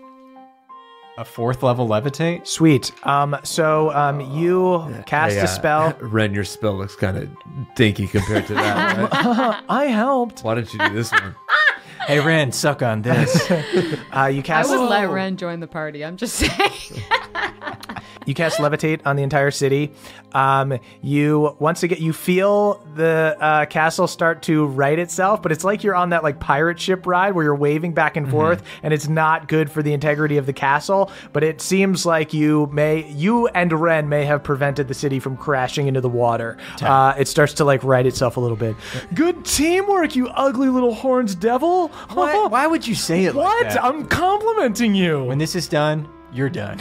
a 4th level levitate. Sweet. You cast a spell. Ren, your spell looks kind of dinky compared to that. Right? I helped. Why don't you do this one? Hey, Ren, suck on this. You I cast. would let Ren join the party. I'm just saying. You cast levitate on the entire city. You once again you feel the castle start to right itself, but it's like you're on that like pirate ship ride where you're waving back and forth, and it's not good for the integrity of the castle. But it seems like you and Ren may have prevented the city from crashing into the water. It starts to like right itself a little bit. Good teamwork, you ugly little horns devil. Why would you say it like What? that? I'm complimenting you. When this is done, you're done.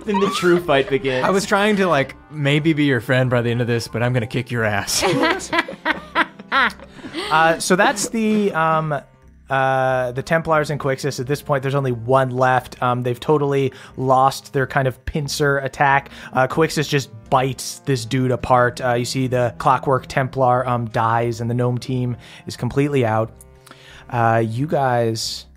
Then the true fight begins. I was trying to like maybe be your friend by the end of this, but I'm gonna kick your ass. So that's the Templars and Quixis. At this point, there's only one left. They've totally lost their kind of pincer attack. Quixis just bites this dude apart. You see the Clockwork Templar dies, and the gnome team is completely out. You guys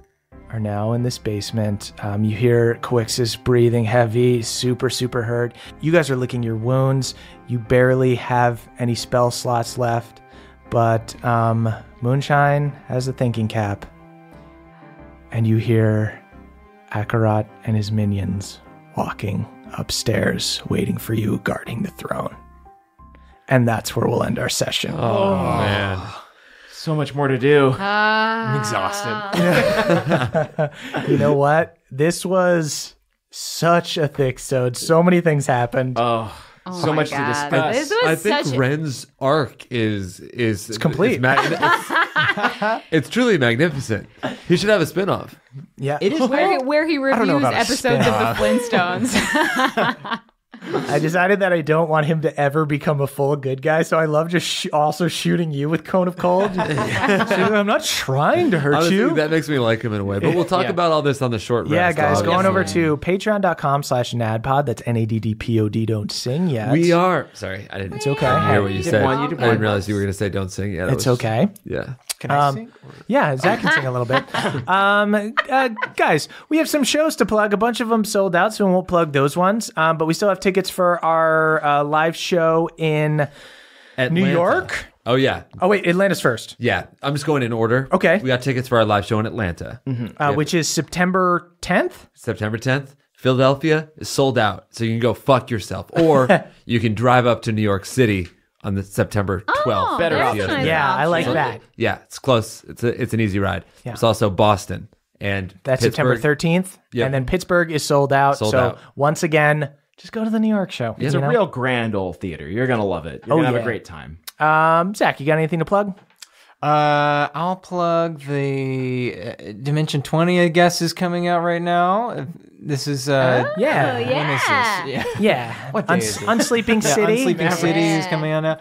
are now in this basement. You hear Quixis breathing heavy, super, super hurt. You guys are licking your wounds. You barely have any spell slots left. But Moonshine has a thinking cap. And you hear Akarat and his minions walking upstairs, waiting for you, guarding the throne. And that's where we'll end our session. Oh, man. So much more to do. I'm exhausted. You know what? This was such a thick sode. So many things happened. So my much God. to discuss. This was I think such a- Ren's arc is complete. It's truly magnificent. He should have a spinoff. Yeah. It is where he reviews about a episodes of the spin-off. Flintstones. I decided that I don't want him to ever become a full good guy, so I love just also shooting you with Cone of Cold. So I'm not trying to hurt Honestly, you. that makes me like him in a way. But we'll talk about all this on the short rest. Yeah, guys, going obviously. over to patreon.com/nadpod. That's NADDPOD. Don't sing yet. We are. Sorry, I didn't. It's okay. hear what you said. one, you I did didn't one. realize you were going to say don't sing yet. It's okay. Yeah. Can I sing? Yeah, Zach can sing a little bit. Guys, we have some shows to plug. A bunch of them sold out, so we won't plug those ones. But we still have tickets for our live show in Atlanta. New York. Oh, yeah. Oh, wait, Atlanta's first. Yeah. I'm just going in order. Okay. We got tickets for our live show in Atlanta. Which is September 10th. September 10th. Philadelphia is sold out, so you can go fuck yourself. Or you can drive up to New York City on the September 12th. Better that's option. nice Yeah, I like option. that. Yeah, it's close. It's an easy ride. Yeah. It's also Boston and That's Pittsburgh. September 13th. Yep. And then Pittsburgh is sold out. Sold so out. once again, just go to the New York show. It's a real grand old theater. You're going to love it. You're going to have a great time. Zach, you got anything to plug? I'll plug the Dimension 20, I guess, is coming out right now. This is Yeah. when is this? Yeah. Yeah. What day is it? Unsleeping Yeah, City. Unsleeping City is coming out now.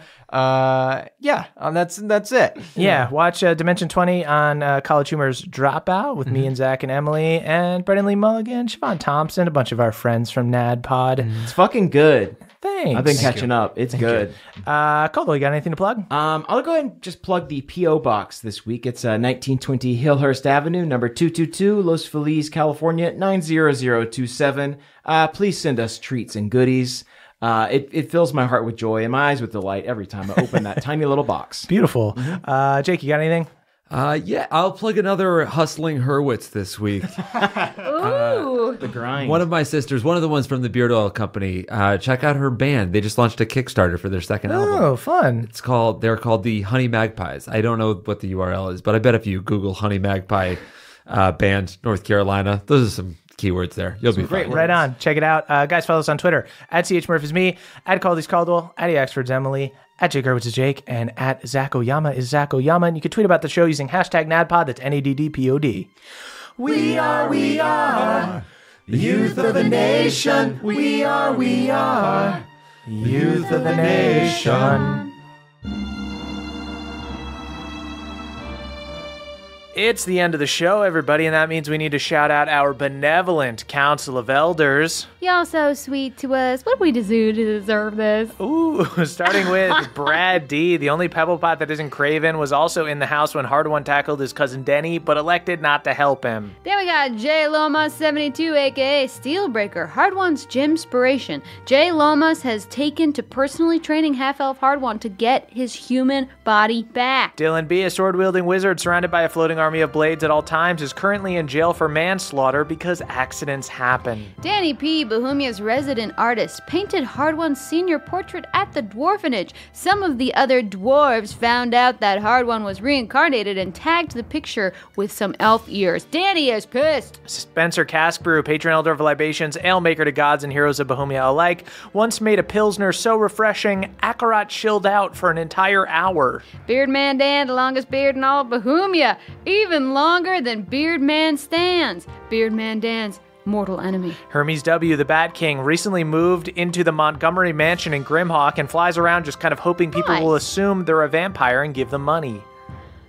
That's it. Yeah, watch Dimension 20 on College Humor's Dropout with me and Zach and Emily and Brendan Lee Mulligan, Siobhan Thompson, a bunch of our friends from NADPod. It's fucking good. Thanks. I've been catching up. It's good. Caldwell, you got anything to plug? I'll go ahead and just plug the P.O. Box this week. It's 1920 Hillhurst Avenue, number 222, Los Feliz, California, 90027. Please send us treats and goodies. It fills my heart with joy and my eyes with delight every time I open that tiny little box. Beautiful. Jake, you got anything? Yeah, I'll plug another Hustling Hurwitz this week. Ooh. The grind. One of my sisters, one of the ones from the Beard Oil Company, check out her band. They just launched a Kickstarter for their second album. Oh, fun. They're called the Honey Magpies. I don't know what the URL is, but I bet if you Google Honey Magpie band North Carolina, those are some keywords there. You'll be great fine. Right on. Check it out. Guys, follow us on Twitter. @CHMurph is me. @Caldy's Caldwell. @EXford's Emily. @Jake Hurwitz is Jake. And @Zach Oyama is Zach Oyama. And you can tweet about the show using #NADPod. That's NADDPOD. We are the youth of the nation. We are youth of the nation. It's the end of the show, everybody, and that means we need to shout out our benevolent Council of Elders. Y'all so sweet to us. What do we do to deserve this? Ooh, starting with Brad D. The only pebble pot that isn't Craven was also in the house when Hard One tackled his cousin Denny, but elected not to help him. Then we got Jay Lomas 72, aka Steelbreaker, Hard One's gymspiration. Jay Lomas has taken to personally training half-elf Hard One to get his human body back. Dylan B., a sword-wielding wizard surrounded by a floating army of blades at all times, is currently in jail for manslaughter because accidents happen. Danny P., Bohemia's resident artist, painted Hard One's senior portrait at the Dwarfenage. Some of the other dwarves found out that Hard One was reincarnated and tagged the picture with some elf ears. Danny is pissed. Spencer Caskbrew, patron elder of libations, ale maker to gods and heroes of Bohemia alike, once made a pilsner so refreshing, Akarat chilled out for an entire hour. Beardman Dan, the longest beard in all of Bohemia, even longer than Beardman Stands. Beardman Dan's mortal enemy. Hermes W., the Bat King, recently moved into the Montgomery Mansion in Grimhawk and flies around just kind of hoping people Nice. will assume they're a vampire and give them money.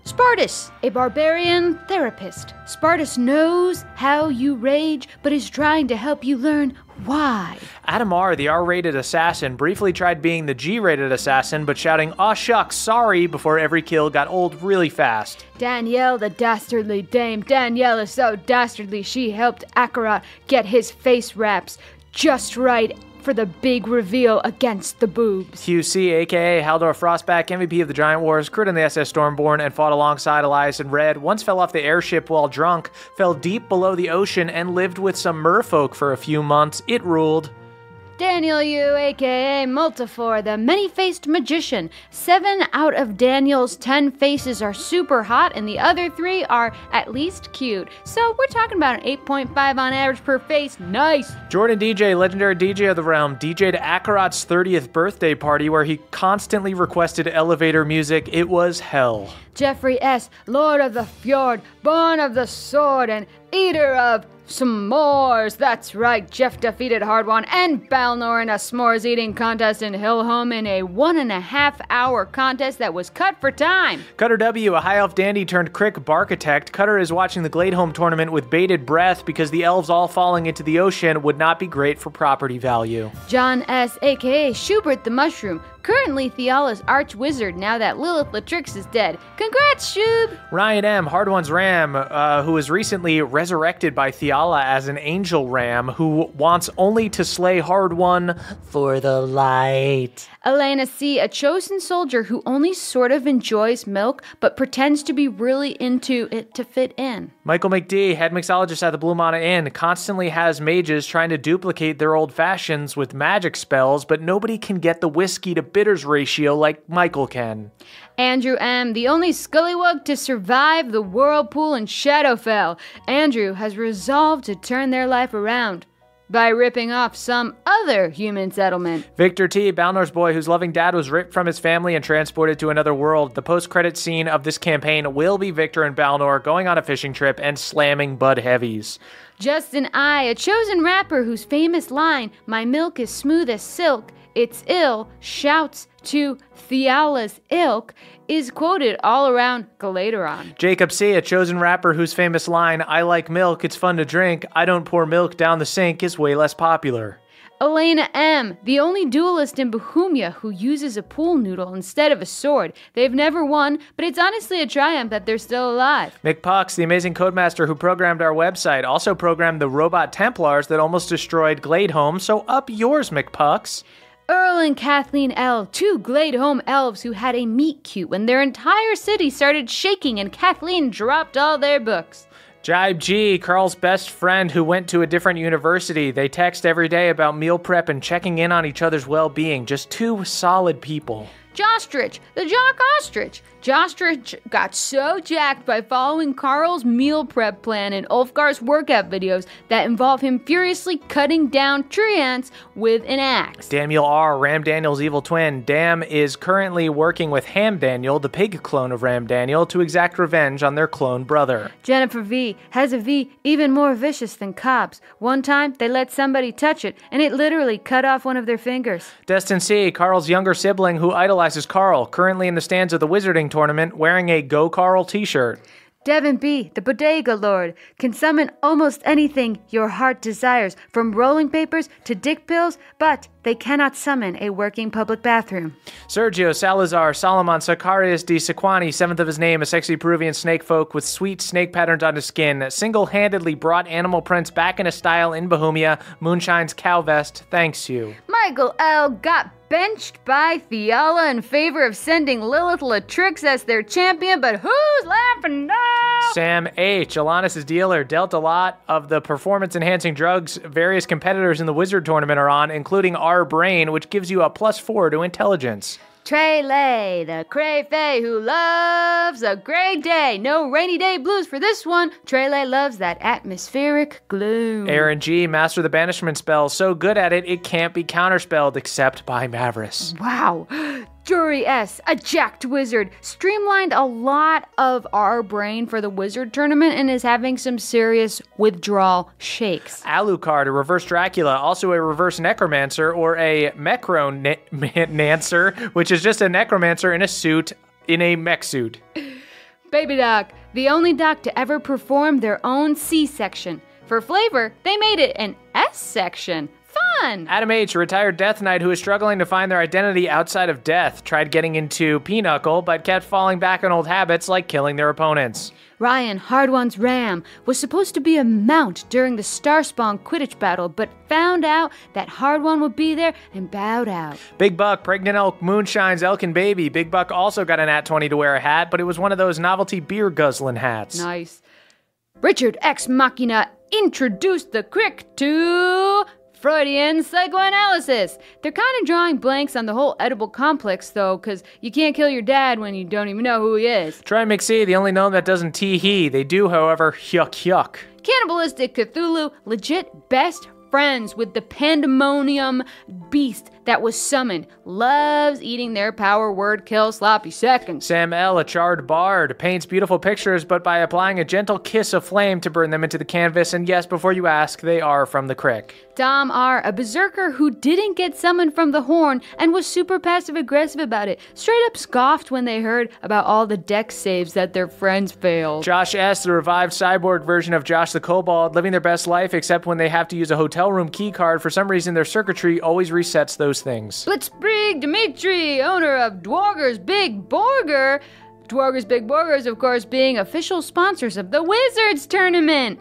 Spartus, a barbarian therapist. Spartus knows how you rage, but is trying to help you learn why. Adam R., the R-rated assassin, briefly tried being the G-rated assassin, but shouting, "Aw shucks, sorry," before every kill got old really fast. Danielle, the dastardly dame. Danielle is so dastardly, she helped Akarat get his face wraps just right for the big reveal against the boobs. QC, a.k.a. Haldor Frostback, MVP of the Giant Wars, crewed on the SS Stormborn and fought alongside Elias and Red, once fell off the airship while drunk, fell deep below the ocean, and lived with some merfolk for a few months. It ruled. Daniel Yu, aka Multifor, the many-faced magician. 7 out of Daniel's 10 faces are super hot, and the other 3 are at least cute. So we're talking about an 8.5 on average per face. Nice! Jordan DJ, legendary DJ of the realm, DJ'd Akarat's 30th birthday party where he constantly requested elevator music. It was hell. Jeffrey S., Lord of the Fjord, born of the sword, and eater of s'mores. That's right, Jeff defeated Hardwan and Balnor in a s'mores eating contest in Hillhome in a 1.5 hour contest that was cut for time. Cutter W, a high elf dandy turned crick barkitect. Cutter is watching the Gladeholm tournament with bated breath because the elves all falling into the ocean would not be great for property value. John S, aka Schubert the Mushroom, currently Theala's arch wizard now that Lilith Latrix is dead. Congrats, Shub! Ryan M, Hardwan's ram, who was recently resurrected by Theala as an angel ram who wants only to slay Hardwan for the light. Elena C, a chosen soldier who only sort of enjoys milk but pretends to be really into it to fit in. Michael McD, head mixologist at the Blue Mana Inn, constantly has mages trying to duplicate their old fashions with magic spells, but nobody can get the whiskey to bitters ratio like Michael can. Andrew M, the only scullywug to survive the whirlpool in Shadowfell. Andrew has resolved to turn their life around by ripping off some other human settlement. Victor T, Balnor's boy whose loving dad was ripped from his family and transported to another world. The post-credit scene of this campaign will be Victor and Balnor going on a fishing trip and slamming Bud Heavies. Justin I, a chosen rapper whose famous line, "My milk is smooth as silk, it's ill," shouts to Theala's ilk, is quoted all around Galateron. Jacob C, a chosen rapper whose famous line, "I like milk, it's fun to drink, I don't pour milk down the sink," is way less popular. Elena M, the only duelist in Bohemia who uses a pool noodle instead of a sword. They've never won, but it's honestly a triumph that they're still alive. McPucks, the amazing codemaster who programmed our website, also programmed the robot Templars that almost destroyed Gladeholm, so up yours, McPucks. Earl and Kathleen L, two Gladeholm elves who had a meet cute when their entire city started shaking and Kathleen dropped all their books. Jibe G, Carl's best friend who went to a different university. They text every day about meal prep and checking in on each other's well-being. Just two solid people. Jostrich, the jock ostrich. Jostrich got so jacked by following Carl's meal prep plan and Ulfgar's workout videos that involve him furiously cutting down tree ants with an axe. Daniel R, Ram Daniel's evil twin. Dam is currently working with Ham Daniel, the pig clone of Ram Daniel, to exact revenge on their clone brother. Jennifer V has a V even more vicious than Cobb's. One time, they let somebody touch it, and it literally cut off one of their fingers. Destin C, Carl's younger sibling who idolizes Carl, currently in the stands of the Wizarding Tournament, wearing a Go Carl t-shirt. Devin B, the bodega lord, can summon almost anything your heart desires, from rolling papers to dick pills, but they cannot summon a working public bathroom. Sergio Salazar Salomon Sacarius de Sequani, seventh of his name, a sexy Peruvian snake folk with sweet snake patterns on his skin, single-handedly brought animal prints back into style in Bohemia. Moonshine's cow vest thanks you. Michael L got benched by Theala in favor of sending Lilith Latrix as their champion, but who's laughing now? Sam H, Alanis' dealer, dealt a lot of the performance-enhancing drugs various competitors in the Wizard Tournament are on, including our brain, which gives you a +4 to intelligence. Treyley, the Crayfay who loves a gray day. No rainy day blues for this one. Treyley loves that atmospheric gloom. Aaron G, master the banishment spell, so good at it, it can't be counterspelled except by Mavris. Wow. Jury S, a jacked wizard, streamlined a lot of our brain for the Wizard Tournament and is having some serious withdrawal shakes. Alucard, a reverse Dracula, also a reverse necromancer, or a mechronancer, which is just a necromancer in a suit, in a mech suit. Baby Doc, the only doc to ever perform their own C-section. For flavor, they made it an S-section. Fun! Adam H, a retired Death Knight who is struggling to find their identity outside of death, tried getting into Pinochle, but kept falling back on old habits like killing their opponents. Ryan, Hardwan's ram, was supposed to be a mount during the Starspawn Quidditch battle, but found out that Hardwan would be there and bowed out. Big Buck, Pregnant Elk, Moonshine's Elkin Baby. Big Buck also got an Nat 20 to wear a hat, but it was one of those novelty beer guzzling hats. Nice. Richard Ex Machina introduced the crick to Freudian psychoanalysis. They're kind of drawing blanks on the whole edible complex, though, because you can't kill your dad when you don't even know who he is. Try McSee, the only gnome that doesn't tee-hee. They do, however, yuck. Cannibalistic Cthulhu, legit best friends with the Pandemonium beast that was summoned loves eating their power word kill sloppy seconds. Sam L., a charred bard, paints beautiful pictures, but by applying a gentle kiss of flame to burn them into the canvas. And yes, before you ask, they are from the crick. Dom R., a berserker who didn't get summoned from the horn and was super passive-aggressive about it, straight up scoffed when they heard about all the dex saves that their friends failed. Josh S., the revived cyborg version of Josh the Kobold, living their best life except when they have to use a hotel room key card. For some reason, their circuitry always resets those things. Blitzkrieg Dimitri, owner of Dwarger's Big Burger. Dwarger's Big Burgers, of course, being official sponsors of the Wizards Tournament.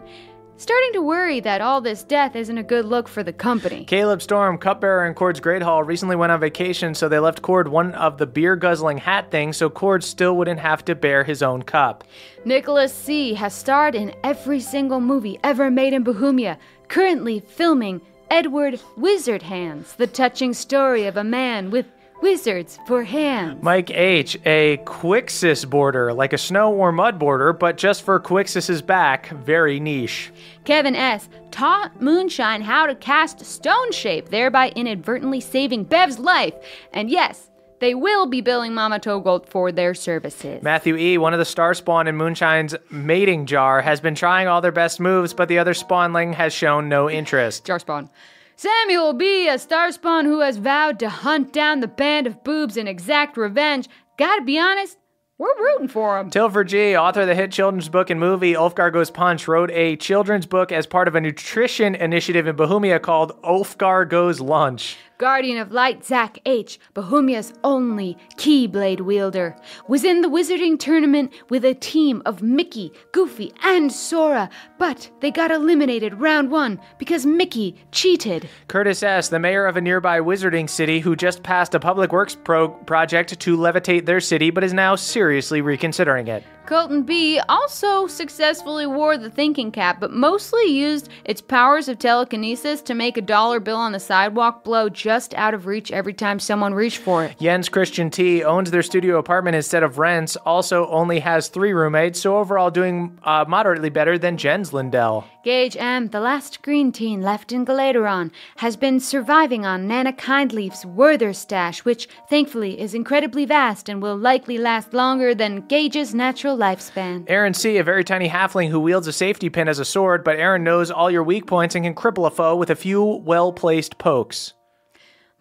Starting to worry that all this death isn't a good look for the company. Caleb Storm, cupbearer in Cord's Great Hall, recently went on vacation, so they left Cord one of the beer-guzzling hat things so Cord still wouldn't have to bear his own cup. Nicholas C. has starred in every single movie ever made in Bohemia, currently filming Edward Wizard Hands, the touching story of a man with wizards for hands. Mike H., a Quixis border, like a snow or mud border, but just for Quixis's back, very niche. Kevin S. taught Moonshine how to cast Stone Shape, thereby inadvertently saving Bev's life. And yes, they will be billing Mama Togold for their services. Matthew E., one of the star spawn in Moonshine's mating jar, has been trying all their best moves, but the other spawnling has shown no interest. Jar spawn. Samuel B., a starspawn who has vowed to hunt down the band of boobs and exact revenge. Gotta be honest, we're rooting for him. Tilford G., author of the hit children's book and movie Ulfgar Goes Punch, wrote a children's book as part of a nutrition initiative in Bohemia called Ulfgar Goes Lunch. Guardian of Light Zach H., Bohemia's only Keyblade wielder, was in the Wizarding Tournament with a team of Mickey, Goofy, and Sora, but they got eliminated round 1 because Mickey cheated. Curtis S., the mayor of a nearby Wizarding city who just passed a public works project to levitate their city but is now seriously reconsidering it. Colton B. also successfully wore the thinking cap, but mostly used its powers of telekinesis to make a dollar bill on the sidewalk blow just out of reach every time someone reached for it. Jens Christian T. owns their studio apartment instead of rents, also only has 3 roommates, so overall doing moderately better than Jens Lindell. Gage M., the last green teen left in Galateron, has been surviving on Nana Kindleaf's Werther stash, which thankfully is incredibly vast and will likely last longer than Gage's natural lifespan. Aaron C., a very tiny halfling who wields a safety pin as a sword, but Aaron knows all your weak points and can cripple a foe with a few well-placed pokes.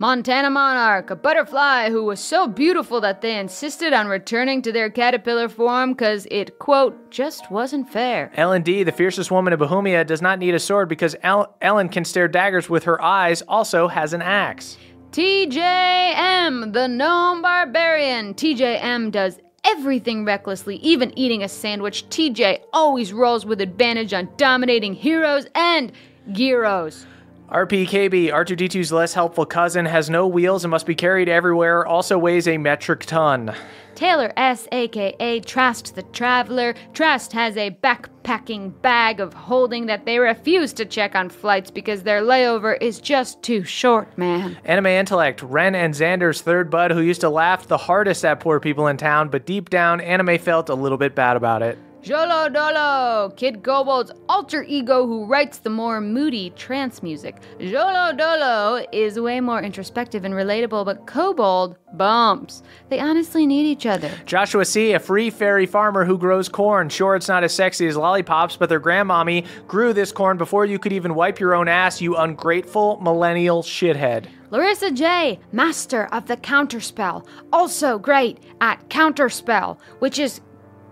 Montana Monarch, a butterfly who was so beautiful that they insisted on returning to their caterpillar form because it, quote, just wasn't fair. Ellen D., the fiercest woman in Bohemia, does not need a sword because Ellen can stare daggers with her eyes, also has an axe. TJM, the gnome barbarian. TJM does everything recklessly, even eating a sandwich. TJ always rolls with advantage on dominating heroes and gyros. RPKB, R2D2's less helpful cousin, has no wheels and must be carried everywhere, also weighs a metric ton. Taylor S., a.k.a. Trust the Traveler. Trust has a backpacking bag of holding that they refuse to check on flights because their layover is just too short, man. Anime Intellect, Ren and Xander's third bud who used to laugh the hardest at poor people in town, but deep down, Anime felt a little bit bad about it. Jolo Dolo, Kid Kobold's alter ego who writes the more moody trance music. Jolo Dolo is way more introspective and relatable, but Kobold bumps. They honestly need each other. Joshua C., a free fairy farmer who grows corn. Sure, it's not as sexy as lollipops, but their grandmommy grew this corn before you could even wipe your own ass, you ungrateful millennial shithead. Larissa J., master of the counterspell, also great at counterspell, which is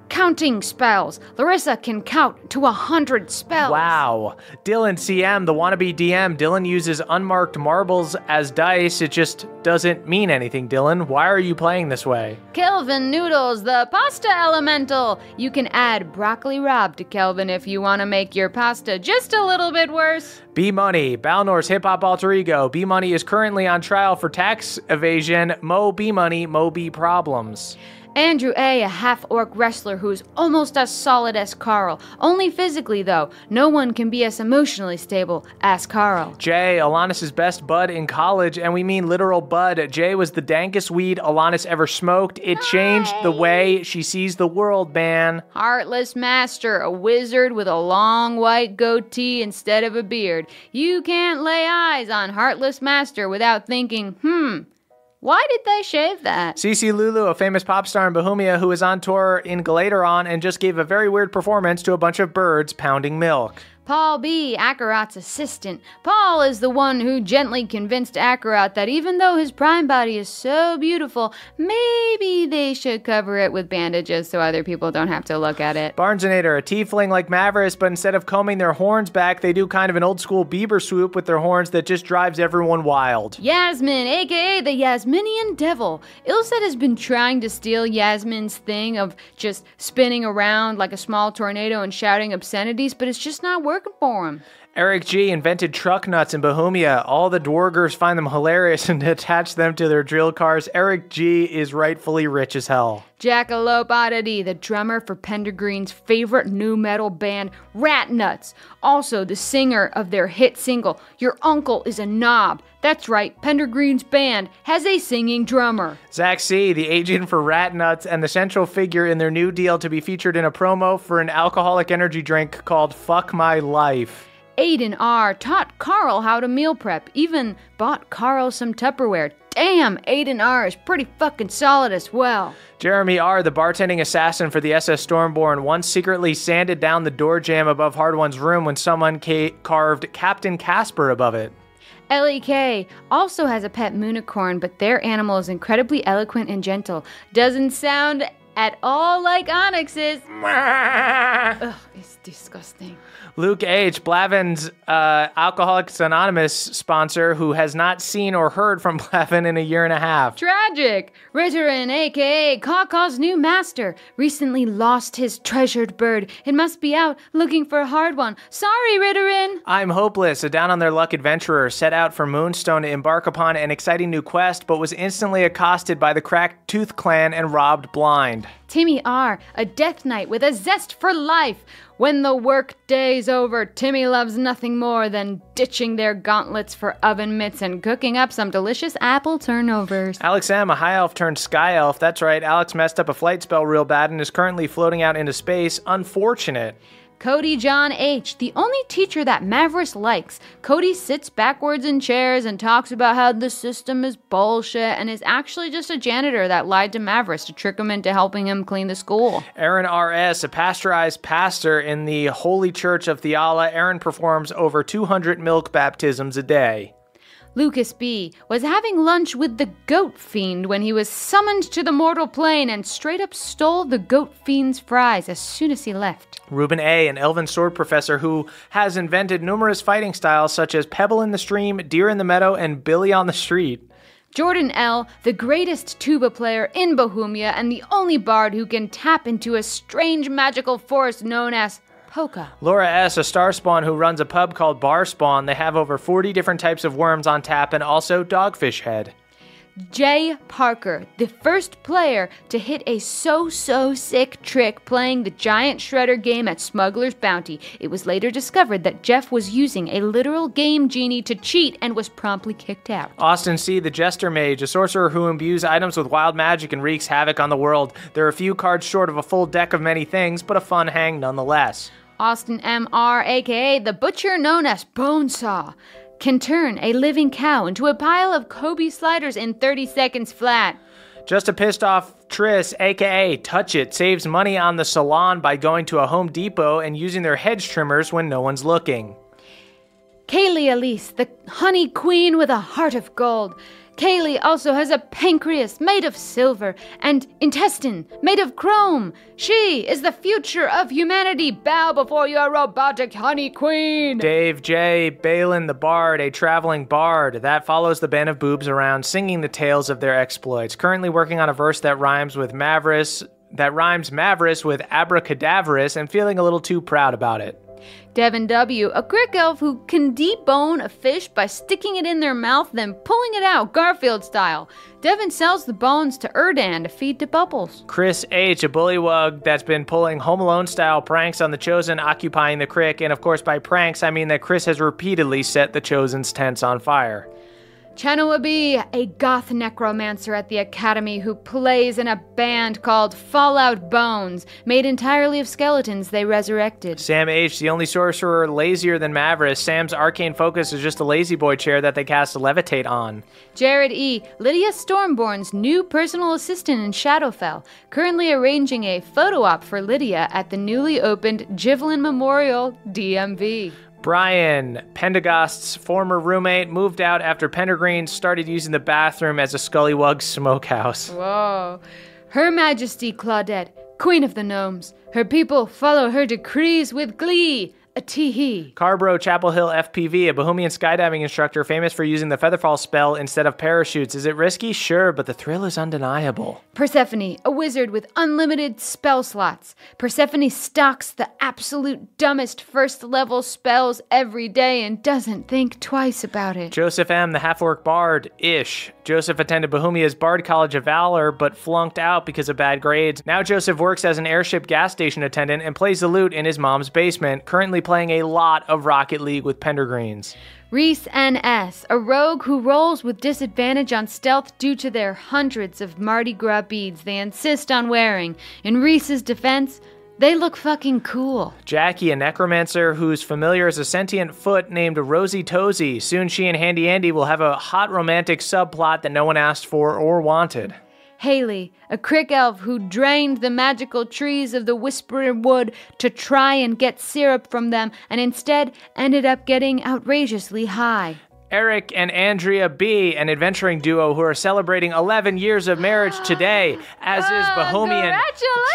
counting spells. Larissa can count to 100 spells. Wow. Dylan CM, the wannabe DM. Dylan uses unmarked marbles as dice. It just doesn't mean anything, Dylan. Why are you playing this way? Kelvin Noodles, the pasta elemental. You can add broccoli rob to Kelvin if you want to make your pasta just a little bit worse. B-Money, Balnor's hip-hop alter ego. B-Money is currently on trial for tax evasion. Mo B-Money, Mo B problems. Andrew A., a half-orc wrestler who's almost as solid as Carl. Only physically, though. No one can be as emotionally stable as Carl. Jay, Alanis' best bud in college, and we mean literal bud. Jay was the dankest weed Alanis ever smoked. It changed the way she sees the world, man. Heartless Master, a wizard with a long white goatee instead of a beard. You can't lay eyes on Heartless Master without thinking, why did they shave that? Cece Lulu, a famous pop star in Bohemia who is on tour in Galateron and just gave a very weird performance to a bunch of birds pounding milk. Paul B., Akarat's assistant. Paul is the one who gently convinced Akarat that even though his prime body is so beautiful, maybe they should cover it with bandages so other people don't have to look at it. Barnesonator, a tiefling like Mavris, but instead of combing their horns back, they do kind of an old school Bieber swoop with their horns that just drives everyone wild. Yasmin, aka the Yasminian Devil. Ilset has been trying to steal Yasmin's thing of just spinning around like a small tornado and shouting obscenities, but it's just not working for him. Eric G. invented truck nuts in Bohemia. All the dwargers find them hilarious and attach them to their drill cars. Eric G. is rightfully rich as hell. Jackalope Oddity, the drummer for Pendergreen's favorite nu metal band, Rat Nuts. Also the singer of their hit single, Your Uncle is a Knob. That's right, Pendergreen's band has a singing drummer. Zach C., the agent for Rat Nuts and the central figure in their new deal to be featured in a promo for an alcoholic energy drink called Fuck My Life. Aiden R. taught Carl how to meal prep, even bought Carl some Tupperware. Damn, Aiden R. is pretty fucking solid as well. Jeremy R., the bartending assassin for the SS Stormborn, once secretly sanded down the door jamb above Hard One's room when someone carved Captain Casper above it. LEK also has a pet moonicorn, but their animal is incredibly eloquent and gentle. Doesn't sound at all like Onyx's. Ugh, it's disgusting. Luke H., Blavin's Alcoholics Anonymous sponsor, who has not seen or heard from Blavin in a year and a half. Tragic! Ritterin, a.k.a. Kawkaw's new master, recently lost his treasured bird. It must be out looking for a hard one. Sorry, Ritterin! I'm Hopeless, a down-on-their-luck adventurer, set out for Moonstone to embark upon an exciting new quest, but was instantly accosted by the Cracked Tooth Clan and robbed blind. Timmy R., a death knight with a zest for life. When the work day's over, Timmy loves nothing more than ditching their gauntlets for oven mitts and cooking up some delicious apple turnovers. Alex M., a high elf turned sky elf. That's right, Alex messed up a flight spell real bad and is currently floating out into space. Unfortunate. Cody John H., the only teacher that Mavris likes. Cody sits backwards in chairs and talks about how the system is bullshit and is actually just a janitor that lied to Mavris to trick him into helping him clean the school. Aaron R.S., a pasteurized pastor in the Holy Church of Theala. Aaron performs over 200 milk baptisms a day. Lucas B. was having lunch with the Goat Fiend when he was summoned to the mortal plane and straight up stole the Goat Fiend's fries as soon as he left. Ruben A., an elven sword professor who has invented numerous fighting styles such as Pebble in the Stream, Deer in the Meadow, and Billy on the Street. Jordan L., the greatest tuba player in Bohemia and the only bard who can tap into a strange magical force known as Polka. Laura S., a star spawn who runs a pub called Bar Spawn. They have over 40 different types of worms on tap and also Dogfish Head. Jay Parker, the first player to hit a so sick trick playing the Giant Shredder game at Smuggler's Bounty. It was later discovered that Jeff was using a literal game genie to cheat and was promptly kicked out. Austin C., the Jester Mage, a sorcerer who imbues items with wild magic and wreaks havoc on the world. There are a few cards short of a full deck of many things, but a fun hang nonetheless. Austin M.R., a.k.a. the butcher known as Bonesaw, can turn a living cow into a pile of Kobe sliders in 30 seconds flat. Just a pissed off Triss, aka Touch It, saves money on the salon by going to a Home Depot and using their hedge trimmers when no one's looking. Kaylee Elise, the honey queen with a heart of gold. Kaylee also has a pancreas made of silver and intestine made of chrome. She is the future of humanity. Bow before your robotic honey queen. Dave J. Balin the Bard, a traveling bard that follows the band of boobs around singing the tales of their exploits. Currently working on a verse that rhymes Mavris with abracadaverous and feeling a little too proud about it. Devin W., a crick elf who can debone a fish by sticking it in their mouth, then pulling it out, Garfield style. Devin sells the bones to Erdan to feed to Bubbles. Chris H., a bullywug that's been pulling Home Alone-style pranks on the Chosen occupying the crick, and of course by pranks I mean that Chris has repeatedly set the Chosen's tents on fire. Chanawabi, a goth necromancer at the Academy who plays in a band called Fallout Bones, made entirely of skeletons they resurrected. Sam H., the only sorcerer lazier than Mavris. Sam's arcane focus is just a lazy boy chair that they cast Levitate on. Jared E., Lydia Stormborn's new personal assistant in Shadowfell, currently arranging a photo op for Lydia at the newly opened Jivelin Memorial DMV. Brian, Pendagost's former roommate, moved out after Pendergreen started using the bathroom as a Scullywug smokehouse. Whoa. Her Majesty Claudette, Queen of the Gnomes. Her people follow her decrees with glee. A tee-hee. Carbro Chapel Hill FPV, a Bohemian skydiving instructor famous for using the Featherfall spell instead of parachutes. Is it risky? Sure, but the thrill is undeniable. Persephone, a wizard with unlimited spell slots. Persephone stocks the absolute dumbest first-level spells every day and doesn't think twice about it. Joseph M., the half-orc bard-ish. Joseph attended Bohemia's Bard College of Valor, but flunked out because of bad grades. Now Joseph works as an airship gas station attendant and plays the lute in his mom's basement, currently playing a lot of Rocket League with Pendergreens. Reese N.S., a rogue who rolls with disadvantage on stealth due to their hundreds of Mardi Gras beads they insist on wearing. In Reese's defense, they look fucking cool. Jackie, a necromancer whose familiar is a sentient foot named Rosie Tozy. Soon she and Handy Andy will have a hot romantic subplot that no one asked for or wanted. Haley, a crick elf who drained the magical trees of the Whisperer Wood to try and get syrup from them and instead ended up getting outrageously high. Eric and Andrea B., an adventuring duo who are celebrating 11 years of marriage today, as is Bohemian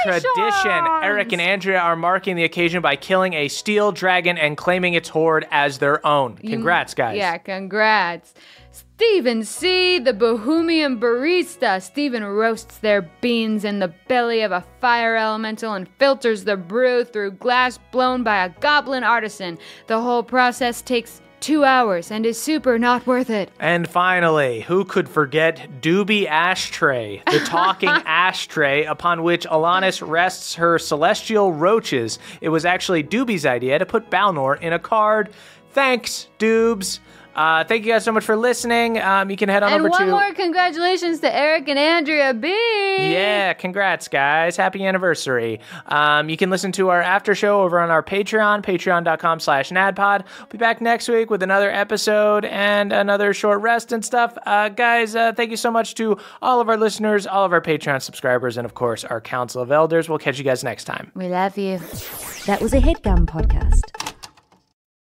tradition. Eric and Andrea are marking the occasion by killing a steel dragon and claiming its hoard as their own. Congrats, guys. Yeah, congrats. Stephen C., the Bohemian barista. Stephen roasts their beans in the belly of a fire elemental and filters the brew through glass blown by a goblin artisan. The whole process takes 2 hours and is super not worth it. And finally, who could forget Doobie Ashtray, the talking ashtray upon which Alanis rests her celestial roaches. It was actually Doobie's idea to put Balnor in a card. Thanks, Doobs. Thank you guys so much for listening. You can head on over to... And one more congratulations to Eric and Andrea B. Yeah, congrats, guys. Happy anniversary. You can listen to our after show over on our Patreon, patreon.com/NADPOD. We'll be back next week with another episode and another short rest and stuff. Guys, thank you so much to all of our listeners, all of our Patreon subscribers, and of course, our Council of Elders. We'll catch you guys next time. We love you. That was a HeadGum podcast.